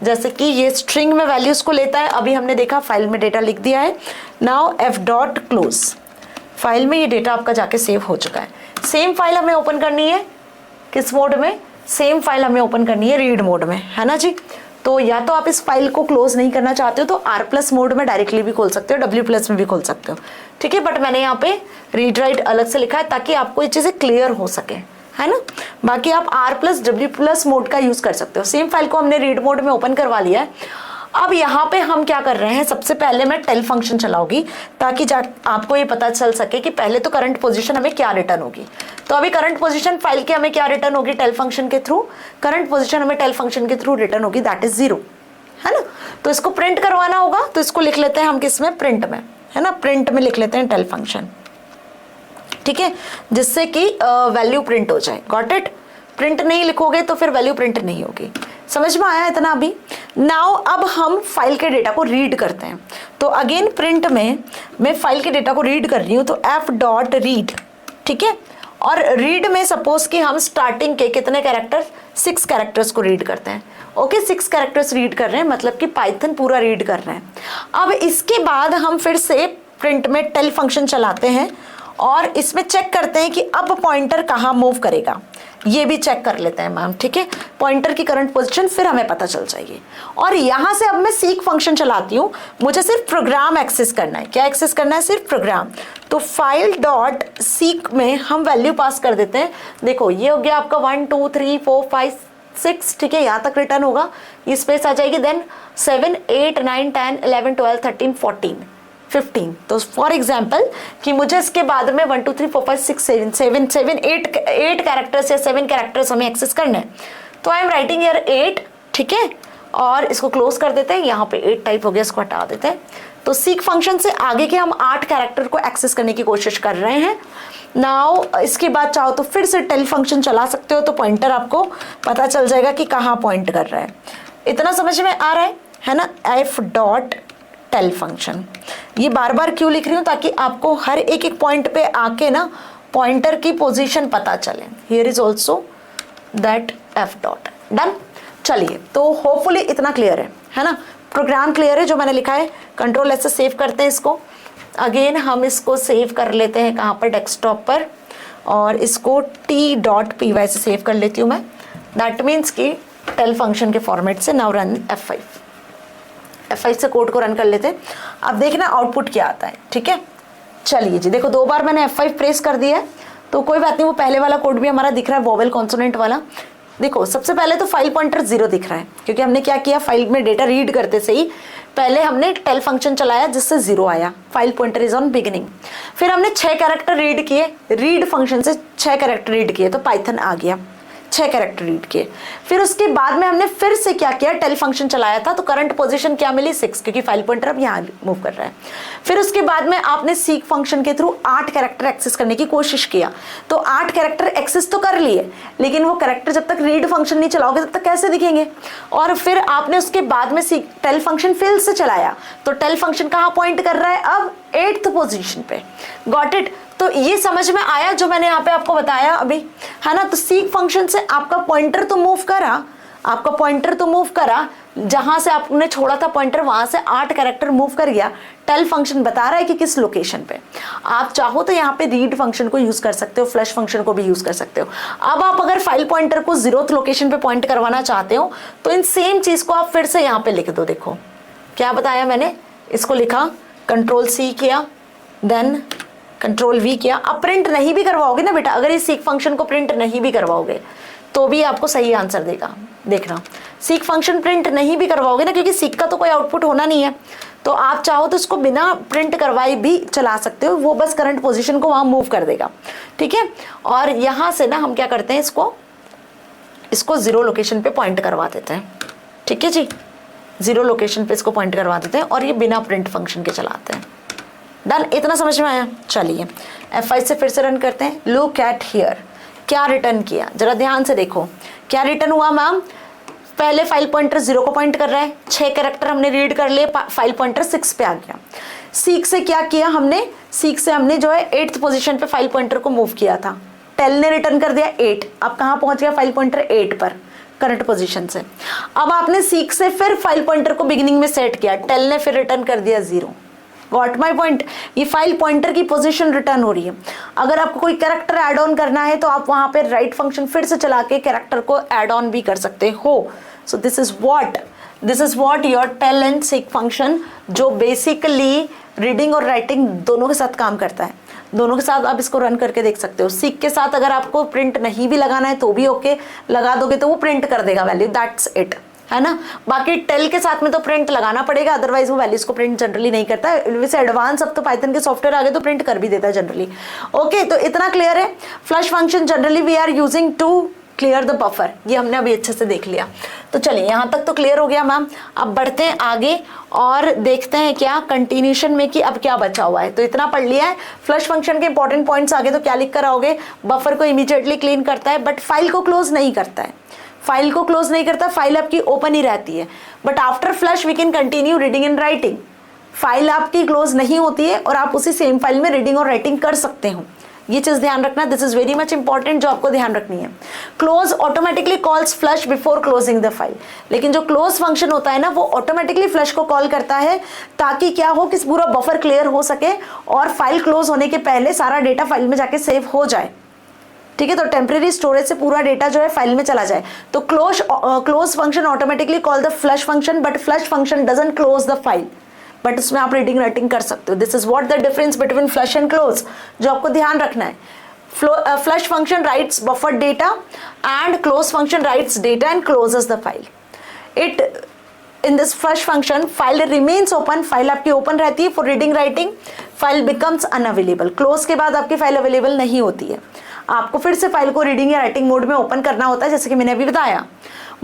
जैसे कि ये स्ट्रिंग में वैल्यूज को लेता है। अभी हमने देखा फाइल में डेटा लिख दिया है। नाउ f.close, फाइल में ये डेटा आपका जाके सेव हो चुका है। सेम फाइल हमें ओपन करनी है किस मोड में, सेम फाइल हमें ओपन करनी है रीड मोड में, है ना जी। तो या तो आप इस फाइल को क्लोज नहीं करना चाहते हो तो R+ मोड में डायरेक्टली भी खोल सकते हो, W+ में भी खोल सकते हो, ठीक है। बट मैंने यहाँ पे रीड राइट अलग से लिखा है ताकि आपको ये चीजें क्लियर हो सके, है ना। बाकी आप R+W+ मोड का यूज कर सकते हो। सेम फाइल को हमने रीड मोड में ओपन करवा लिया है। अब यहाँ पे हम क्या कर रहे हैं, सबसे पहले मैं टेल फंक्शन चलाऊंगी ताकि आपको ये पता चल सके कि पहले तो करंट पोजीशन हमें क्या रिटर्न होगी। तो अभी करंट पोजीशन फाइल के हमें क्या रिटर्न होगी टेल फंक्शन के थ्रू, करंट पोजीशन हमें टेल फंक्शन के थ्रू रिटर्न होगी, दैट इज 0, है ना। तो इसको प्रिंट करवाना होगा तो इसको लिख लेते हैं हम किस में, प्रिंट में, है ना। प्रिंट में लिख लेते हैं टेल फंक्शन, ठीक है, जिससे कि वैल्यू प्रिंट हो जाए। Got it. प्रिंट नहीं लिखोगे तो फिर वैल्यू प्रिंट नहीं होगी। समझ में आया इतना अभी। नाउ अब हम फाइल के डेटा को रीड करते हैं। तो अगेन प्रिंट में मैं फाइल के डेटा को रीड कर रही हूँ तो f.read, ठीक है। और रीड में सपोज कि हम स्टार्टिंग के कितने कैरेक्टर, 6 कैरेक्टर्स को रीड करते हैं। ओके, 6 कैरेक्टर्स रीड कर रहे हैं, मतलब कि पाइथन पूरा रीड कर रहे हैं। अब इसके बाद हम फिर से प्रिंट में टेल फंक्शन चलाते हैं और इसमें चेक करते हैं कि अब पॉइंटर कहाँ मूव करेगा, ये भी चेक कर लेते हैं मैम, ठीक है। पॉइंटर की करंट पोजीशन फिर हमें पता चल जाएगी। और यहाँ से अब मैं सीक फंक्शन चलाती हूँ, मुझे सिर्फ प्रोग्राम एक्सेस करना है। क्या एक्सेस करना है, सिर्फ प्रोग्राम। तो file.seek में हम वैल्यू पास कर देते हैं। देखो ये हो गया आपका 1 2 3 4 5 6, ठीक है, यहाँ तक रिटर्न होगा, ये स्पेस आ जाएगी। देन 7 8 9 10 11 12 13 14 15। तो फॉर एग्जाम्पल कि मुझे इसके बाद में 1 2 3 4 5 6 7 8 कैरेक्टर्स या 7 कैरेक्टर्स हमें एक्सेस करने हैं। तो आई एम राइटिंग हियर 8, ठीक है, और इसको क्लोज कर देते हैं। यहाँ पे 8 टाइप हो गया, इसको हटा देते हैं। तो सीक फंक्शन से आगे के हम 8 कैरेक्टर को एक्सेस करने की कोशिश कर रहे हैं। नाउ इसके बाद चाहो तो फिर से टेल फंक्शन चला सकते हो, तो पॉइंटर आपको पता चल जाएगा कि कहाँ पॉइंट कर रहा है। इतना समझ में आ रहा है ना। f.tel फंक्शन, ये बार बार क्यों लिख रही हूँ, ताकि आपको हर एक पॉइंट पे आके ना पॉइंटर की पोजीशन पता चले। Here is also that f dot. Done. चलिए, तो होपफुली इतना क्लियर है ना। प्रोग्राम क्लियर है जो मैंने लिखा है। कंट्रोल S से सेव करते हैं इसको। अगेन हम इसको सेव कर लेते हैं कहाँ पर, डेस्कटॉप पर, और इसको t.py से सेव कर लेती हूँ मैं। दैट मीन्स कि टेल फंक्शन के फॉर्मेट से। नाउ रन F5 से कोड को रन कर लेते हैं। अब देखना आउटपुट क्या आता है, ठीक है। चलिए जी, देखो 2 बार मैंने F5 प्रेस कर दिया है, तो कोई बात नहीं, वो पहले वाला कोड भी हमारा दिख रहा है, वोवेल कॉन्सोनेंट वाला। देखो सबसे पहले तो फाइल पॉइंटर 0 दिख रहा है, क्योंकि हमने क्या किया, फाइल में डेटा रीड करते से ही पहले हमने टेल फंक्शन चलाया जिससे 0 आया, file pointer is on beginning. फिर हमने 6 कैरेक्टर रीड किए, रीड फंक्शन से 6 कैरेक्टर रीड किए तो पाइथन आ गया, 6 कैरेक्टर रीड किए। फिर उसके बाद में हमने फिर से क्या किया, टेल फंक्शन चलाया था, तो करंट पोजीशन क्या मिली 6, क्योंकि फाइल पॉइंटर अब यहाँ मूव कर रहा है। फिर उसके बाद में आपने सीक फंक्शन के थ्रू 8 कैरेक्टर एक्सेस करने की कोशिश किया, तो 8 कैरेक्टर एक्सेस तो कर लिए, लेकिन वो कैरेक्टर जब तक रीड फंक्शन नहीं चलाओगे तब तक कैसे दिखेंगे। और फिर आपने उसके बाद में सीक टेल फंक्शन फिर से चलाया, तो टेल फंक्शन कहाँ पॉइंट कर रहा है, अब 8th पोजीशन पे। Got it. तो ये समझ में आया जो मैंने यहाँ पे आपको बताया अभी, है ना। तो सीक फंक्शन से आपका पॉइंटर तो मूव करा, जहां से आपने छोड़ा था पॉइंटर वहां से 8 कैरेक्टर मूव कर गया। टेल फंक्शन बता रहा है कि किस लोकेशन पे। आप चाहो तो यहाँ पे रीड फंक्शन को यूज कर सकते हो, फ्लश फंक्शन को भी यूज कर सकते हो। अब आप अगर फाइल पॉइंटर को 0th लोकेशन पे पॉइंट करवाना चाहते हो तो इन सेम चीज को आप फिर से यहाँ पे लिख दो। देखो क्या बताया मैंने, इसको लिखा, Ctrl+C किया, देन Ctrl+V किया। अब प्रिंट नहीं भी करवाओगे ना बेटा, अगर इस सीक फंक्शन को प्रिंट नहीं भी करवाओगे तो भी आपको सही आंसर देगा। देखना, सीक फंक्शन प्रिंट नहीं भी करवाओगे ना, क्योंकि सीक का तो कोई आउटपुट होना नहीं है, तो आप चाहो तो इसको बिना प्रिंट करवाए भी चला सकते हो, वो बस करंट पोजीशन को वहां मूव कर देगा, ठीक है। और यहां से ना हम क्या करते हैं, इसको 0 लोकेशन पे पॉइंट करवा देते हैं, ठीक है जी। 0 लोकेशन पे इसको पॉइंट करवा देते हैं और ये बिना प्रिंट फंक्शन के चलाते हैं। डन, इतना समझ में आया। चलिए F5 से फिर से रन करते हैं। लुक एट हियर, क्या रिटर्न किया, जरा ध्यान से देखो क्या रिटर्न हुआ मैम। पहले फाइल पॉइंटर 0 को पॉइंट कर रहा है, 6 कैरेक्टर हमने रीड कर लिए, फाइल पॉइंटर 6 पे आ गया। सीक से क्या किया हमने, सीक से हमने जो है 8th पोजीशन पे फाइल पॉइंटर को मूव किया था। टेल ने रिटर्न कर दिया 8, अब कहाँ पहुंच गया, फाइल पॉइंटर 8 पर करंट पोजीशन से। अब आपने सीक से फिर फाइल पॉइंटर को बिगिनिंग में सेट किया, टेल ने फिर रिटर्न कर दिया 0। गॉट माई पॉइंट, ये फाइल पॉइंटर की पोजीशन रिटर्न हो रही है। अगर आपको कोई कैरेक्टर ऐड ऑन करना है तो आप वहां पे राइट फंक्शन फिर से चला के कैरेक्टर को ऐड ऑन भी कर सकते हो। So this is what your tell and seek function, जो बेसिकली रीडिंग और राइटिंग दोनों के साथ काम करता है। दोनों के साथ आप इसको रन करके देख सकते हो। सीक के साथ अगर आपको प्रिंट नहीं भी लगाना है तो भी ओके, लगा दोगे तो वो प्रिंट कर देगा वैल्यू, दैट्स इट, है ना। बाकी टेल के साथ में तो प्रिंट लगाना पड़ेगा, अदरवाइज वो वैल्यूज को प्रिंट जनरली नहीं करता है। वैसे एडवांस अब तो पाइथन के सॉफ्टवेयर आगे तो प्रिंट कर भी देता है जनरली। ओके, तो इतना क्लियर है। Flush function generally we are using to clear the buffer, ये हमने अभी अच्छे से देख लिया। तो चलिए यहाँ तक तो क्लियर हो गया मैम। अब बढ़ते हैं आगे और देखते हैं क्या कंटिन्यूशन में कि अब क्या बचा हुआ है। तो इतना पढ़ लिया है। फ्लश फंक्शन के इंपॉर्टेंट पॉइंट्स आगे तो क्या लिख कर आओगे, बफर को इमीडिएटली क्लीन करता है बट फाइल को क्लोज नहीं करता है। फाइल को क्लोज नहीं करता, फाइल आपकी ओपन ही रहती है। But after flush we can continue reading and writing. File आपकी क्लोज नहीं होती है और आप उसी सेम फाइल में रीडिंग और राइटिंग कर सकते हो। ये चीज ध्यान रखना, this is very much important, जो आपको ध्यान रखनी है। Close automatically calls flush before closing the file, लेकिन जो क्लोज फंक्शन होता है ना वो ऑटोमेटिकली फ्लश को कॉल करता है ताकि क्या हो कि पूरा बफर क्लियर हो सके और फाइल क्लोज होने के पहले सारा डेटा फाइल में जाके सेव हो जाए, ठीक है। तो टेम्परेरी स्टोरेज से पूरा डेटा जो है फाइल में चला जाए। तो close function automatically call the flush function, but flush function doesn't close the file, but उसमें आप रीडिंग राइटिंग कर सकते हो। This is what the difference between flush and close, जो आपको ध्यान रखना है। Flush function writes buffer data and close function writes data and closes the file. In this flush function file remains open, file आपकी ओपन रहती है for reading writing, file becomes unavailable. Close के बाद आपकी फाइल अवेलेबल नहीं होती है, आपको फिर से फाइल को रीडिंग या राइटिंग मोड में ओपन करना होता है, जैसे कि मैंने अभी बताया।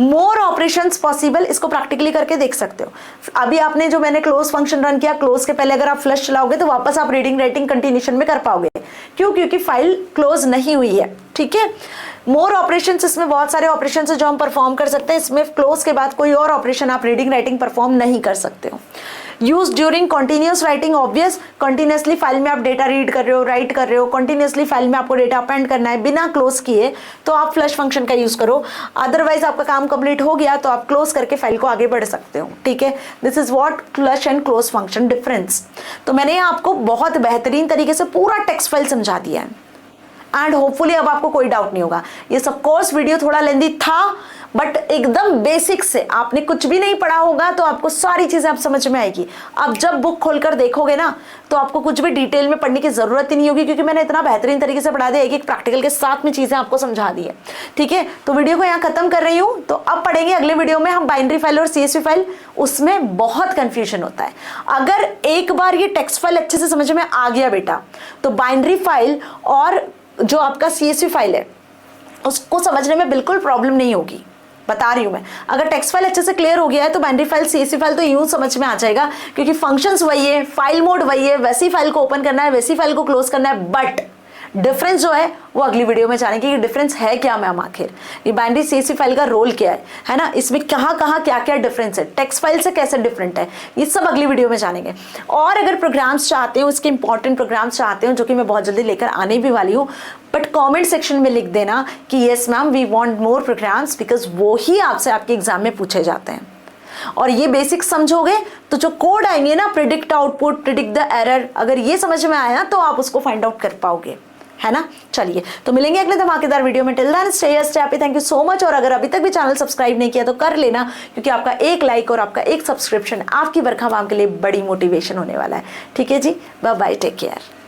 मोर ऑपरेशंस पॉसिबल, इसको प्रैक्टिकली करके देख सकते हो। अभी आपने जो मैंने क्लोज फंक्शन रन किया, क्लोज के पहले अगर आप फ्लश चलाओगे तो वापस आप रीडिंग राइटिंग कंटिन्यूशन में कर पाओगे। क्यों? क्योंकि फाइल क्लोज नहीं हुई है, ठीक है। मोर ऑपरेशंस, इसमें बहुत सारे ऑपरेशन है जो हम परफॉर्म कर सकते हैं। इसमें क्लोज के बाद कोई और ऑपरेशन आप रीडिंग राइटिंग परफॉर्म नहीं कर सकते हो। Use during continuous writing, obvious, continuously file में आप डेटा रीड कर रहे हो, राइट कर रहे हो, कॉन्टिन्यूसली फाइल में आपको डेटा अपेंड करना है बिना क्लोज किए, तो आप फ्लश फंक्शन का यूज करो। अदरवाइज आपका काम कंप्लीट हो गया तो आप क्लोज करके फाइल को आगे बढ़ सकते हो, ठीक है। This is what flush and close function difference. तो मैंने आपको बहुत बेहतरीन तरीके से पूरा टेक्स्ट फाइल समझा दिया है एंड होपफुली अब आपको कोई डाउट नहीं होगा। ये सब कोर्स वीडियो थोड़ा लेंदी था बट एकदम बेसिक से, आपने कुछ भी नहीं पढ़ा होगा तो आपको सारी चीजें आप समझ में आएगी। अब जब बुक खोलकर देखोगे ना तो आपको कुछ भी डिटेल में पढ़ने की जरूरत ही नहीं होगी, क्योंकि मैंने इतना बेहतरीन तरीके से पढ़ा दिया, एक एक प्रैक्टिकल के साथ में चीजें आपको समझा दी है। ठीक है, तो वीडियो को यहाँ खत्म कर रही हूँ। तो अब पढ़ेंगे अगले वीडियो में हम बाइनरी फाइल और CSV फाइल। उसमें बहुत कंफ्यूजन होता है। अगर एक बार ये टेक्स्ट फाइल अच्छे से समझ में आ गया बेटा, तो बाइनरी फाइल और जो आपका CSV फाइल है उसको समझने में बिल्कुल प्रॉब्लम नहीं होगी, बता रही हूं मैं। अगर टेक्स्ट फाइल अच्छे से क्लियर हो गया है तो बाइनरी फाइल CSV फाइल तो यूं समझ में आ जाएगा, क्योंकि फंक्शंस वही है, फाइल मोड वही है, वैसी फाइल को ओपन करना है, वैसी फाइल को क्लोज करना है। बट डिफरेंस जो है वो अगली वीडियो में जानेंगे कि डिफरेंस है क्या मैम, आखिर ये बाइनरी CSV फाइल का रोल क्या है ना, इसमें कहाँ कहाँ क्या क्या डिफरेंस है, टेक्स्ट फाइल से कैसे डिफरेंट है, ये सब अगली वीडियो में जानेंगे। और अगर प्रोग्राम्स चाहते हो, उसके इंपॉर्टेंट प्रोग्राम्स चाहते हो, जो कि मैं बहुत जल्दी लेकर आने भी वाली हूँ, बट कमेंट सेक्शन में लिख देना कि yes ma'am we want more programs, because वो ही आपसे आपके एग्जाम में पूछे जाते हैं। और ये बेसिक समझोगे तो जो कोड आएंगे ना, predict output, predict the error, अगर ये समझ में आया तो आप उसको फाइंड आउट कर पाओगे, है ना। चलिए, तो मिलेंगे अगले धमाकेदार वीडियो में। Till then stay happy, thank you so much. और अगर अभी तक भी चैनल सब्सक्राइब नहीं किया तो कर लेना, क्योंकि आपका एक लाइक और आपका एक सब्सक्रिप्शन आपकी बरखा मैम के लिए बड़ी मोटिवेशन होने वाला है। ठीक है जी, बाय बाय, टेक केयर।